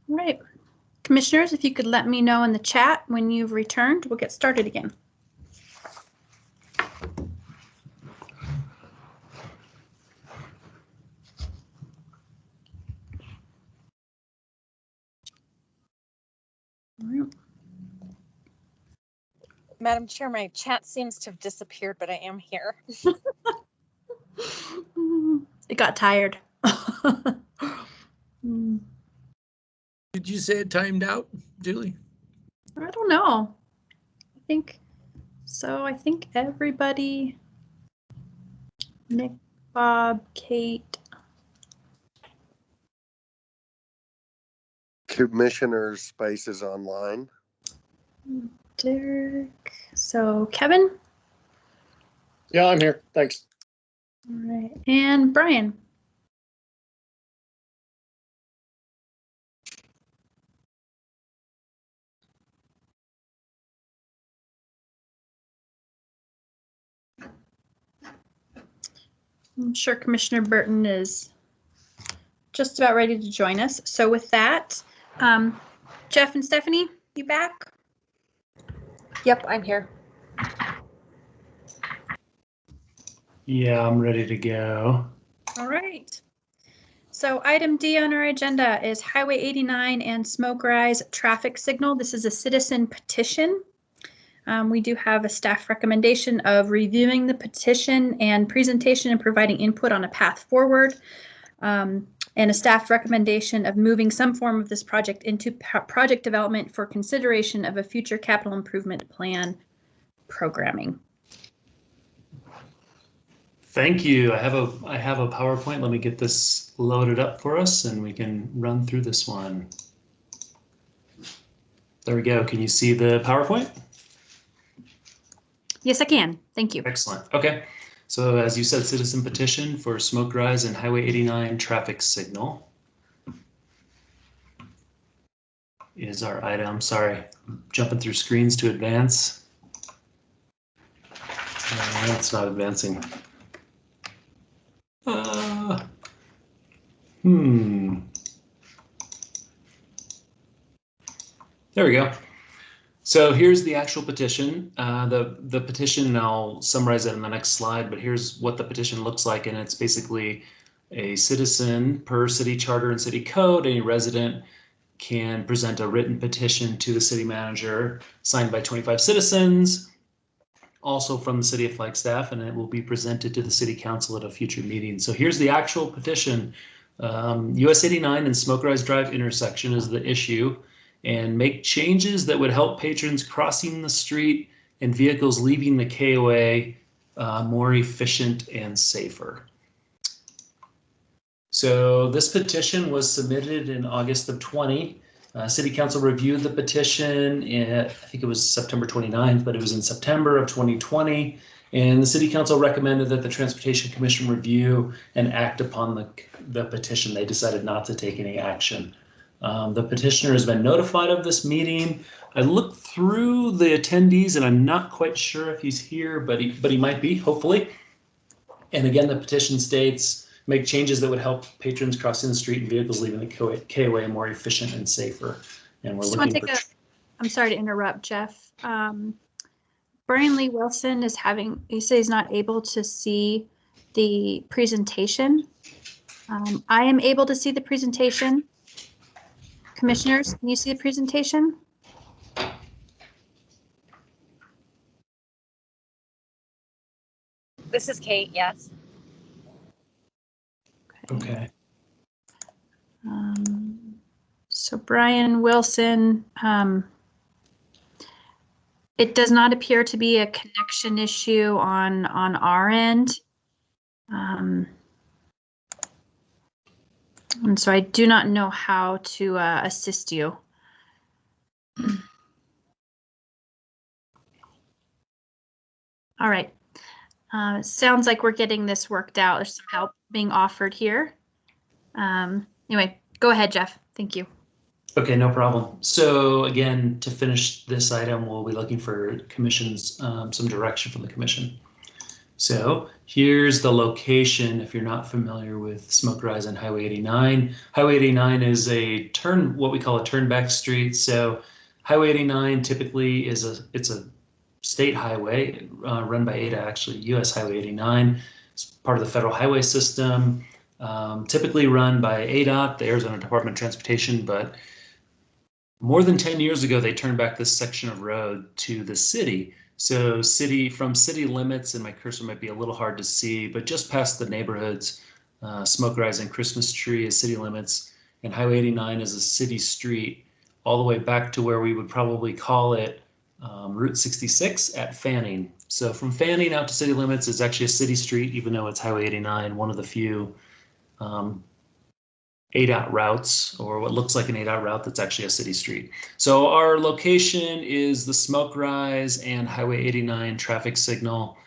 All right. Commissioners, if you could let me know in the chat when you've returned, we'll get started again. Madam Chair, my chat seems to have disappeared, but I am here. It got tired. Did you say it timed out, Julie? I don't know. I think so. I think everybody, Nick, Bob, Kate. Commissioner Spice is online. Derek. So Kevin. Yeah, I'm here. Thanks. All right. And Brian. I'm sure Commissioner Burton is just about ready to join us. So with that, Jeff and Stephanie, you back? Yep, I'm here. Yeah, I'm ready to go. All right. So item D on our agenda is Highway 89 and Smokerise traffic signal. This is a citizen petition. We do have a staff recommendation of reviewing the petition and presentation and providing input on a path forward, and a staff recommendation of moving some form of this project into project development for consideration of a future capital improvement plan programming. Thank you. I have a PowerPoint. Let me get this loaded up for us and we can run through this one. There we go. Can you see the PowerPoint? Yes, I can. Thank you. Excellent. Okay. So as you said, citizen petition for Smokerise and Highway 89 traffic signal is our item. Sorry, I'm jumping through screens to advance. It's not advancing. There we go. So here's the actual petition. The petition, and I'll summarize it in the next slide, but here's what the petition looks like. And it's basically a citizen per city charter and city code. Any resident can present a written petition to the city manager signed by 25 citizens, also from the city of Flagstaff, and it will be presented to the city council at a future meeting. So here's the actual petition. US 89 and Smokerise Drive intersection is the issue, and make changes that would help patrons crossing the street and vehicles leaving the KOA more efficient and safer. So this petition was submitted in August of 20. City Council reviewed the petition I think it was September 29th, but it was in September of 2020. And the City Council recommended that the Transportation Commission review and act upon the petition. They decided not to take any action. The petitioner has been notified of this meeting. I looked through the attendees and I'm not quite sure if he's here, but he might be, hopefully. And again, the petition states, make changes that would help patrons crossing the street and vehicles leaving the KOA more efficient and safer. And we're looking for... I'm sorry to interrupt, Jeff. Brian Lee Wilson is he says he's not able to see the presentation. I am able to see the presentation. Commissioners, can you see the presentation? This is Kate, yes. Okay. So Brian Wilson, it does not appear to be a connection issue on our end. And so I do not know how to assist you. All right. Sounds like we're getting this worked out. There's some help being offered here. Anyway, go ahead, Jeff. Thank you. Okay, no problem. So again, to finish this item, we'll be looking for commissions, some direction from the commission. So here's the location if you're not familiar with Smokerise and Highway 89. Highway 89 is what we call a turnback street. So Highway 89 typically it's a state highway run by ADA, actually, US Highway 89. It's part of the federal highway system, typically run by ADOT, the Arizona Department of Transportation, but more than 10 years ago, they turned back this section of road to the city. So from city limits, and my cursor might be a little hard to see, but just past the neighborhoods, Smokerise and Christmas Tree is city limits, and Highway 89 is a city street all the way back to where we would probably call it Route 66 at Fanning. So from Fanning out to city limits is actually a city street, even though it's Highway 89, one of the few ADOT routes, or what looks like an ADOT route that's actually a city street. So our location is the Smokerise and Highway 89 traffic signal.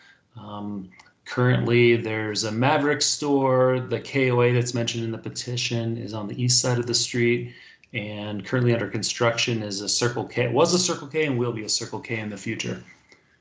Currently, there's a Maverick store. The KOA that's mentioned in the petition is on the east side of the street, and currently under construction is a Circle K. It was a Circle K and will be a Circle K in the future.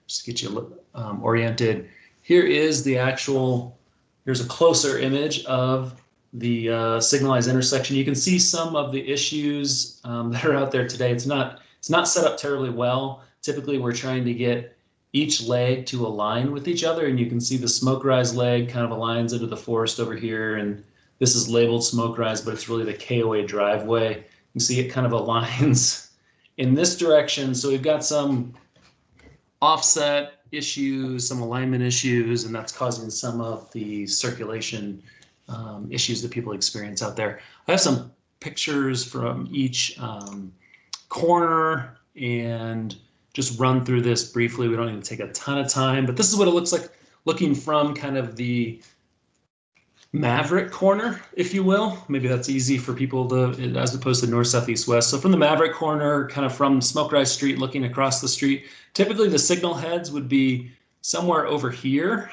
Just to get you oriented. Here is here's a closer image of the signalized intersection. You can see some of the issues that are out there today. It's not set up terribly well. Typically, we're trying to get each leg to align with each other, and you can see the Smokerise leg kind of aligns into the forest over here, and this is labeled Smokerise, but it's really the KOA driveway. You can see it kind of aligns in this direction. So we've got some offset issues, some alignment issues, and that's causing some of the circulation issues that people experience out there. I have some pictures from each corner and just run through this briefly. We don't even take a ton of time, but this is what it looks like looking from kind of the Maverick corner, if you will. Maybe that's easy for people to, as opposed to north, south, east, west. So from the Maverick corner, kind of from Smokerise Street, looking across the street, typically the signal heads would be somewhere over here.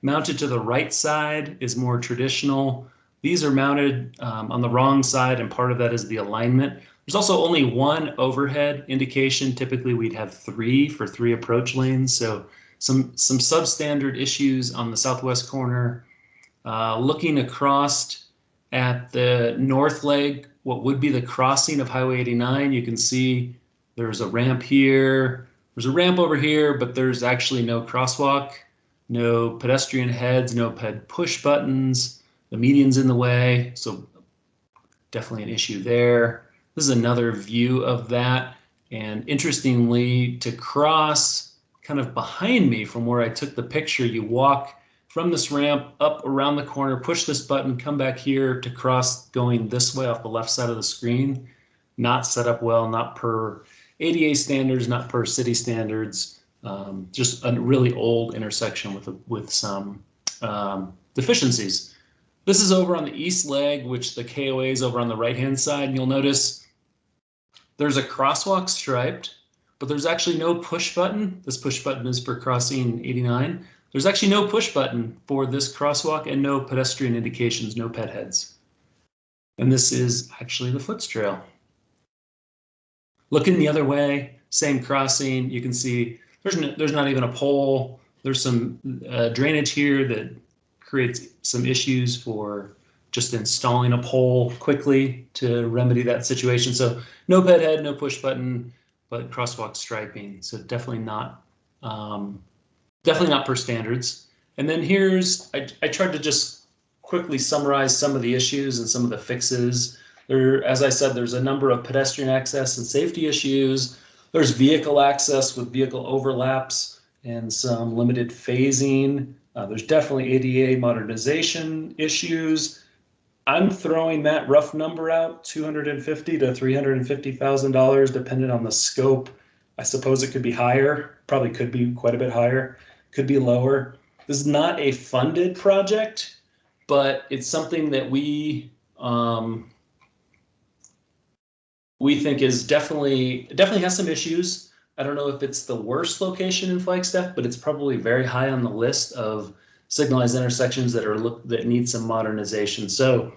Mounted to the right side is more traditional. These are mounted on the wrong side, and part of that is the alignment. There's also only one overhead indication. Typically, we'd have 3 for 3 approach lanes. So some substandard issues on the southwest corner. Looking across at the north leg, what would be the crossing of Highway 89, you can see there's a ramp here. There's a ramp over here, but there's actually no crosswalk, no pedestrian heads, no push buttons. The median's in the way, so definitely an issue there. This is another view of that. And interestingly, to cross kind of behind me from where I took the picture, you walk from this ramp up around the corner, push this button, come back here to cross going this way off the left side of the screen. Not set up well, not per ADA standards, not per city standards. Just a really old intersection with some deficiencies. This is over on the east leg, which the KOA is over on the right-hand side. You'll notice there's a crosswalk striped, but there's actually no push button. This push button is for crossing 89. There's actually no push button for this crosswalk and no pedestrian indications, no ped heads. And this is actually the Foots Trail. Looking the other way, same crossing, you can see there's not even a pole. There's some drainage here that creates some issues for just installing a pole quickly to remedy that situation. So no ped head, no push button, but crosswalk striping. So definitely not per standards. And then I tried to just quickly summarize some of the issues and some of the fixes. As I said, there's a number of pedestrian access and safety issues. There's vehicle access with vehicle overlaps and some limited phasing. There's definitely ADA modernization issues. I'm throwing that rough number out, $250,000 to $350,000, depending on the scope. I suppose it could be higher, probably could be quite a bit higher, could be lower. This is not a funded project, but it's something that we think is definitely has some issues. I don't know if it's the worst location in Flagstaff, but it's probably very high on the list of signalized intersections that need some modernization. So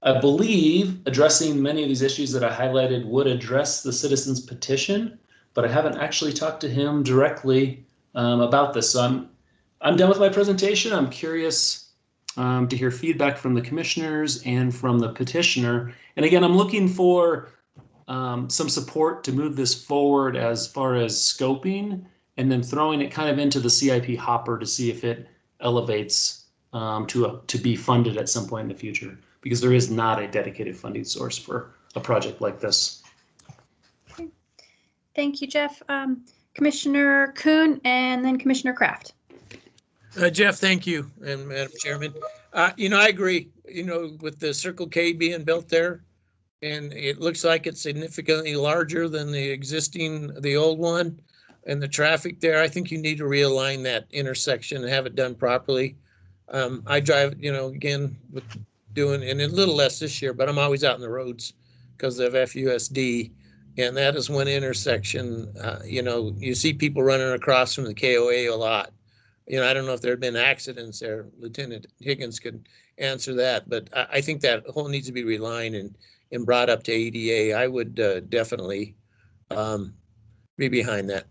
I believe addressing many of these issues that I highlighted would address the citizens' petition, but I haven't actually talked to him directly about this. So I'm I'm done with my presentation. I'm curious to hear feedback from the commissioners and from the petitioner. And again, I'm looking for some support to move this forward as far as scoping and then throwing it kind of into the CIP hopper to see if it elevates to be funded at some point in the future, because there is not a dedicated funding source for a project like this. Okay. Thank you, Jeff. Commissioner Kuhn and then Commissioner Kraft. Jeff, thank you, and Madam Chairman. I agree, with the Circle K being built there, and it looks like it's significantly larger than the old one, and the traffic there, I think you need to realign that intersection and have it done properly. I drive, again, with doing, and a little less this year, but I'm always out on the roads because of FUSD. And that is one intersection, you see people running across from the KOA a lot. I don't know if there have been accidents there. Lieutenant Higgins could answer that, but I think that whole needs to be realigned and brought up to ADA. I would definitely be behind that.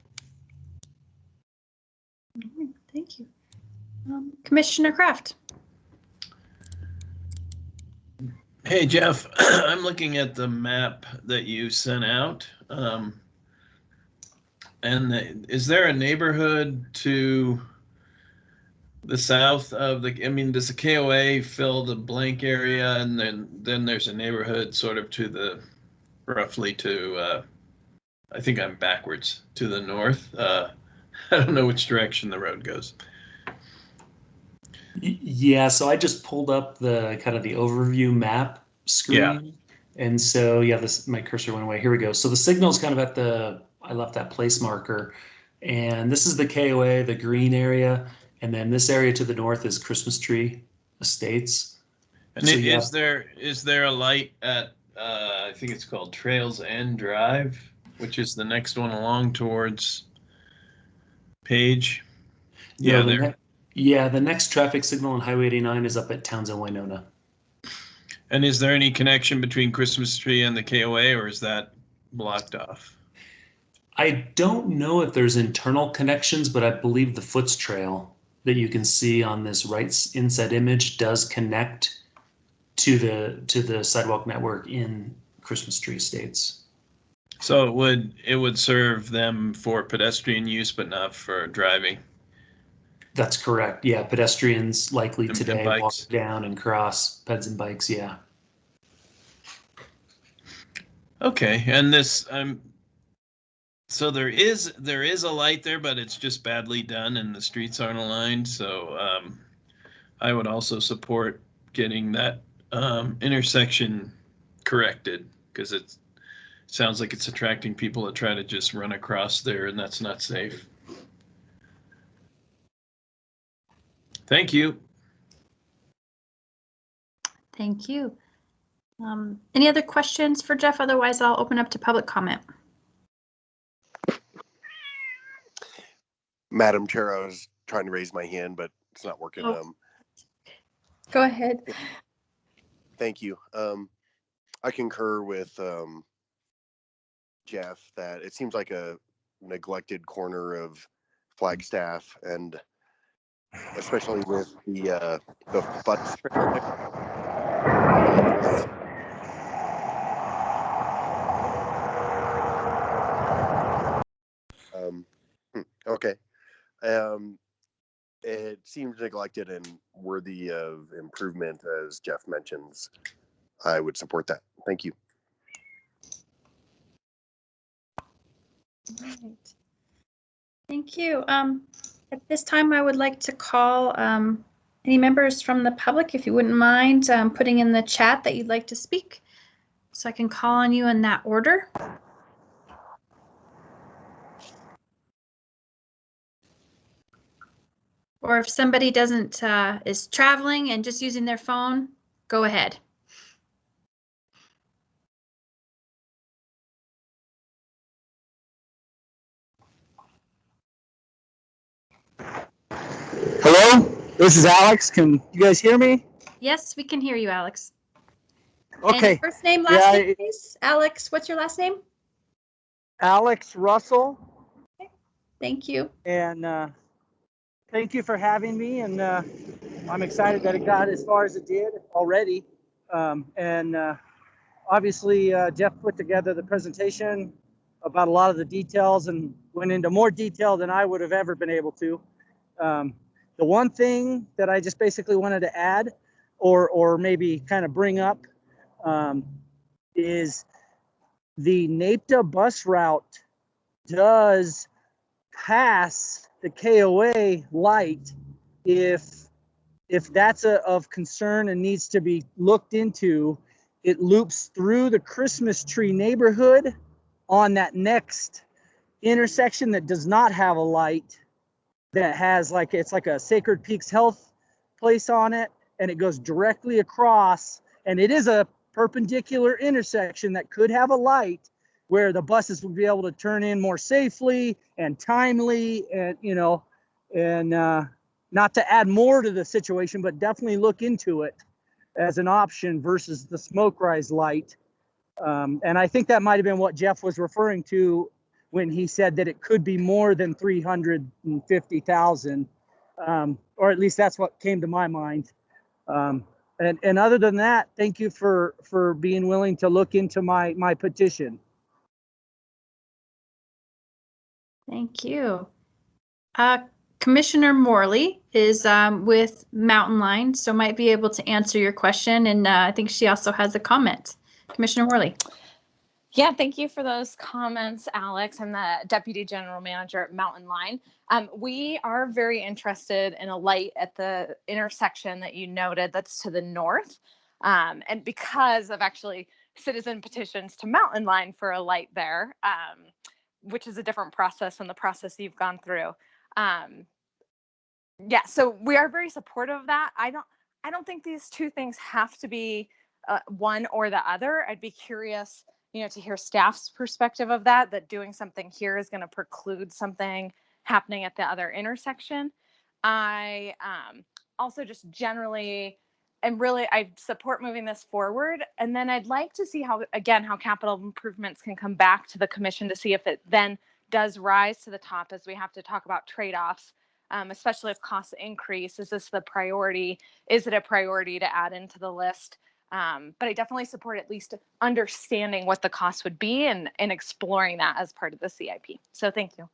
Thank you. Commissioner Kraft. Hey, Jeff, I'm looking at the map that you sent out. Is there a neighborhood to the south of does the KOA fill the blank area, and then there's a neighborhood sort of to the, roughly to, I think I'm backwards, to the north. I don't know which direction the road goes. Yeah, so I just pulled up the kind of the overview map screen. Yeah. And so, yeah, my cursor went away. Here we go. So the signal's kind of I left that place marker. And this is the KOA, the green area. And then this area to the north is Christmas Tree Estates. And so, is there a light at, I think it's called Trails End Drive, which is the next one along towards Page? Yeah, there. Yeah, the next traffic signal on Highway 89 is up at Townsend, Winona. And is there any connection between Christmas Tree and the KOA, or is that blocked off? I don't know if there's internal connections, but I believe the Foots Trail that you can see on this right inset image does connect to the sidewalk network in Christmas Tree Estates. So it would serve them for pedestrian use, but not for driving. That's correct. Yeah, pedestrians likely today walk down and cross, peds and bikes. Yeah. Okay, and this so there is a light there, but it's just badly done, and the streets aren't aligned. So I would also support getting that intersection corrected, because it sounds like it's attracting people that try to just run across there, and that's not safe. Thank you. Thank you. Any other questions for Jeff? Otherwise, I'll open up to public comment. Madam Chair, I was trying to raise my hand, but it's not working. Oh. Go ahead. Thank you. I concur with Jeff that it seems like a neglected corner of Flagstaff, and especially with the bus trailer. Okay. It seems neglected and worthy of improvement, as Jeff mentions. I would support that. Thank you. All right. Thank you. At this time, I would like to call any members from the public, if you wouldn't mind putting in the chat that you'd like to speak, so I can call on you in that order. Or if somebody is traveling and just using their phone, go ahead. Hello, this is Alex. Can you guys hear me? Yes, we can hear you, Alex. Okay. And first name, last name, please. Alex, what's your last name? Alex Russell. Okay. Thank you. And thank you for having me, and I'm excited that it got as far as it did already. Obviously, Jeff put together the presentation about a lot of the details and went into more detail than I would have ever been able to. The one thing that I just basically wanted to add or maybe kind of bring up is the NAPTA bus route does pass the KOA light if that's of concern and needs to be looked into. It loops through the Christmas tree neighborhood on that next intersection that does not have a light, that has it's like a Sacred Peaks Health place on it, and it goes directly across, and it is a perpendicular intersection that could have a light where the buses would be able to turn in more safely and timely, and not to add more to the situation, but definitely look into it as an option versus the Smokerise light. And I think that might have been what Jeff was referring to when he said that it could be more than 350,000, or at least that's what came to my mind. And other than that, thank you for being willing to look into my petition. Thank you. Commissioner Morley is with Mountain Line, so might be able to answer your question. And I think she also has a comment. Commissioner Morley. Yeah, thank you for those comments, Alex. I'm the Deputy General Manager at Mountain Line. We are very interested in a light at the intersection that you noted that's to the north. And because of actually citizen petitions to Mountain Line for a light there, which is a different process than the process you've gone through. Yeah, so we are very supportive of that. I don't think these two things have to be one or the other. I'd be curious, to hear staff's perspective of that doing something here is going to preclude something happening at the other intersection. I also just generally I support moving this forward. And then I'd like to see how capital improvements can come back to the commission to see if it then does rise to the top, as we have to talk about trade-offs, especially if costs increase. Is this the priority? Is it a priority to add into the list? But I definitely support at least understanding what the cost would be and exploring that as part of the CIP. So thank you.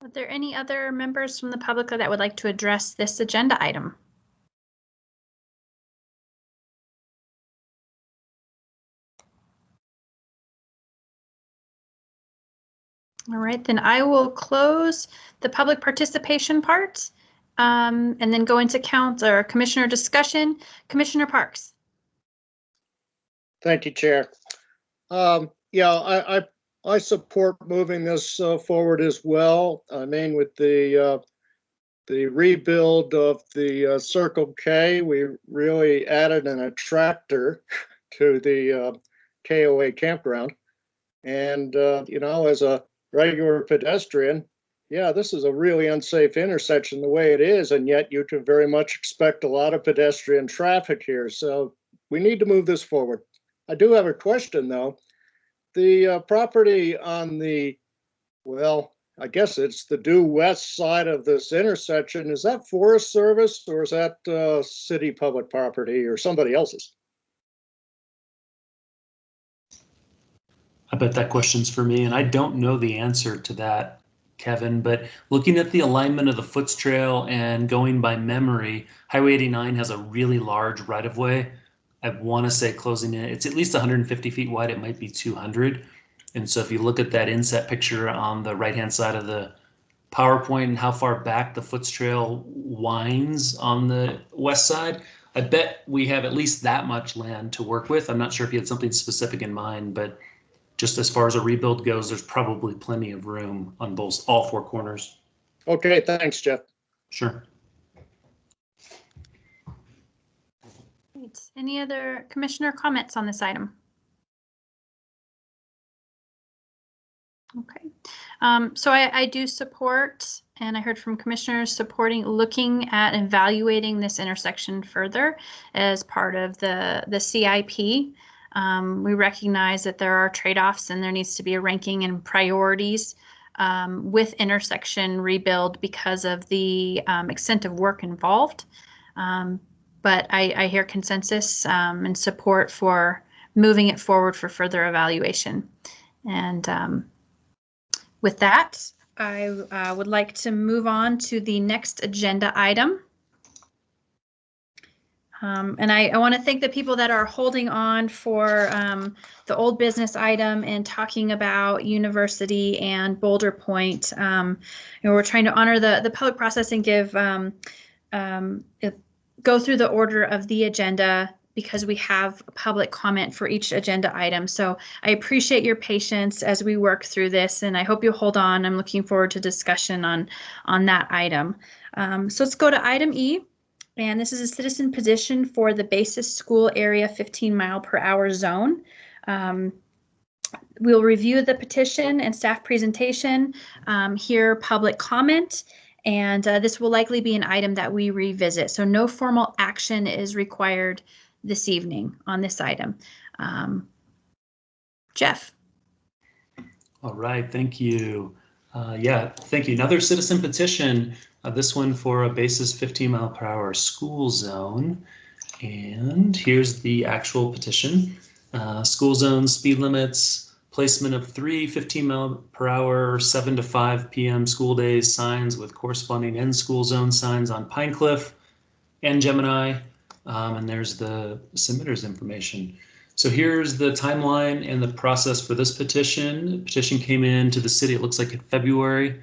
Are there any other members from the public that would like to address this agenda item? All right, then I will close the public participation part and then go into commissioner discussion. Commissioner Parks. Thank you, Chair. Yeah, I support moving this forward as well. I mean, with the rebuild of the Circle K, we really added an attractor to the KOA campground. And, as a regular pedestrian, yeah, this is a really unsafe intersection the way it is, and yet you can very much expect a lot of pedestrian traffic here. So we need to move this forward. I do have a question, though. The property on the, I guess it's the due west side of this intersection, is that Forest Service or is that city public property or somebody else's? I bet that question's for me, and I don't know the answer to that, Kevin, but looking at the alignment of the Foots Trail and going by memory, Highway 89 has a really large right-of-way. I want to say closing in, it's at least 150 feet wide, it might be 200. And so if you look at that inset picture on the right-hand side of the PowerPoint and how far back the Foots Trail winds on the west side, I bet we have at least that much land to work with. I'm not sure if you had something specific in mind, but just as far as a rebuild goes, there's probably plenty of room on all four corners. Okay, thanks, Jeff. Sure. Great. Any other commissioner comments on this item? Okay, so I do support, and I heard from commissioners supporting looking at evaluating this intersection further as part of the CIP. We recognize that there are trade-offs and there needs to be a ranking and priorities with intersection rebuild because of the extent of work involved. But I hear consensus and support for moving it forward for further evaluation. And with that, I would like to move on to the next agenda item. And I want to thank the people that are holding on for the old business item and talking about University and Boulder Pointe. We're trying to honor the public process and give go through the order of the agenda because we have public comment for each agenda item. So I appreciate your patience as we work through this, and I hope you hold on. I'm looking forward to discussion on that item. So let's go to item E. And this is a citizen petition for the Basis School Area 15-mile-per-hour zone. We'll review the petition and staff presentation, hear public comment, and this will likely be an item that we revisit. So no formal action is required this evening on this item. Jeff. All right, thank you. Yeah, thank you. Another citizen petition. This one for a Basis 15-mile-per-hour school zone. And here's the actual petition. School zone speed limits, placement of 3 15-mile-per-hour 7 to 5 p.m. school days signs with corresponding end school zone signs on Pine Cliff and Gemini. And there's the submitter's information. So here's the timeline and the process for this petition. The petition came in to the city, it looks like in February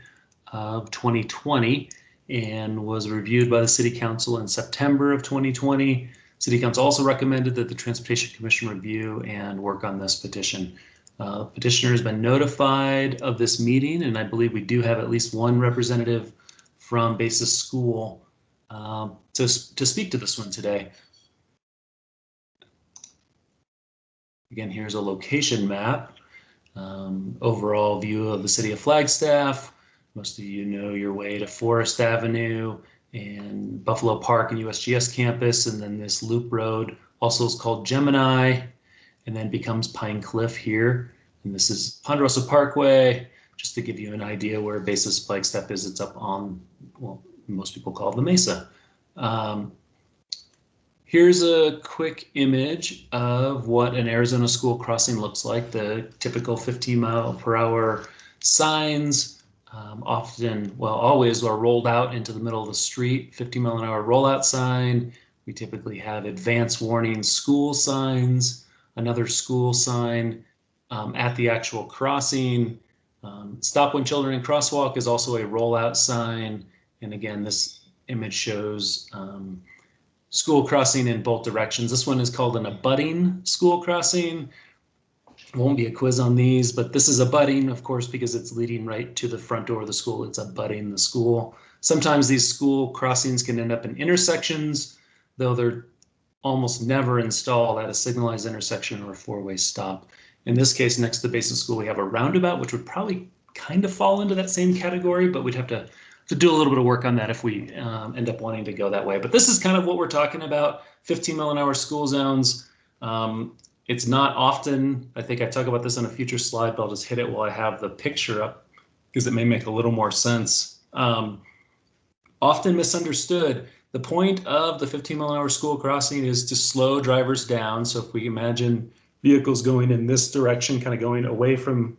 of 2020. And was reviewed by the City Council in September of 2020. City Council also recommended that the Transportation Commission review and work on this petition. Petitioner has been notified of this meeting, and I believe we do have at least one representative from Basis School to speak to this one today. Again, here's a location map, overall view of the city of Flagstaff. Most of you know your way to Forest Avenue and Buffalo Park and USGS campus, and then this loop road also is called Gemini, and then becomes Pine Cliff here. And this is Ponderosa Parkway, just to give you an idea where Basis Flagstaff is. It's up on, well, most people call it the Mesa. Here's a quick image of what an Arizona school crossing looks like. The typical 15-mile-per-hour signs. Often, well, always are rolled out into the middle of the street, 50-mile-an-hour rollout sign. We typically have advance warning school signs, another school sign at the actual crossing. Stop when children in crosswalk is also a rollout sign. And again, this image shows school crossing in both directions. This one is called an abutting school crossing. Won't be a quiz on these, but this is abutting, of course, because it's leading right to the front door of the school. It's abutting the school. Sometimes these school crossings can end up in intersections, though they're almost never installed at a signalized intersection or a four-way stop. In this case, next to the Basis School, we have a roundabout, which would probably kind of fall into that same category, but we'd have to do a little bit of work on that if we end up wanting to go that way. But this is kind of what we're talking about, 15-mile-an-hour school zones. It's not often, I think I talk about this on a future slide, but I'll just hit it while I have the picture up because it may make a little more sense. Often misunderstood, the point of the 15-mile-an-hour school crossing is to slow drivers down. So if we imagine vehicles going in this direction, kind of going away from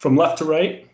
left to right,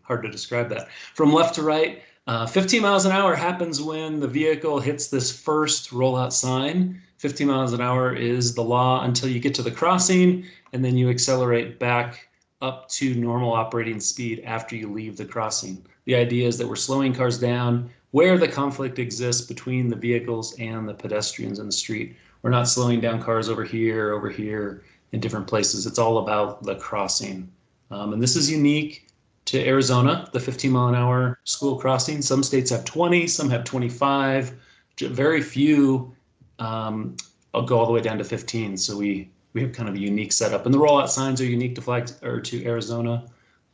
hard to describe that, from left to right, 15 miles an hour happens when the vehicle hits this first rollout sign. 15 miles an hour is the law until you get to the crossing, and then you accelerate back up to normal operating speed after you leave the crossing. The idea is that we're slowing cars down where the conflict exists between the vehicles and the pedestrians in the street. We're not slowing down cars over here, in different places. It's all about the crossing. And this is unique to Arizona, the 15-mile-an-hour school crossing. Some states have 20, some have 25. Very few I'll go all the way down to 15. So we have kind of a unique setup, and the rollout signs are unique to Arizona.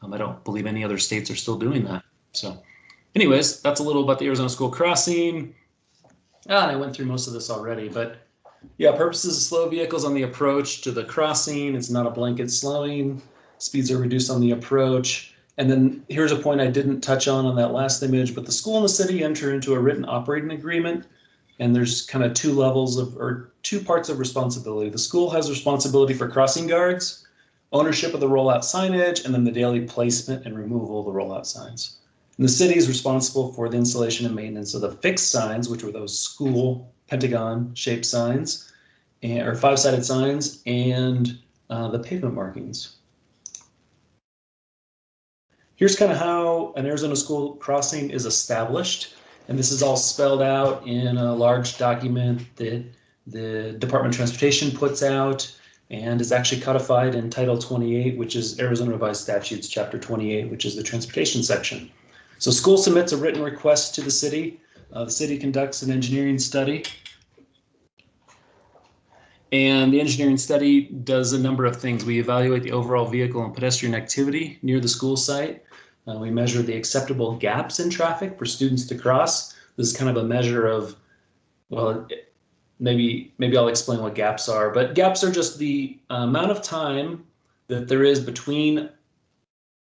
I don't believe any other states are still doing that. So anyways, that's a little about the Arizona school crossing. And I went through most of this already, but Yeah, purposes of slow vehicles on the approach to the crossing. It's not a blanket slowing. Speeds are reduced on the approach. And then here's a point I didn't touch on that last image, but the school and the city enter into a written operating agreement. And there's kind of two levels of, or two parts of responsibility. The school has responsibility for crossing guards, ownership of the rollout signage, and then the daily placement and removal of the rollout signs. And the city is responsible for the installation and maintenance of the fixed signs, which were those school pentagon shaped signs, or 5-sided signs, and the pavement markings. Here's kind of how an Arizona school crossing is established. And this is all spelled out in a large document that the Department of Transportation puts out and is actually codified in Title 28, which is Arizona Revised Statutes, Chapter 28, which is the transportation section. So school submits a written request to the city. The city conducts an engineering study. And the engineering study does a number of things. We evaluate the overall vehicle and pedestrian activity near the school site. We measure the acceptable gaps in traffic for students to cross. This is kind of a measure of, well, maybe I'll explain what gaps are, but gaps are just the amount of time that there is between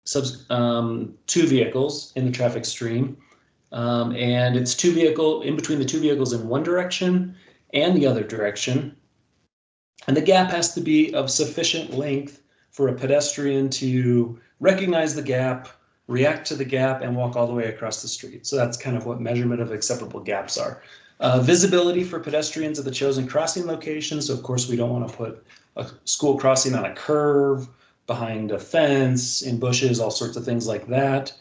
two vehicles in the traffic stream. And it's in between the two vehicles in one direction and the other direction. And the gap has to be of sufficient length for a pedestrian to recognize the gap, react to the gap, and walk all the way across the street. So that's kind of what measurement of acceptable gaps are. Visibility for pedestrians at the chosen crossing location. So of course we don't want to put a school crossing on a curve, behind a fence, in bushes, all sorts of things like that.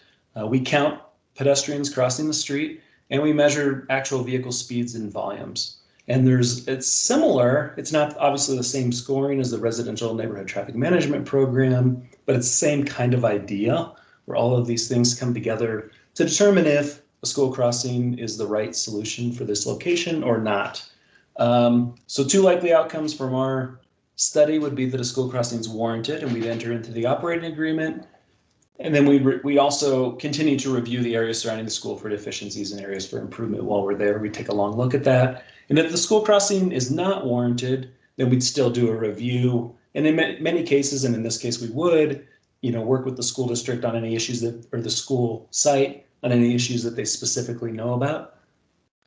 We count pedestrians crossing the street, and we measure actual vehicle speeds and volumes. And it's similar, it's not obviously the same scoring as the residential neighborhood traffic management program, but it's the same kind of idea where all of these things come together to determine if a school crossing is the right solution for this location or not. So two likely outcomes from our study would be that a school crossing is warranted and we'd enter into the operating agreement. And then we also continue to review the areas surrounding the school for deficiencies and areas for improvement while we're there. We take a long look at that. And if the school crossing is not warranted, then we'd still do a review. And in many cases, and in this case we would, work with the school district on any issues that, or the school site on any issues that they specifically know about.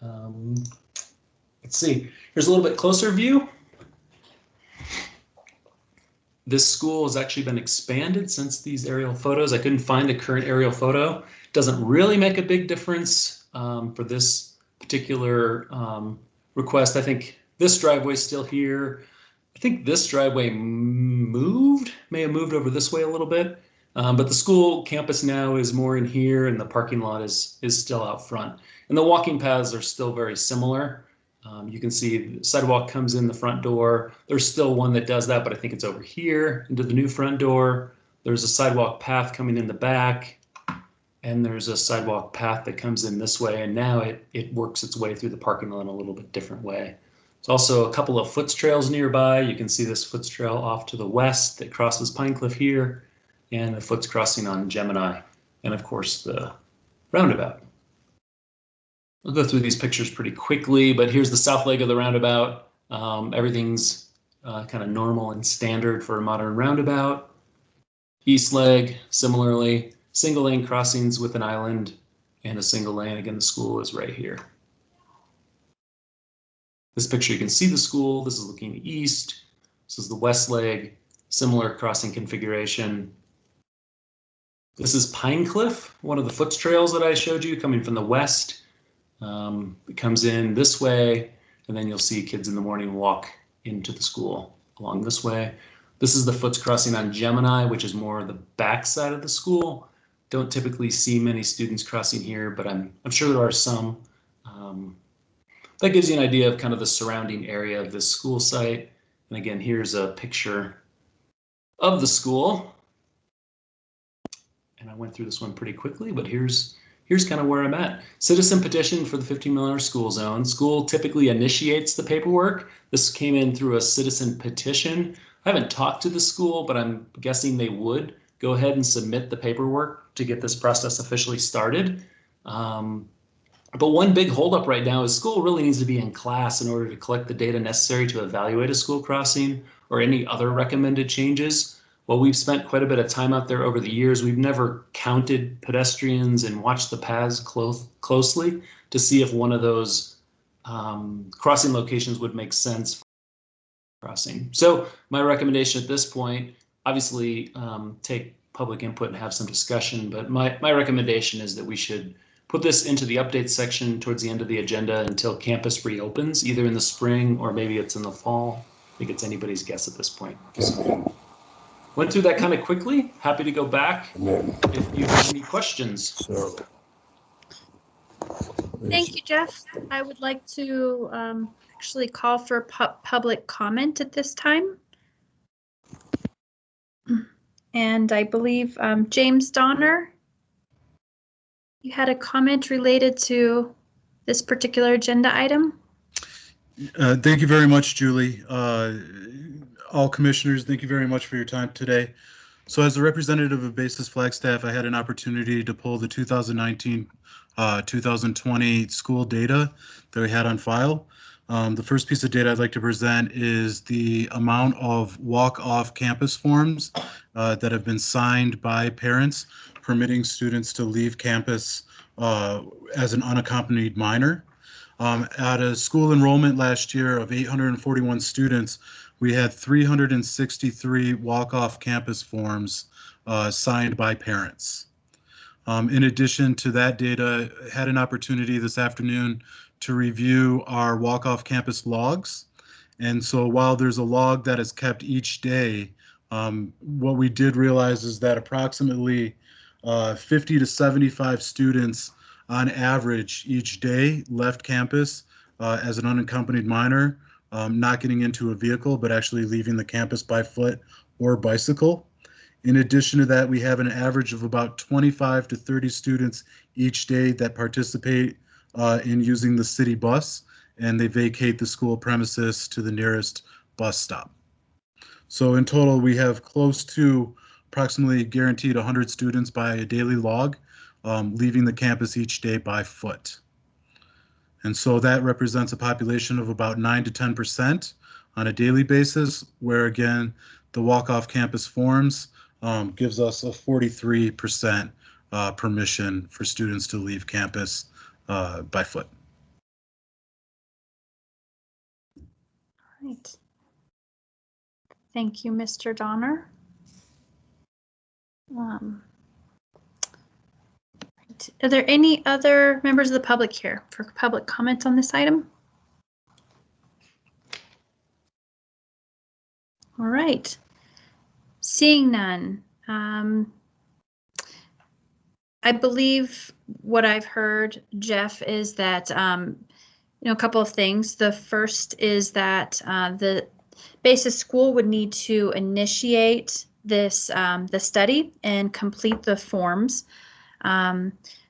Let's see, here's a little bit closer view. This school has actually been expanded since these aerial photos. I couldn't find a current aerial photo. Doesn't really make a big difference for this particular request. I think this driveway is still here. I think this driveway may have moved over this way a little bit, but the school campus now is more in here and the parking lot is still out front. And the walking paths are still very similar. You can see the sidewalk comes in the front door. There's still one that does that, but I think it's over here into the new front door. There's a sidewalk path coming in the back, and there's a sidewalk path that comes in this way, and now it works its way through the parking lot in a little bit different way. There's also a couple of foot trails nearby. You can see this foot trail off to the west that crosses Pine Cliff here, and the foot's crossing on Gemini, and of course the roundabout. I'll go through these pictures pretty quickly, but here's the south leg of the roundabout. Everything's kind of normal and standard for a modern roundabout. East leg, similarly, single lane crossings with an island and a single lane. Again, the school is right here. This picture, you can see the school. This is looking east. This is the west leg, similar crossing configuration. This is Pine Cliff, one of the foot trails that I showed you coming from the west. It comes in this way, and then you'll see kids in the morning walk into the school along this way. This is the foots crossing on Gemini, which is more the back side of the school. Don't typically see many students crossing here, but I'm sure there are some. That gives you an idea of kind of the surrounding area of this school site. And again, here's a picture of the school. And I went through this one pretty quickly, but here's kind of where I'm at. Citizen petition for the 15-mile school zone. School typically initiates the paperwork. This came in through a citizen petition. I haven't talked to the school, but I'm guessing they would go ahead and submit the paperwork to get this process officially started. But one big holdup right now is school really needs to be in class in order to collect the data necessary to evaluate a school crossing or any other recommended changes. While we've spent quite a bit of time out there over the years, we've never counted pedestrians and watched the paths closely to see if one of those crossing locations would make sense for crossing. So my recommendation at this point, obviously take public input and have some discussion, but my recommendation is that we should put this into the updates section towards the end of the agenda until campus reopens, either in the spring or maybe it's in the fall. I think it's anybody's guess at this point. So went through that kind of quickly. Happy to go back if you have any questions. Thank you, Jeff. I would like to actually call for public comment at this time. And I believe James Donner, you had a comment related to this particular agenda item. Thank you very much, Julie. All commissioners, thank you very much for your time today. So as a representative of Basis Flagstaff, I had an opportunity to pull the 2019-2020 school data that we had on file. The first piece of data I'd like to present is the amount of walk-off campus forms that have been signed by parents permitting students to leave campus as an unaccompanied minor. At a school enrollment last year of 841 students, we had 363 walk-off campus forms signed by parents. In addition to that data, had an opportunity this afternoon to review our walk-off campus logs. And so while there's a log that is kept each day, what we did realize is that approximately 50 to 75 students on average each day left campus as an unaccompanied minor, not getting into a vehicle, but actually leaving the campus by foot or bicycle. In addition to that, we have an average of about 25 to 30 students each day that participate in using the city bus, and they vacate the school premises to the nearest bus stop. So in total, we have close to approximately guaranteed 100 students by a daily log leaving the campus each day by foot. And so that represents a population of about 9 to 10% on a daily basis, where again, the walk-off campus forms gives us a 43% permission for students to leave campus by foot. All right. Thank you, Mr. Donner. Are there any other members of the public here for public comment on this item? All right. Seeing none. I believe what I've heard, Jeff, is that a couple of things. The first is that the Basis School would need to initiate this the study and complete the forms.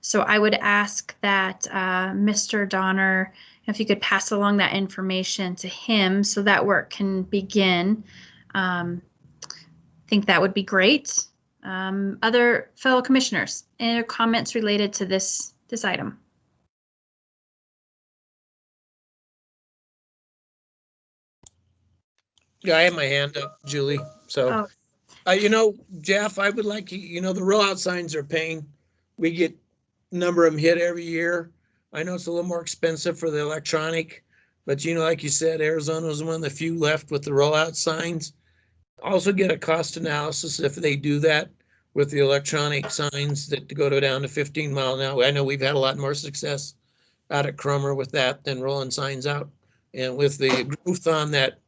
So I would ask that Mr. Donner, if you could pass along that information to him so that work can begin. I think that would be great. Other fellow commissioners, any other comments related to this item? Yeah, I have my hand up, Julie. So, Jeff, I would like the rollout signs are paying. We get a number of them hit every year. I know it's a little more expensive for the electronic, but like you said, Arizona was one of the few left with the rollout signs. Also get a cost analysis if they do that with the electronic signs that go down to 15 mile an hour. I know we've had a lot more success out at Kramer with that than rolling signs out. And with the growth on that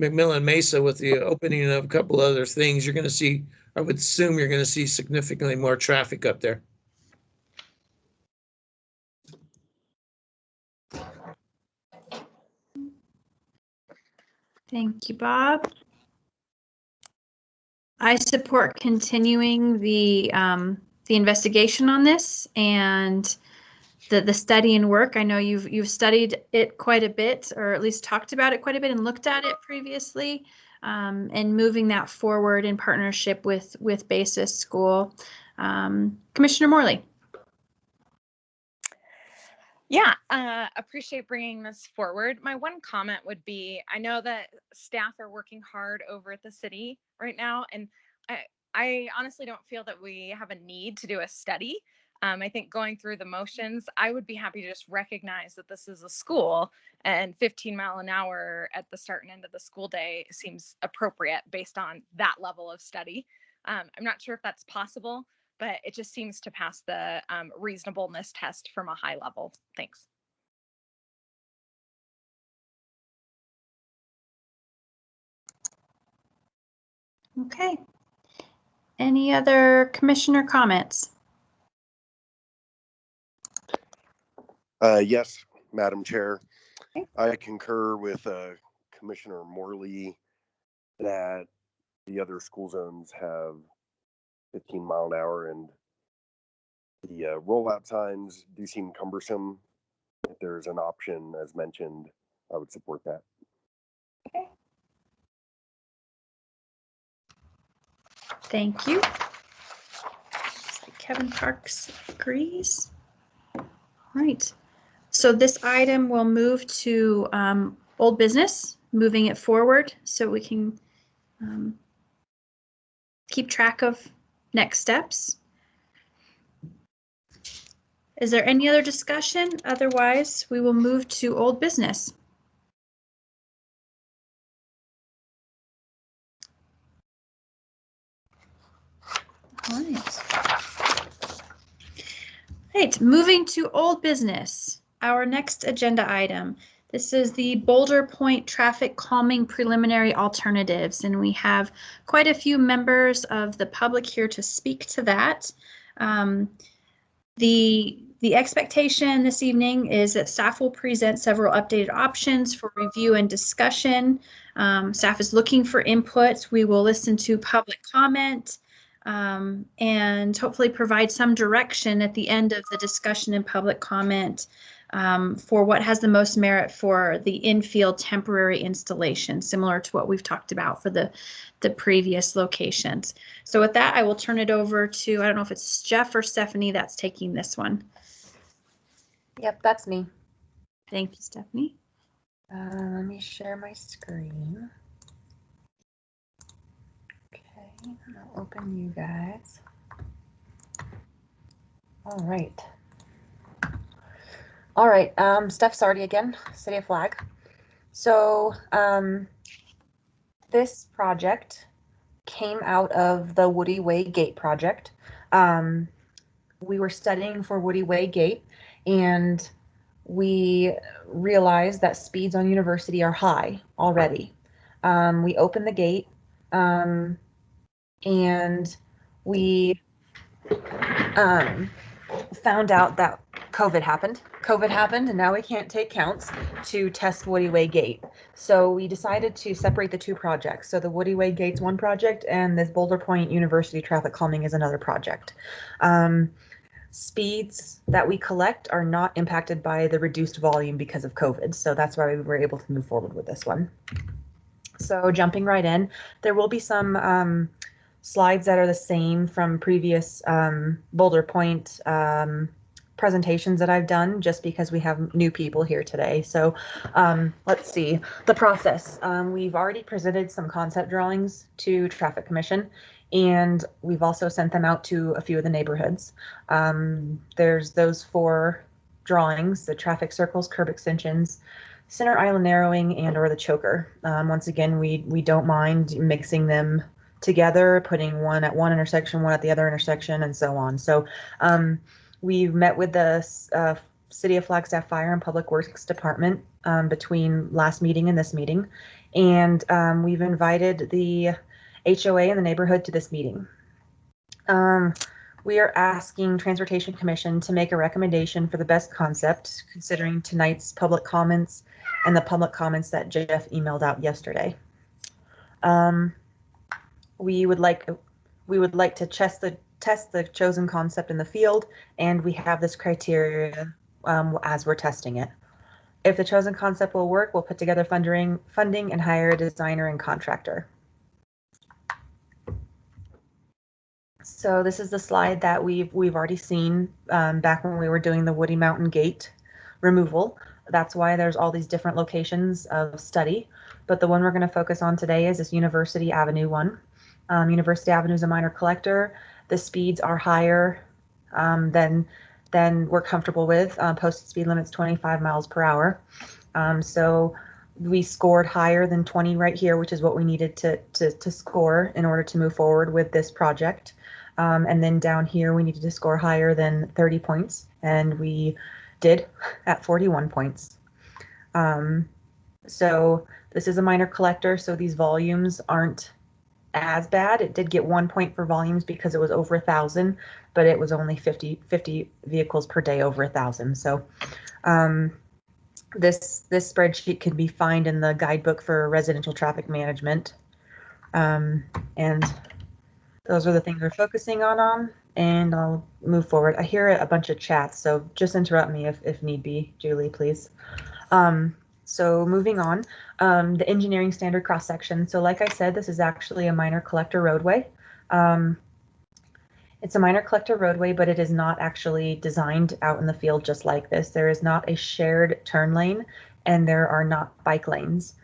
McMillan Mesa with the opening of a couple other things, you're going to see, I would assume you're going to see significantly more traffic up there. Thank you, Bob. I support continuing the investigation on this and the study and work. I know you've studied it quite a bit, or at least talked about it quite a bit and looked at it previously, and moving that forward in partnership with Basis School. Commissioner Morley. Yeah, appreciate bringing this forward. My one comment would be, I know that staff are working hard over at the city right now, and I honestly don't feel that we have a need to do a study. I think going through the motions, I would be happy to just recognize that this is a school and 15 mile an hour at the start and end of the school day seems appropriate based on that level of study. I'm not sure if that's possible, but it just seems to pass the reasonableness test from a high level. Thanks. Okay. Any other commissioner comments? Yes, Madam Chair. Okay. I concur with Commissioner Morley that the other school zones have 15 mile an hour, and the rollout signs do seem cumbersome. If there's an option, as mentioned, I would support that. Okay. Thank you. Kevin Parks agrees. All right. So this item will move to old business, moving it forward so we can keep track of next steps. Is there any other discussion? Otherwise, we will move to old business. All right, moving to old business, our next agenda item. This is the Boulder Pointe traffic calming preliminary alternatives, and we have quite a few members of the public here to speak to that. The expectation this evening is that staff will present several updated options for review and discussion. Staff is looking for input. We will listen to public comment and hopefully provide some direction at the end of the discussion and public comment for what has the most merit for the infield temporary installation, similar to what we've talked about for the previous locations. So with that, I will turn it over to, I don't know if it's Jeff or Stephanie that's taking this one. Yep, that's me. Thank you, Stephanie. Let me share my screen. Okay, I'll open you guys. All right. All right, Steph Sardi again, City of Flag. So this project came out of the Woody Way Gate project. We were studying for Woody Way Gate, and we realized that speeds on University are high already. We opened the gate, and we found out that COVID happened, and now we can't take counts to test Woody Way Gate. So we decided to separate the two projects. So the Woody Way Gate's one project, and this Boulder Pointe University traffic calming is another project. Speeds that we collect are not impacted by the reduced volume because of COVID. So that's why we were able to move forward with this one. So jumping right in, there will be some slides that are the same from previous Boulder Pointe presentations that I've done, just because we have new people here today. So let's see the process. We've already presented some concept drawings to Traffic Commission, and we've also sent them out to a few of the neighborhoods. There's those 4 drawings: the traffic circles, curb extensions, center island narrowing, and or the choker. Once again, we don't mind mixing them together, putting one at one intersection, one at the other intersection, and so on. So we've met with the City of Flagstaff Fire and Public Works Department between last meeting and this meeting, and we've invited the HOA in the neighborhood to this meeting. We are asking Transportation Commission to make a recommendation for the best concept, considering tonight's public comments and the public comments that Jeff emailed out yesterday. We would like to test the chosen concept in the field, and we have this criteria as we're testing it. If the chosen concept will work, we'll put together funding and hire a designer and contractor. So this is the slide that we've already seen back when we were doing the Woody Mountain Gate removal. That's why there's all these different locations of study. But the one we're going to focus on today is this University Avenue one. University Avenue is a minor collector. The speeds are higher than we're comfortable with. Posted speed limit's 25 miles per hour. So we scored higher than 20 right here, which is what we needed to score in order to move forward with this project. And then down here, we needed to score higher than 30 points, and we did at 41 points. So this is a minor collector, so these volumes aren't as bad. It did get 1 point for volumes because it was over 1,000, but it was only 50 vehicles per day over 1,000. So this spreadsheet can be found in the guidebook for residential traffic management. And those are the things we're focusing on, and I'll move forward. I hear a bunch of chats, so just interrupt me if need be, Julie, please. So moving on, the engineering standard cross section. So like I said, this is actually a minor collector roadway. It's a minor collector roadway, but it is not actually designed out in the field just like this. There is not a shared turn lane, and there are not bike lanes.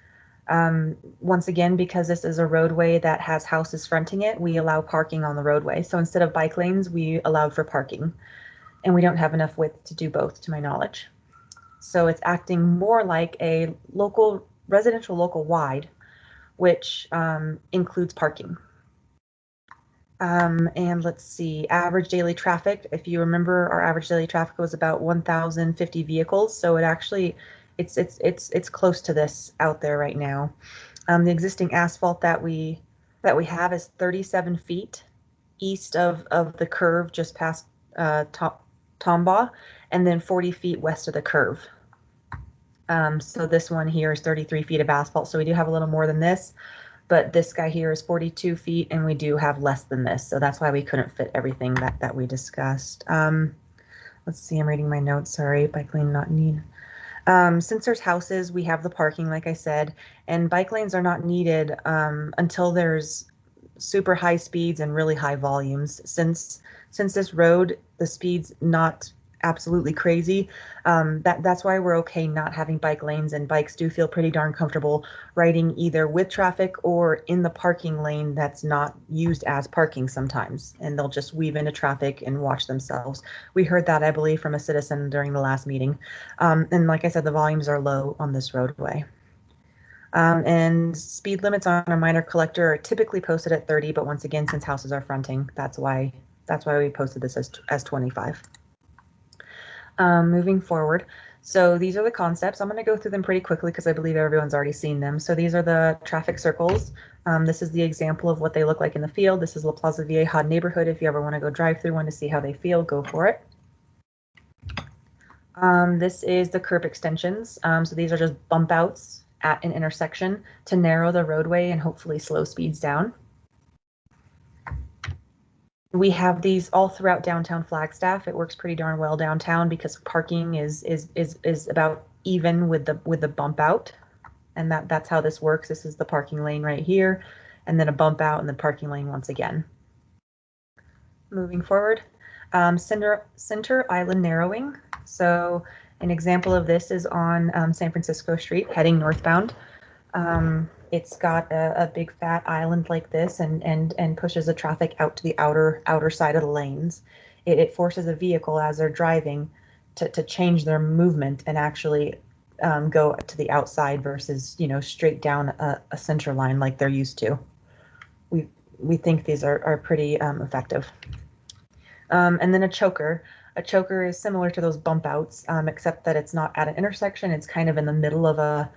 Once again, because this is a roadway that has houses fronting it, we allow parking on the roadway. So instead of bike lanes, we allowed for parking, and we don't have enough width to do both, to my knowledge. So it's acting more like a local, residential local wide, which includes parking. And let's see, average daily traffic. If you remember, our average daily traffic was about 1,050 vehicles. So it actually, it's close to this out there right now. The existing asphalt that we have is 37 feet east of the curve, just past Tombaugh, and then 40 feet west of the curve. So this one here is 33 feet of asphalt. So we do have a little more than this, but this guy here is 42 feet, and we do have less than this. So that's why we couldn't fit everything that we discussed. Let's see, I'm reading my notes. Sorry, bike lane not needed. Since there's houses, we have the parking, like I said, and bike lanes are not needed until there's super high speeds and really high volumes. Since this road, the speed's not absolutely crazy, that's why we're okay not having bike lanes, and bikes do feel pretty darn comfortable riding either with traffic or in the parking lane that's not used as parking sometimes, and they'll just weave into traffic and watch themselves. We heard that, I believe, from a citizen during the last meeting. And like I said, the volumes are low on this roadway. And speed limits on a minor collector are typically posted at 30, but once again, since houses are fronting, that's why we posted this as 25. Moving forward, so these are the concepts. I'm going to go through them pretty quickly because I believe everyone's already seen them. So these are the traffic circles. This is the example of what they look like in the field. This is La Plaza Vieja neighborhood. If you ever want to go drive through one to see how they feel, go for it. This is the curb extensions. So these are just bump outs at an intersection to narrow the roadway and hopefully slow speeds down. We have these all throughout downtown Flagstaff. It works pretty darn well downtown because parking is about even with the bump out, and that's how this works. This is the parking lane right here, and then a bump out and the parking lane once again. Moving forward, center island narrowing. So an example of this is on San Francisco Street heading northbound. It's got a big fat island like this and pushes the traffic out to the outer side of the lanes. It forces a vehicle as they're driving to change their movement and actually go to the outside versus, straight down a center line like they're used to. We think these are pretty effective. And then a choker. A choker is similar to those bump outs, except that it's not at an intersection. It's kind of in the middle of a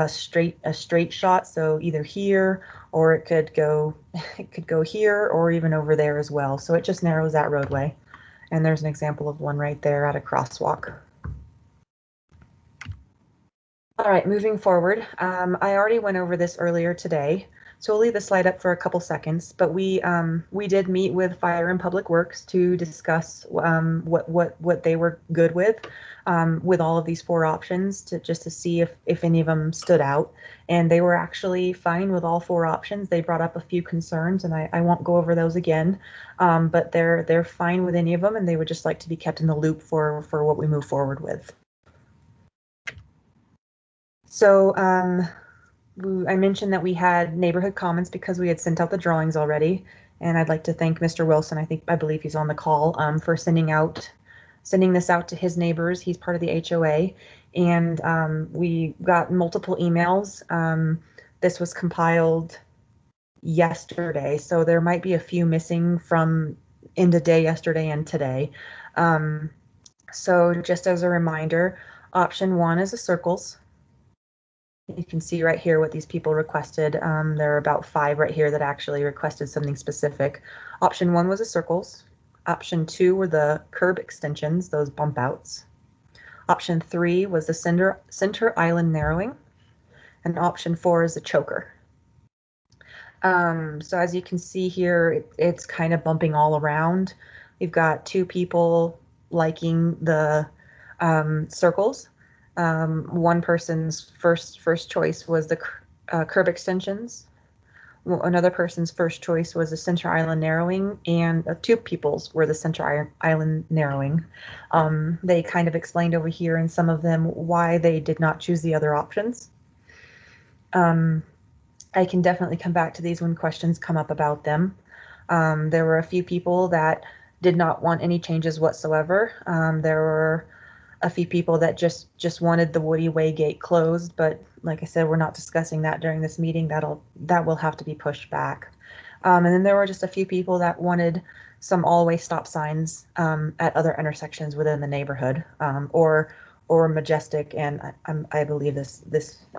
straight shot, so either here or it could go here or even over there as well. So it just narrows that roadway. And there's an example of one right there at a crosswalk. All right, moving forward. I already went over this earlier today, so we'll leave the slide up for a couple seconds. But we did meet with Fire and Public Works to discuss what they were good with all of these 4 options just to see if any of them stood out. And they were actually fine with all 4 options. They brought up a few concerns, and I won't go over those again. But they're fine with any of them, and they would just like to be kept in the loop for what we move forward with. So I mentioned that we had neighborhood comments because we had sent out the drawings already. And I'd like to thank Mr. Wilson, I believe he's on the call, for sending this out to his neighbors. He's part of the HOA. And we got multiple emails. This was compiled yesterday, so there might be a few missing from end of day yesterday and today. So just as a reminder, option 1 is the circles. You can see right here what these people requested. There are about 5 right here that actually requested something specific. Option 1 was the circles. Option 2 were the curb extensions, those bump outs. Option 3 was the center island narrowing. And option 4 is the choker. So as you can see here, it's kind of bumping all around. We've got 2 people liking the circles. One person's first choice was the curb extensions. Another person's first choice was the center island narrowing, and 2 people's were the center island narrowing. They kind of explained over here in some of them why they did not choose the other options. I can definitely come back to these when questions come up about them. There were a few people that did not want any changes whatsoever. There were a few people that just wanted the Woody Way gate closed, but like I said, we're not discussing that during this meeting. That will have to be pushed back. And then there were just a few people that wanted some all-way stop signs at other intersections within the neighborhood, or Majestic, and I believe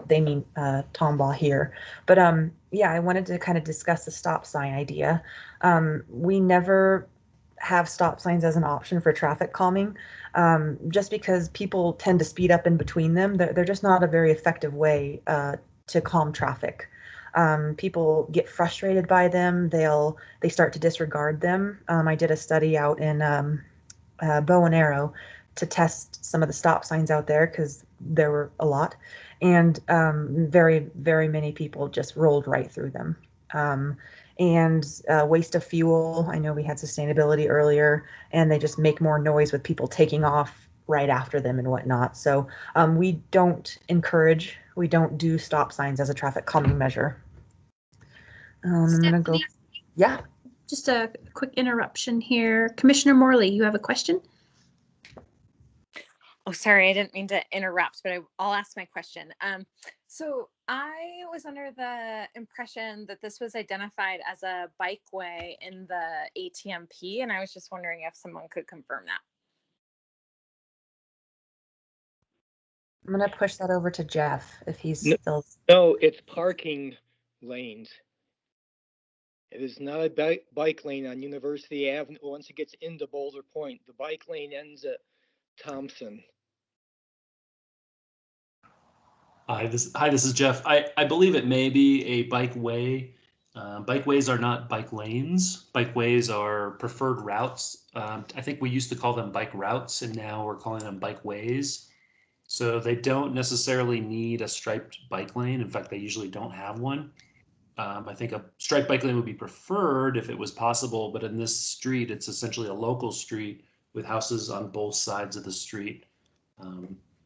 they mean Tomball here. But yeah, I wanted to kind of discuss the stop sign idea. We never have stop signs as an option for traffic calming, just because people tend to speed up in between them. They're just not a very effective way to calm traffic. People get frustrated by them. They start to disregard them. I did a study out in Bow and Arrow to test some of the stop signs out there because there were a lot, and very, very many people just rolled right through them. And waste of fuel. I know we had sustainability earlier, and they just make more noise with people taking off right after them and whatnot. So we don't do stop signs as a traffic calming measure. I'm gonna go. Yeah. Just a quick interruption here. Commissioner Morley, you have a question? Oh, sorry, I didn't mean to interrupt, but I'll ask my question. So I was under the impression that this was identified as a bikeway in the ATMP, and I was just wondering if someone could confirm that. I'm going to push that over to Jeff if he's still. No, it's parking lanes. It is not a bike lane on University Avenue. Once it gets into Boulder Pointe, the bike lane ends at Thompson. Hi, this is Jeff. I believe it may be a bikeway. Bikeways are not bike lanes. Bikeways are preferred routes. I think we used to call them bike routes, and now we're calling them bikeways. So they don't necessarily need a striped bike lane. In fact, they usually don't have one. I think a striped bike lane would be preferred if it was possible, but in this street, it's essentially a local street with houses on both sides of the street.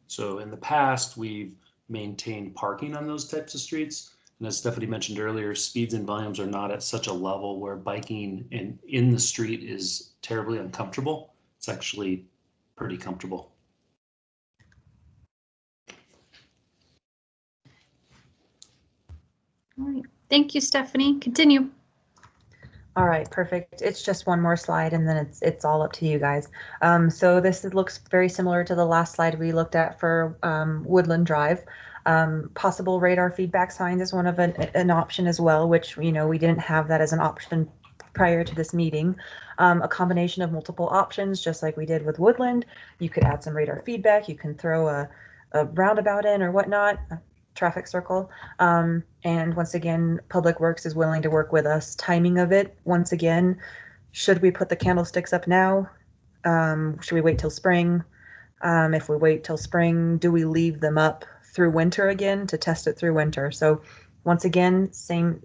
So in the past, we've maintained parking on those types of streets. And as Stephanie mentioned earlier, speeds and volumes are not at such a level where biking in the street is terribly uncomfortable. It's actually pretty comfortable. All right. Thank you, Stephanie. Continue. All right, perfect. It's just one more slide, and then it's all up to you guys. So this looks very similar to the last slide we looked at for Woodland Drive. Possible radar feedback signs is one of an option as well, which we didn't have that as an option prior to this meeting. A combination of multiple options, just like we did with Woodland. You could add some radar feedback. You can throw a roundabout in or whatnot. Traffic circle, and once again, Public Works is willing to work with us. Timing of it, once again, should we put the candlesticks up now? Should we wait till spring? If we wait till spring, do we leave them up through winter again to test it through winter? So once again, same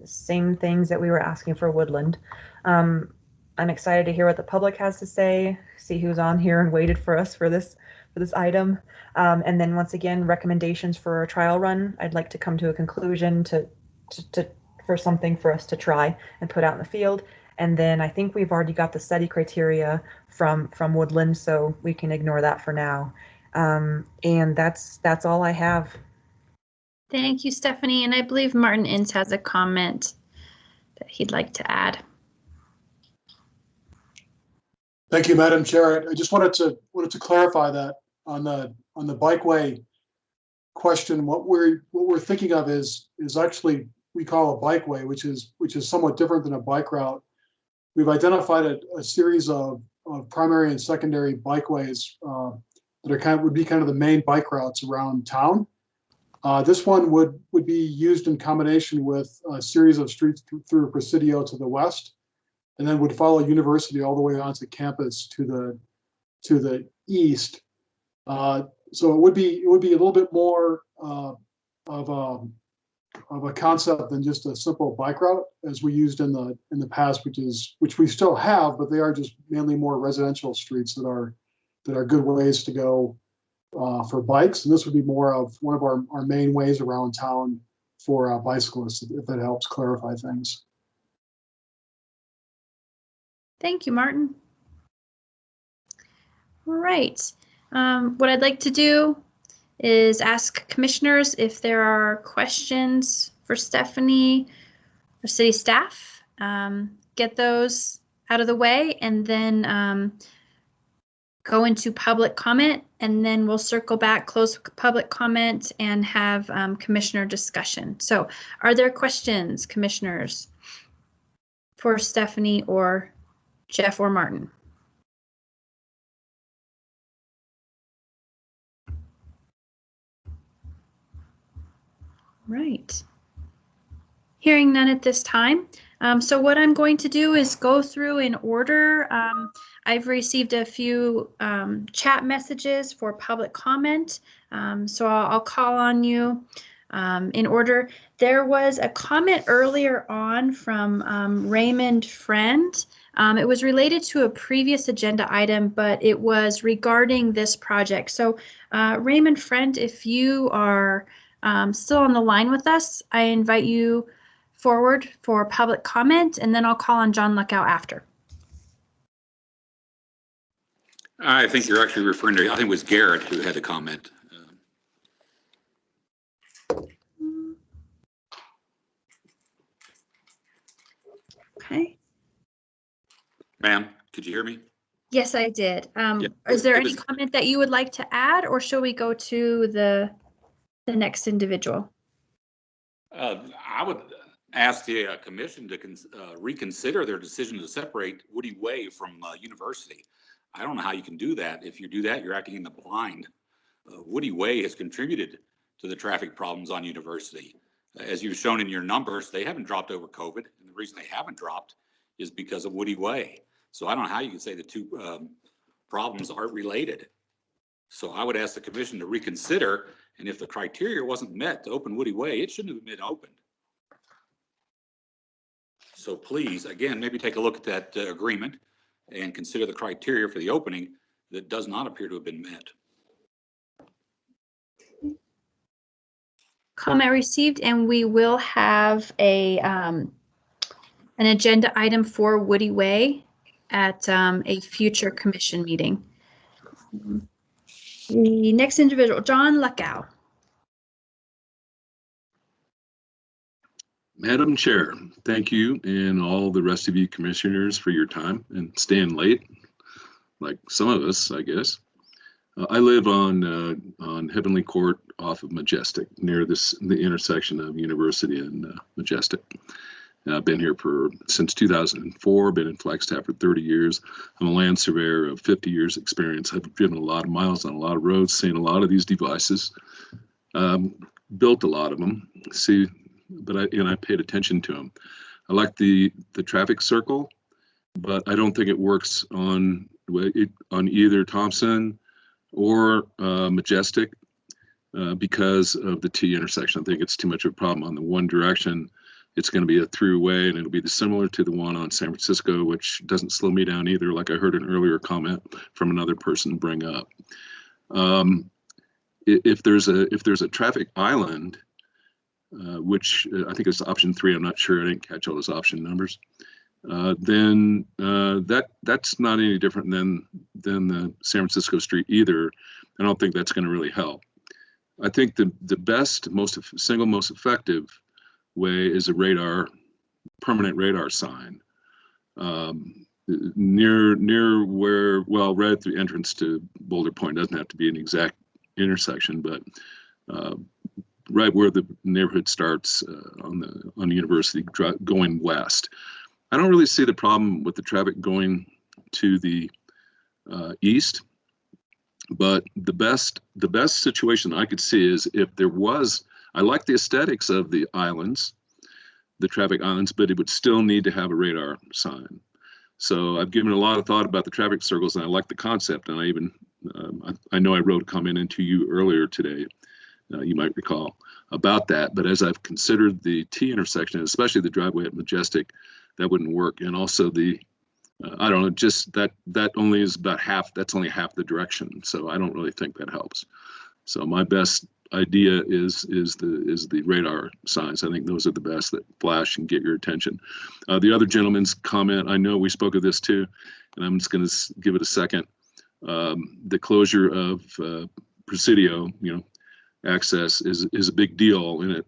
things that we were asking for Woodland. I'm excited to hear what the public has to say, see who's on here and waited for us for this for this item. And then once again, recommendations for a trial run. I'd like to come to a conclusion for something for us to try and put out in the field. And then I think we've already got the study criteria from Woodland, so we can ignore that for now. And that's all I have. Thank you, Stephanie. And I believe Martin Ince has a comment that he'd like to add. Thank you, Madam Chair. I just wanted to clarify that on the bikeway question. What we're thinking of is actually we call a bikeway, which is somewhat different than a bike route. We've identified a series of primary and secondary bikeways that would be kind of the main bike routes around town. This one would be used in combination with a series of streets through Presidio to the west, and then would follow University all the way onto campus to the east. So it would be a little bit more of a concept than just a simple bike route as we used in the past, which we still have, but they are just mainly more residential streets that are good ways to go for bikes. And this would be more of one of our main ways around town for bicyclists, if that helps clarify things. Thank you, Martin. All right. What I'd like to do is ask commissioners if there are questions for Stephanie or city staff. Get those out of the way and then go into public comment, and then we'll circle back, close public comment, and have commissioner discussion. So are there questions, commissioners, for Stephanie or Jeff or Martin? Right. Hearing none at this time. So what I'm going to do is go through in order. I've received a few chat messages for public comment. So I'll call on you in order. There was a comment earlier on from Raymond Friend. It was related to a previous agenda item, but it was regarding this project. So Raymond Friend, if you are still on the line with us, I invite you forward for public comment, and then I'll call on John Luckow after. I think you're actually referring to, I think it was Garrett who had a comment. Okay. Ma'am, could you hear me? Yes, I did. Yeah, Is there any comment that you would like to add, or shall we go to the next individual? I would ask the commission to reconsider their decision to separate Woody Way from University. I don't know how you can do that. If you do that, you're acting in the blind. Woody Way has contributed to the traffic problems on University. As you've shown in your numbers, they haven't dropped over COVID, and the reason they haven't dropped is because of Woody Way. So I don't know how you can say the two problems aren't related. So I would ask the commission to reconsider, and if the criteria wasn't met to open Woody Way, it shouldn't have been opened. So please, again, maybe take a look at that agreement and consider the criteria for the opening that does not appear to have been met. Comment received, and we will have an agenda item for Woody Way at a future commission meeting. The next individual, John Luckow. Madam Chair, thank you and all the rest of you commissioners for your time and staying late, like some of us, I guess. I live on Heavenly Court off of Majestic, near the intersection of University and Majestic. I've been here since 2004, been in Flagstaff for 30 years. I'm a land surveyor of 50 years experience. I've driven a lot of miles on a lot of roads, seen a lot of these devices, built a lot of them, but I paid attention to them. I like the traffic circle, but I don't think it works on either Thompson or Majestic because of the T intersection. I think it's too much of a problem on the one direction. It's going to be a throughway, and it'll be similar to the one on San Francisco, which doesn't slow me down either, like I heard an earlier comment from another person bring up. If there's a traffic island, which I think is option 3, I'm not sure, I didn't catch all those option numbers, then that's not any different than the San Francisco Street either. I don't think that's going to really help. I think the best, most effective way is a permanent radar sign near where, well, right at the entrance to Boulder Pointe. Doesn't have to be an exact intersection, but right where the neighborhood starts on University going west. I don't really see the problem with the traffic going to the east, but the best situation I could see is if there was, I like the aesthetics of the islands, the traffic islands, but it would still need to have a radar sign. So I've given a lot of thought about the traffic circles, and I like the concept, and I even, I know I wrote a comment into you earlier today, you might recall, about that, but as I've considered the T intersection, especially the driveway at Majestic, that wouldn't work. And also the, I don't know, just that only is about half, that's only half the direction. So I don't really think that helps. So my best idea is the radar signs. I think those are the best that flash and get your attention. The other gentleman's comment, I know we spoke of this too, and I'm just going to give it a second. The closure of Presidio, access is a big deal, and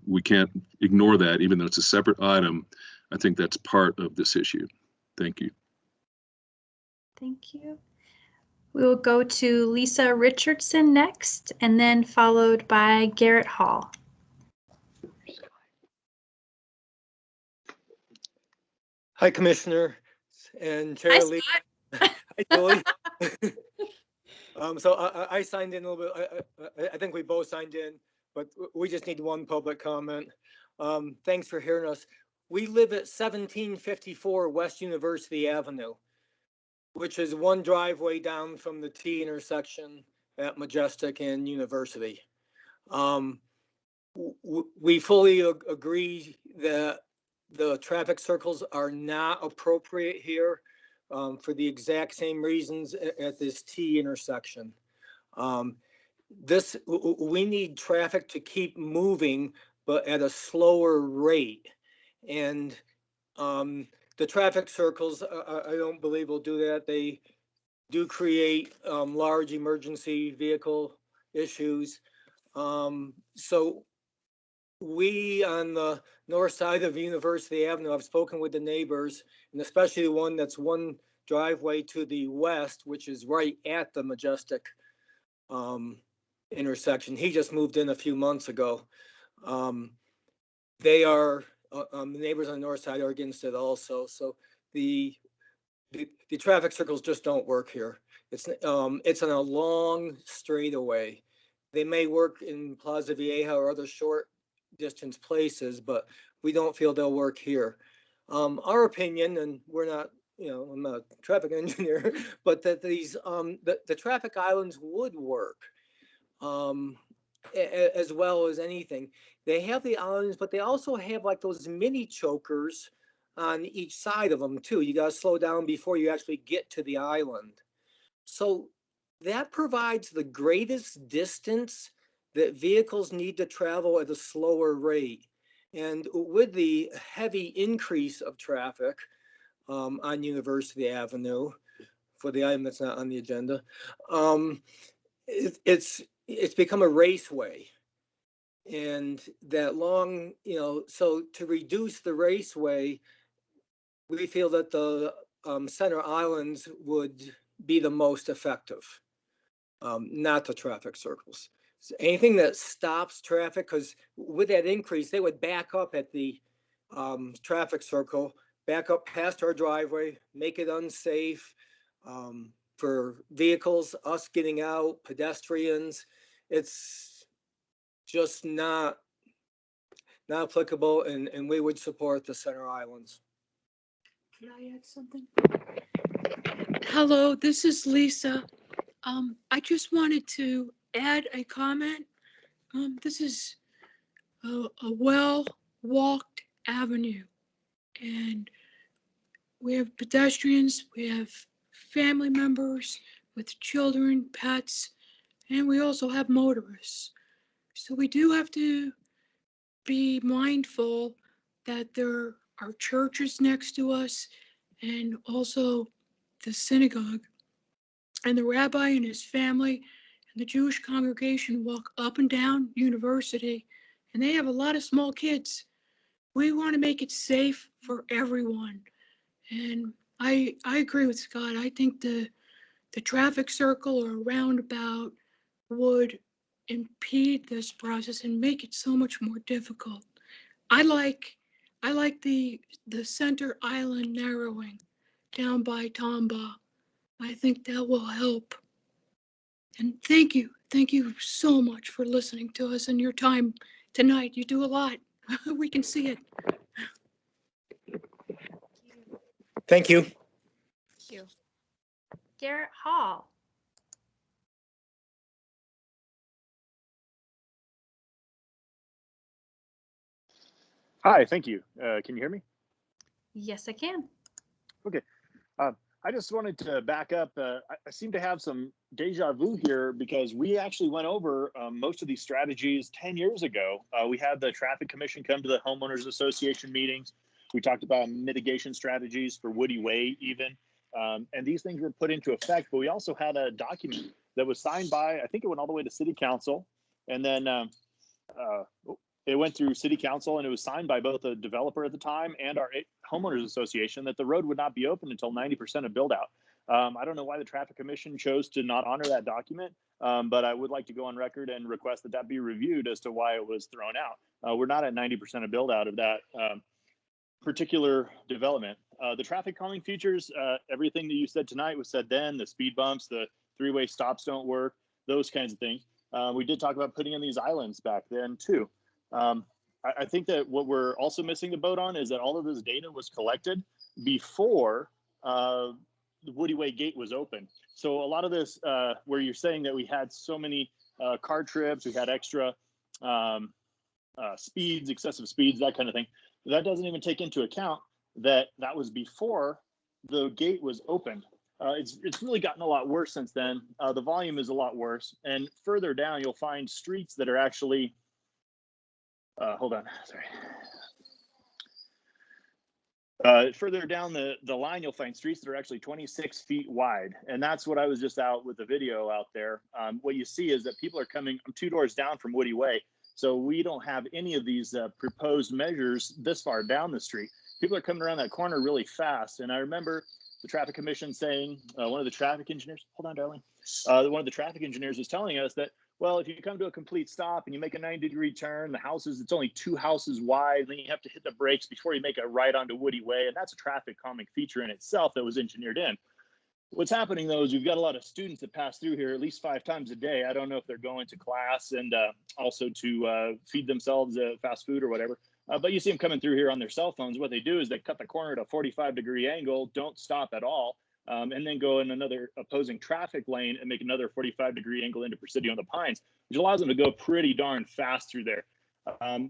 we can't ignore that, even though it's a separate item. I think that's part of this issue. Thank you. Thank you. We will go to Lisa Richardson next, and then followed by Garrett Hall. Hi, Commissioner and Chair Lee. Hi, Julie. So I signed in a little bit. I think we both signed in, but we just need one public comment. Thanks for hearing us. We live at 1754 West University Avenue, which is one driveway down from the T intersection at Majestic and University. We fully agree that the traffic circles are not appropriate here for the exact same reasons at this T intersection. We need traffic to keep moving, but at a slower rate. And the traffic circles, I don't believe will do that. They do create large emergency vehicle issues. So we on the north side of University Avenue, I've spoken with the neighbors, and especially the one that's one driveway to the west, which is right at the Majestic intersection. He just moved in a few months ago. They are, the neighbors on the north side are against it also. So the traffic circles just don't work here. It's on a long straightaway. They may work in Plaza Vieja or other short distance places, but we don't feel they'll work here. Our opinion, and we're not, I'm not a traffic engineer, but that these the traffic islands would work as well as anything. They have the islands, but they also have like those mini chokers on each side of them too. You got to slow down before you actually get to the island. So that provides the greatest distance that vehicles need to travel at a slower rate. And with the heavy increase of traffic on University Avenue, for the item that's not on the agenda, it's become a raceway. And that long, so to reduce the raceway, we feel that the center islands would be the most effective, not the traffic circles. So anything that stops traffic, because with that increase, they would back up at the traffic circle, back up past our driveway, make it unsafe for vehicles, us getting out, pedestrians. It's just not applicable, and we would support the center islands. Can I add something? Hello, this is Lisa. I just wanted to add a comment. This is a well-walked avenue, and we have pedestrians, we have family members with children, pets. and we also have motorists. So we do have to be mindful that there are churches next to us and also the synagogue. And the rabbi and his family and the Jewish congregation walk up and down University, and they have a lot of small kids. We want to make it safe for everyone. And I agree with Scott. I think the traffic circle or roundabout would impede this process and make it so much more difficult. I like the center island narrowing down by Tombaugh. I think that will help. And thank you so much for listening to us and your time tonight. You do a lot. We can see it. Thank you. Thank you. Garrett Hall. Hi, thank you. Can you hear me? Yes, I can. Okay. I just wanted to back up. I seem to have some deja vu here because we actually went over most of these strategies 10 years ago. We had the Traffic Commission come to the Homeowners Association meetings. We talked about mitigation strategies for Woody Way even. And these things were put into effect, but we also had a document that was signed by, I think it went all the way to City Council. And then it went through City Council and it was signed by both the developer at the time and our homeowners association that the road would not be open until 90% of build out. I don't know why the Traffic Commission chose to not honor that document, but I would like to go on record and request that that be reviewed as to why it was thrown out. We're not at 90% of build out of that particular development. The traffic calming features, everything that you said tonight was said then, the speed bumps, the three-way stops don't work, those kinds of things. We did talk about putting in these islands back then too. I think that what we're also missing the boat on is that all of this data was collected before the Woody Way gate was open. So a lot of this, where you're saying that we had so many car trips, we had extra speeds, excessive speeds, that kind of thing, that doesn't even take into account that that was before the gate was opened. It's really gotten a lot worse since then. The volume is a lot worse. And further down, you'll find streets that are actually hold on, sorry. Further down the line, you'll find streets that are actually 26 feet wide. And that's what I was just out with the video out there. What you see is that people are coming 2 doors down from Woody Way. So we don't have any of these proposed measures this far down the street. People are coming around that corner really fast. And I remember the Traffic Commission saying, one of the traffic engineers, hold on, darling. One of the traffic engineers was telling us that, well, if you come to a complete stop and you make a 90-degree turn, it's only 2 houses wide, and then you have to hit the brakes before you make a right onto Woody Way. And that's a traffic calming feature in itself that was engineered in. What's happening, though, is we've got a lot of students that pass through here at least 5 times a day. I don't know if they're going to class and also to feed themselves fast food or whatever. But you see them coming through here on their cell phones. What they do is they cut the corner at a 45-degree angle, don't stop at all, and then go in another opposing traffic lane and make another 45-degree angle into Presidio and the Pines, which allows them to go pretty darn fast through there.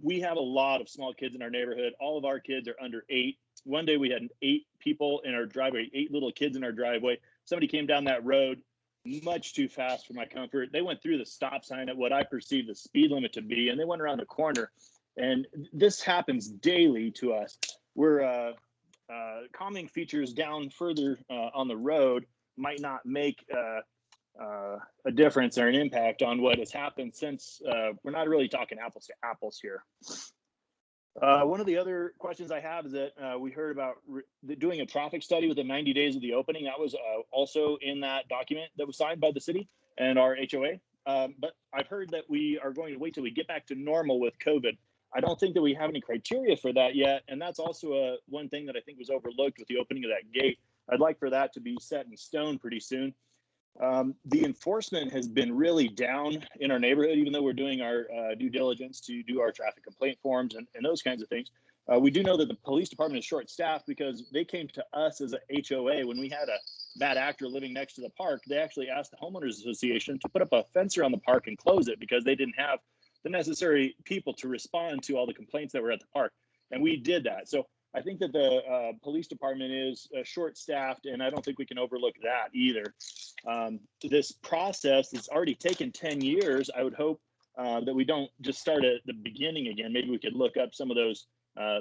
We have a lot of small kids in our neighborhood. All of our kids are under 8. One day we had 8 people in our driveway, 8 little kids in our driveway. Somebody came down that road much too fast for my comfort. They went through the stop sign at what I perceive the speed limit to be, and they went around the corner. And this happens daily to us. We're calming features down further on the road might not make a difference or an impact on what has happened since we're not really talking apples to apples here. One of the other questions I have is that we heard about doing a traffic study within 90 days of the opening. That was also in that document that was signed by the city and our HOA. But I've heard that we are going to wait till we get back to normal with COVID. I don't think that we have any criteria for that yet. And that's also one thing that I think was overlooked with the opening of that gate. I'd like for that to be set in stone pretty soon. The enforcement has been really down in our neighborhood, even though we're doing our due diligence to do our traffic complaint forms and those kinds of things. We do know that the police department is short-staffed because they came to us as a HOA when we had a bad actor living next to the park. They actually asked the homeowners association to put up a fence around the park and close it because they didn't have the necessary people to respond to all the complaints that were at the park. And we did that. So I think that the police department is short-staffed, and I don't think we can overlook that either. This process that's already taken 10 years, I would hope that we don't just start at the beginning again. Maybe we could look up some of those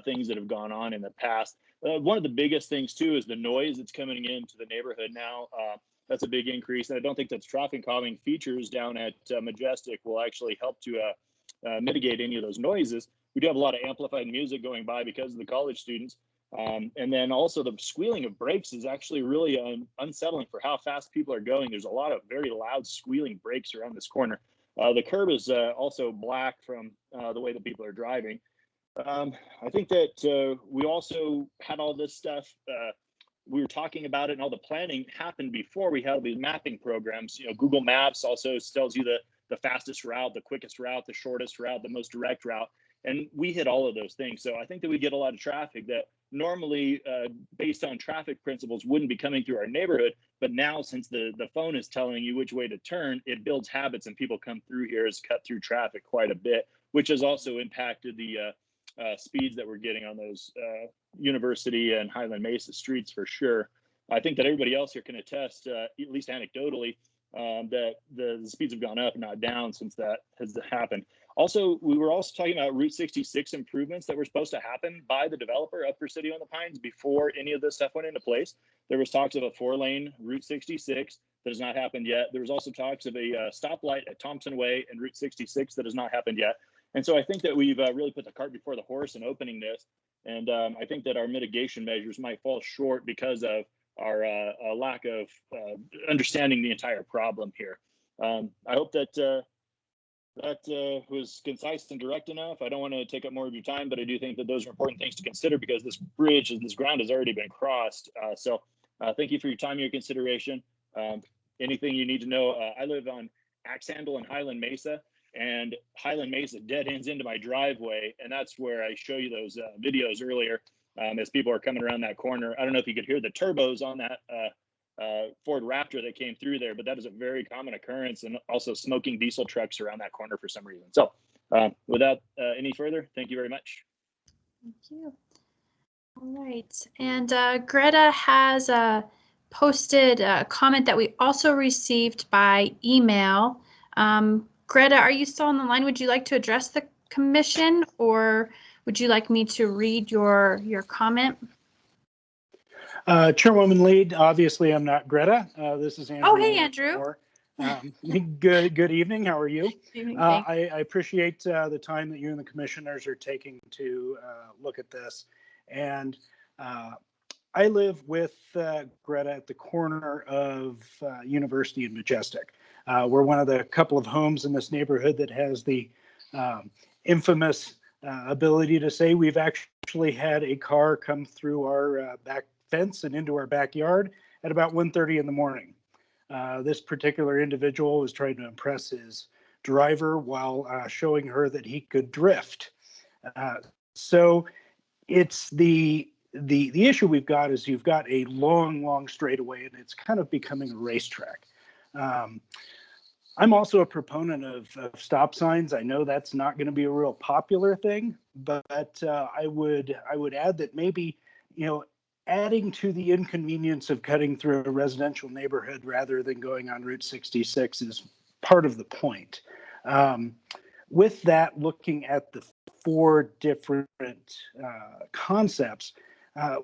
things that have gone on in the past. One of the biggest things too is the noise that's coming into the neighborhood now. That's a big increase, and I don't think that traffic calming features down at Majestic will actually help to mitigate any of those noises. We do have a lot of amplified music going by because of the college students. And then also the squealing of brakes is actually really unsettling for how fast people are going. There's a lot of very loud squealing brakes around this corner. The curb is also black from the way that people are driving. I think that we also had all this stuff. We were talking about it, and all the planning happened before we had these mapping programs. You know, Google Maps also tells you the fastest route, the quickest route, the shortest route, the most direct route. And we hit all of those things. So I think that we get a lot of traffic that normally, based on traffic principles, wouldn't be coming through our neighborhood. But now, since the phone is telling you which way to turn, it builds habits, and people come through here, has cut through traffic quite a bit, which has also impacted the speeds that we're getting on those University and Highland Mesa streets for sure. I think that everybody else here can attest, at least anecdotally, that the speeds have gone up, not down, since that has happened. Also, we were also talking about Route 66 improvements that were supposed to happen by the developer, Upper City on the Pines, before any of this stuff went into place. There was talks of a 4-lane Route 66 that has not happened yet. There was also talks of a stoplight at Thompson Way and Route 66 that has not happened yet. And so I think that we've really put the cart before the horse in opening this. And I think that our mitigation measures might fall short because of our lack of understanding the entire problem here. I hope that that was concise and direct enough. I don't want to take up more of your time, but I do think that those are important things to consider because this bridge and this ground has already been crossed. So thank you for your time and your consideration. Anything you need to know, I live on Axe Handle and Highland Mesa, and Highland Mesa dead ends into my driveway. And that's where I show you those videos earlier as people are coming around that corner. I don't know if you could hear the turbos on that Ford Raptor that came through there, but that is a very common occurrence, and also smoking diesel trucks around that corner for some reason. So without any further, thank you very much. Thank you. All right. And Greta has posted a comment that we also received by email. Greta, are you still on the line? Would you like to address the commission, or would you like me to read your comment? Chairwoman Lead, obviously I'm not Greta. This is Andrew. Oh, hey, Andrew. Good evening. How are you? Evening, I appreciate the time that you and the commissioners are taking to look at this. And I live with Greta at the corner of University and Majestic. We're one of the couple of homes in this neighborhood that has the infamous ability to say we've actually had a car come through our back fence and into our backyard at about 1:30 in the morning. This particular individual was trying to impress his driver while showing her that he could drift. So it's the issue we've got is you've got a long straightaway, and it's kind of becoming a racetrack. I'm also a proponent of stop signs. I know that's not going to be a real popular thing, but I would add that maybe, adding to the inconvenience of cutting through a residential neighborhood rather than going on Route 66 is part of the point. With that, looking at the 4 different concepts, the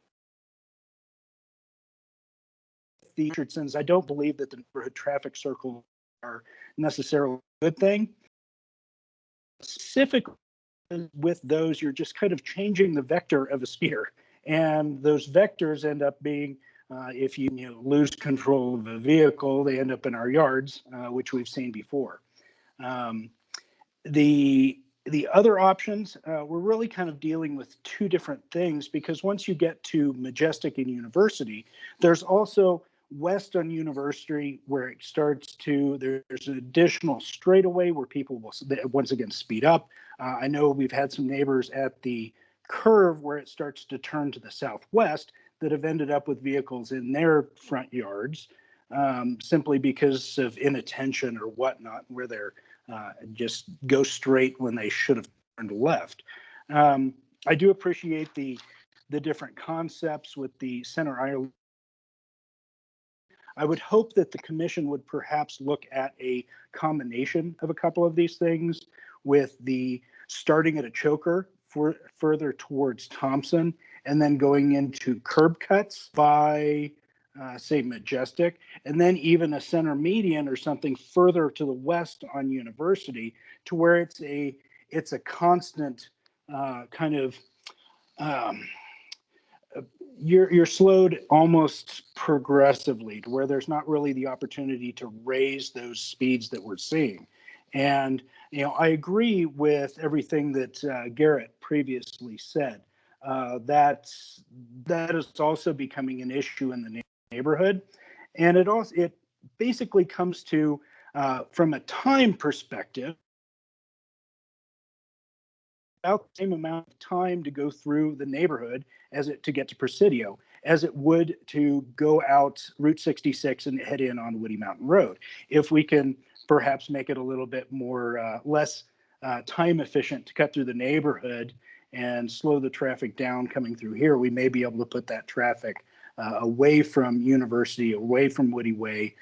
Richardsons, I don't believe that the neighborhood traffic circles are necessarily a good thing. Specifically with those, you're just kind of changing the vector of a sphere. And those vectors end up being, if you lose control of a vehicle, they end up in our yards, which we've seen before. The other options, we're really kind of dealing with 2 different things, because once you get to Majestic and University, there's also west on University where it starts to, there's an additional straightaway where people will once again speed up. I know we've had some neighbors at the curve where it starts to turn to the southwest that have ended up with vehicles in their front yards simply because of inattention or whatnot, where they're just go straight when they should have turned left. I do appreciate the the different concepts with the center island. I would hope that the commission would perhaps look at a combination of a couple of these things, with the starting at a choker for further towards Thompson and then going into curb cuts by say Majestic, and then even a center median or something further to the west on University, to where it's a constant kind of you're slowed almost progressively, to where there's not really the opportunity to raise those speeds that we're seeing. And I agree with everything that Garrett previously said. That is also becoming an issue in the neighborhood, and it basically comes to from a time perspective, about the same amount of time to go through the neighborhood to get to Presidio as it would to go out Route 66 and head in on Woody Mountain Road. If we can perhaps make it a little bit more less time efficient to cut through the neighborhood and slow the traffic down coming through here, we may be able to put that traffic away from University, away from Woody Way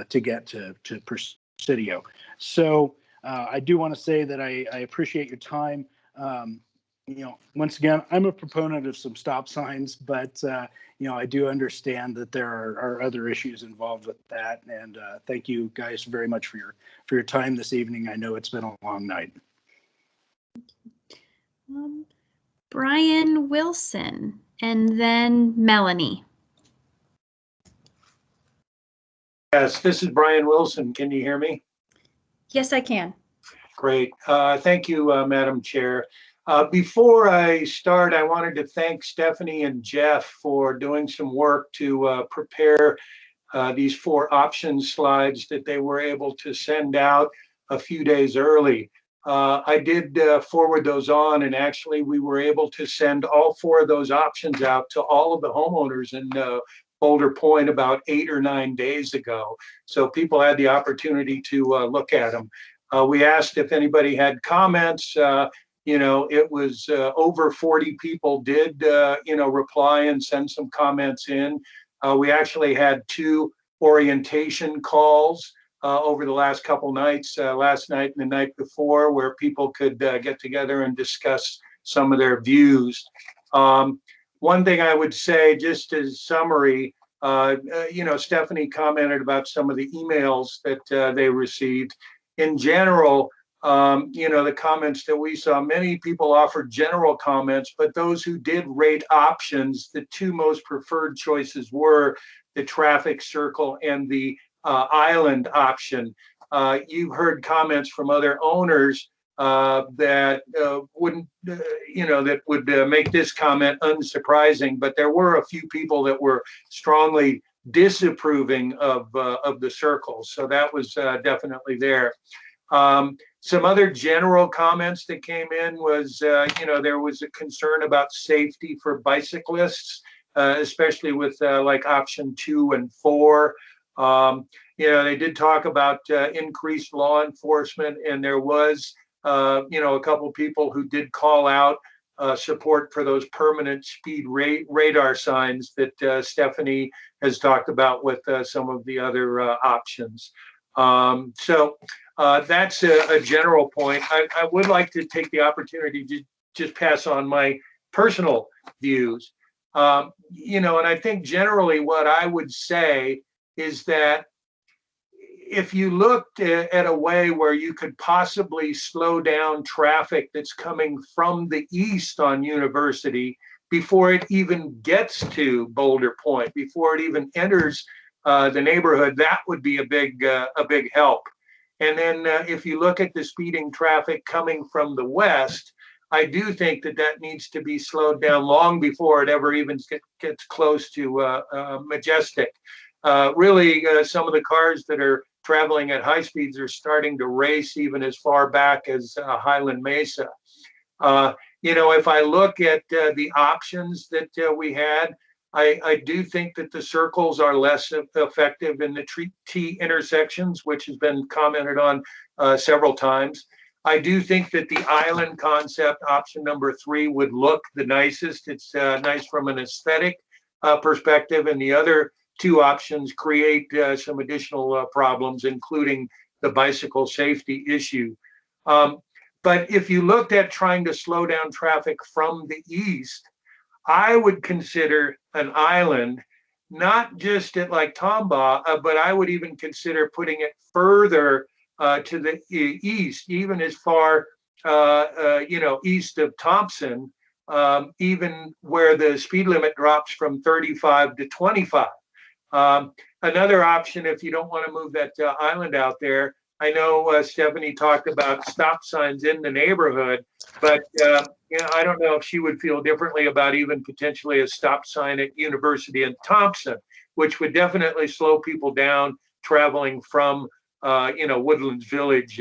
to get to Presidio. So I do want to say that I appreciate your time. Once again, I'm a proponent of some stop signs, but I do understand that there are other issues involved with that. And thank you guys very much for your time this evening. I know it's been a long night. Brian Wilson, and then Melanie. Yes, this is Brian Wilson. Can you hear me? Yes, I can. Great. Thank you, Madam Chair. Before I start, I wanted to thank Stephanie and Jeff for doing some work to prepare these 4 option slides that they were able to send out a few days early. I did forward those on, and actually we were able to send all 4 of those options out to all of the homeowners in Boulder Pointe about 8 or 9 days ago. So people had the opportunity to look at them. We asked if anybody had comments. It was over 40 people did, reply and send some comments in. We actually had 2 orientation calls over the last couple nights, last night and the night before, where people could get together and discuss some of their views. One thing I would say, just as summary, Stephanie commented about some of the emails that they received. In general, the comments that we saw, many people offered general comments, but those who did rate options, the 2 most preferred choices were the traffic circle and the island option. You've heard comments from other owners that wouldn't, that would make this comment unsurprising, but there were a few people that were strongly disapproving of the circles. So that was definitely there. Some other general comments that came in was, there was a concern about safety for bicyclists, especially with like option 2 and 4. They did talk about increased law enforcement, and there was, a couple people who did call out support for those permanent speed radar signs that Stephanie has talked about with some of the other options. So that's a general point. I would like to take the opportunity to just pass on my personal views. And I think generally what I would say is that if you looked at a way where you could possibly slow down traffic that's coming from the east on University before it even gets to Boulder Pointe, before it even enters the neighborhood, that would be a big help. And then if you look at the speeding traffic coming from the west, I do think that needs to be slowed down long before it ever even gets close to Majestic. Really, some of the cars that are traveling at high speeds are starting to race even as far back as Highland Mesa. If I look at the options that we had, I do think that the circles are less effective in the T intersections, which has been commented on several times. I do think that the island concept, option number 3, would look the nicest. It's nice from an aesthetic perspective, and the other 2 options create some additional problems, including the bicycle safety issue. But if you looked at trying to slow down traffic from the east, I would consider an island, not just at like Tombaugh, but I would even consider putting it further to the east, even as far, east of Thompson, even where the speed limit drops from 35 to 25. Another option, if you don't want to move that island out there, I know Stephanie talked about stop signs in the neighborhood, but I don't know if she would feel differently about even potentially a stop sign at University and Thompson, which would definitely slow people down traveling from Woodlands Village,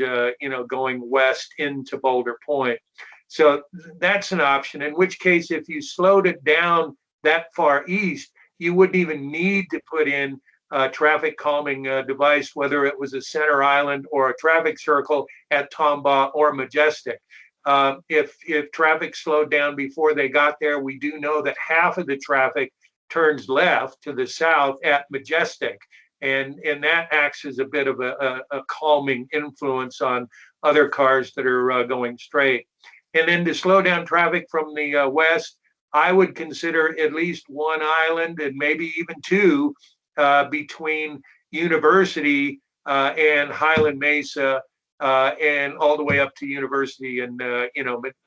going west into Boulder Pointe. So that's an option, in which case, if you slowed it down that far east, you wouldn't even need to put in a traffic calming device, whether it was a center island or a traffic circle at Tombaugh or Majestic. If traffic slowed down before they got there, we do know that half of the traffic turns left to the south at Majestic. And that acts as a bit of a calming influence on other cars that are going straight. And then to slow down traffic from the west, I would consider at least 1 island and maybe even 2 between University and Highland Mesa and all the way up to University and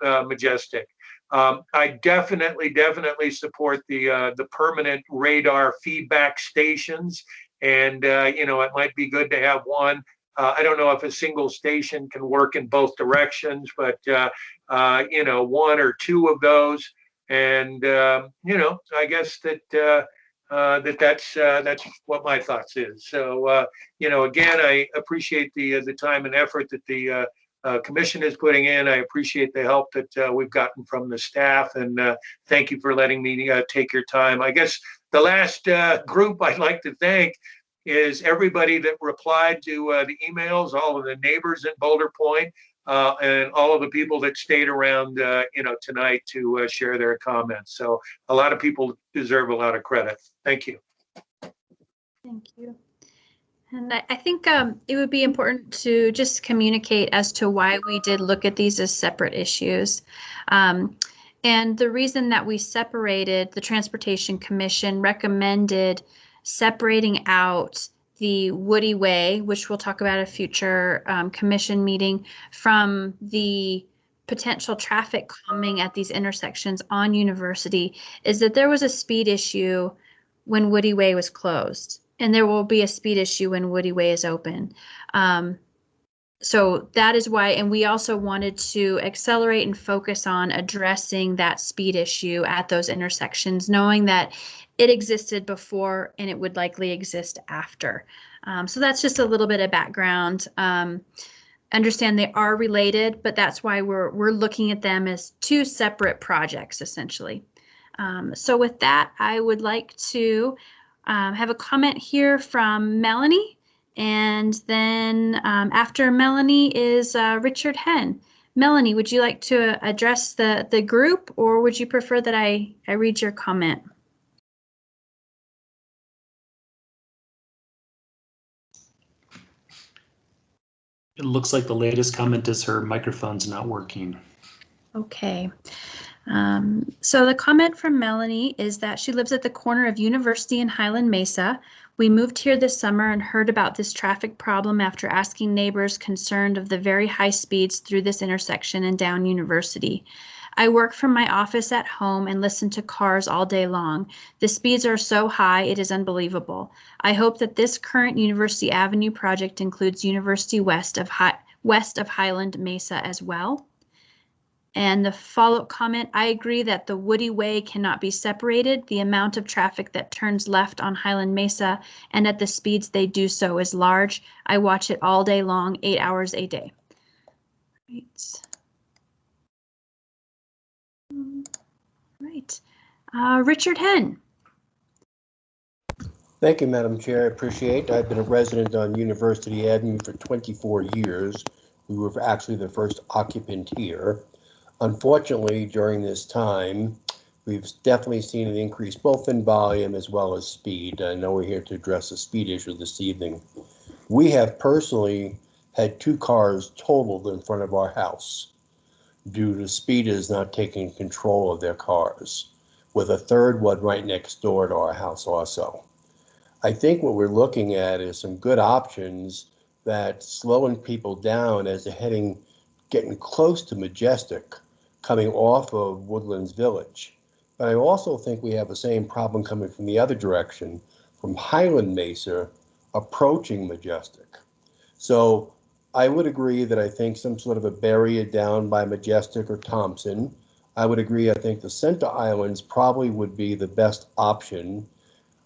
Majestic. I definitely support the permanent radar feedback stations, and it might be good to have one. I don't know if a single station can work in both directions, but 1 or 2 of those, and I guess that's what my thoughts is. So again, I appreciate the time and effort that the commission is putting in. I appreciate the help that we've gotten from the staff, and thank you for letting me take your time. I guess the last group I'd like to thank is everybody that replied to the emails, all of the neighbors in Boulder Pointe, and all of the people that stayed around, tonight to share their comments. So a lot of people deserve a lot of credit. Thank you. Thank you. And I think it would be important to just communicate as to why we did look at these as separate issues. And the reason that we separated, the Transportation Commission recommended separating out the Woody Way, which we'll talk about at a future commission meeting, from the potential traffic calming at these intersections on University, is that there was a speed issue when Woody Way was closed, and there will be a speed issue when Woody Way is open. So that is why, and we also wanted to accelerate and focus on addressing that speed issue at those intersections, knowing that it existed before and it would likely exist after. So that's just a little bit of background. Understand they are related, but that's why we're looking at them as 2 separate projects, essentially. So with that, I would like to have a comment here from Melanie. And then after Melanie is Richard Henn. Melanie, would you like to address the group, or would you prefer that I read your comment? It looks like the latest comment is her microphone's not working. Okay. So the comment from Melanie is that she lives at the corner of University and Highland Mesa. We moved here this summer and heard about this traffic problem after asking neighbors concerned of the very high speeds through this intersection and down University. I work from my office at home and listen to cars all day long. The speeds are so high, it is unbelievable. I hope that this current University Avenue project includes University west of Highland Mesa as well. And the follow-up comment, I agree that the Woody Way cannot be separated. The amount of traffic that turns left on Highland Mesa and at the speeds they do so is large. I watch it all day long, 8 hours a day. Right. Richard Henn. Thank you, Madam Chair. I appreciate it. I've been a resident on University Avenue for 24 years. We were actually the first occupant here. Unfortunately, during this time, we've definitely seen an increase both in volume as well as speed. I know we're here to address the speed issue this evening. We have personally had 2 cars totaled in front of our house due to speeders not taking control of their cars, with a third one right next door to our house also. I think what we're looking at is some good options that slowing people down as they're getting close to Majestic, coming off of Woodlands Village. But I also think we have the same problem coming from the other direction, from Highland Mesa approaching Majestic. So I would agree that I think some sort of a barrier down by Majestic or Thompson. I would agree, I think the center islands probably would be the best option.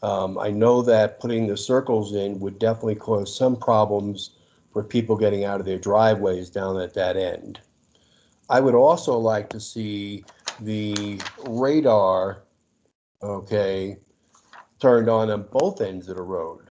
I know that putting the circles in would definitely cause some problems for people getting out of their driveways down at that end. I would also like to see the radar, okay, turned on both ends of the road.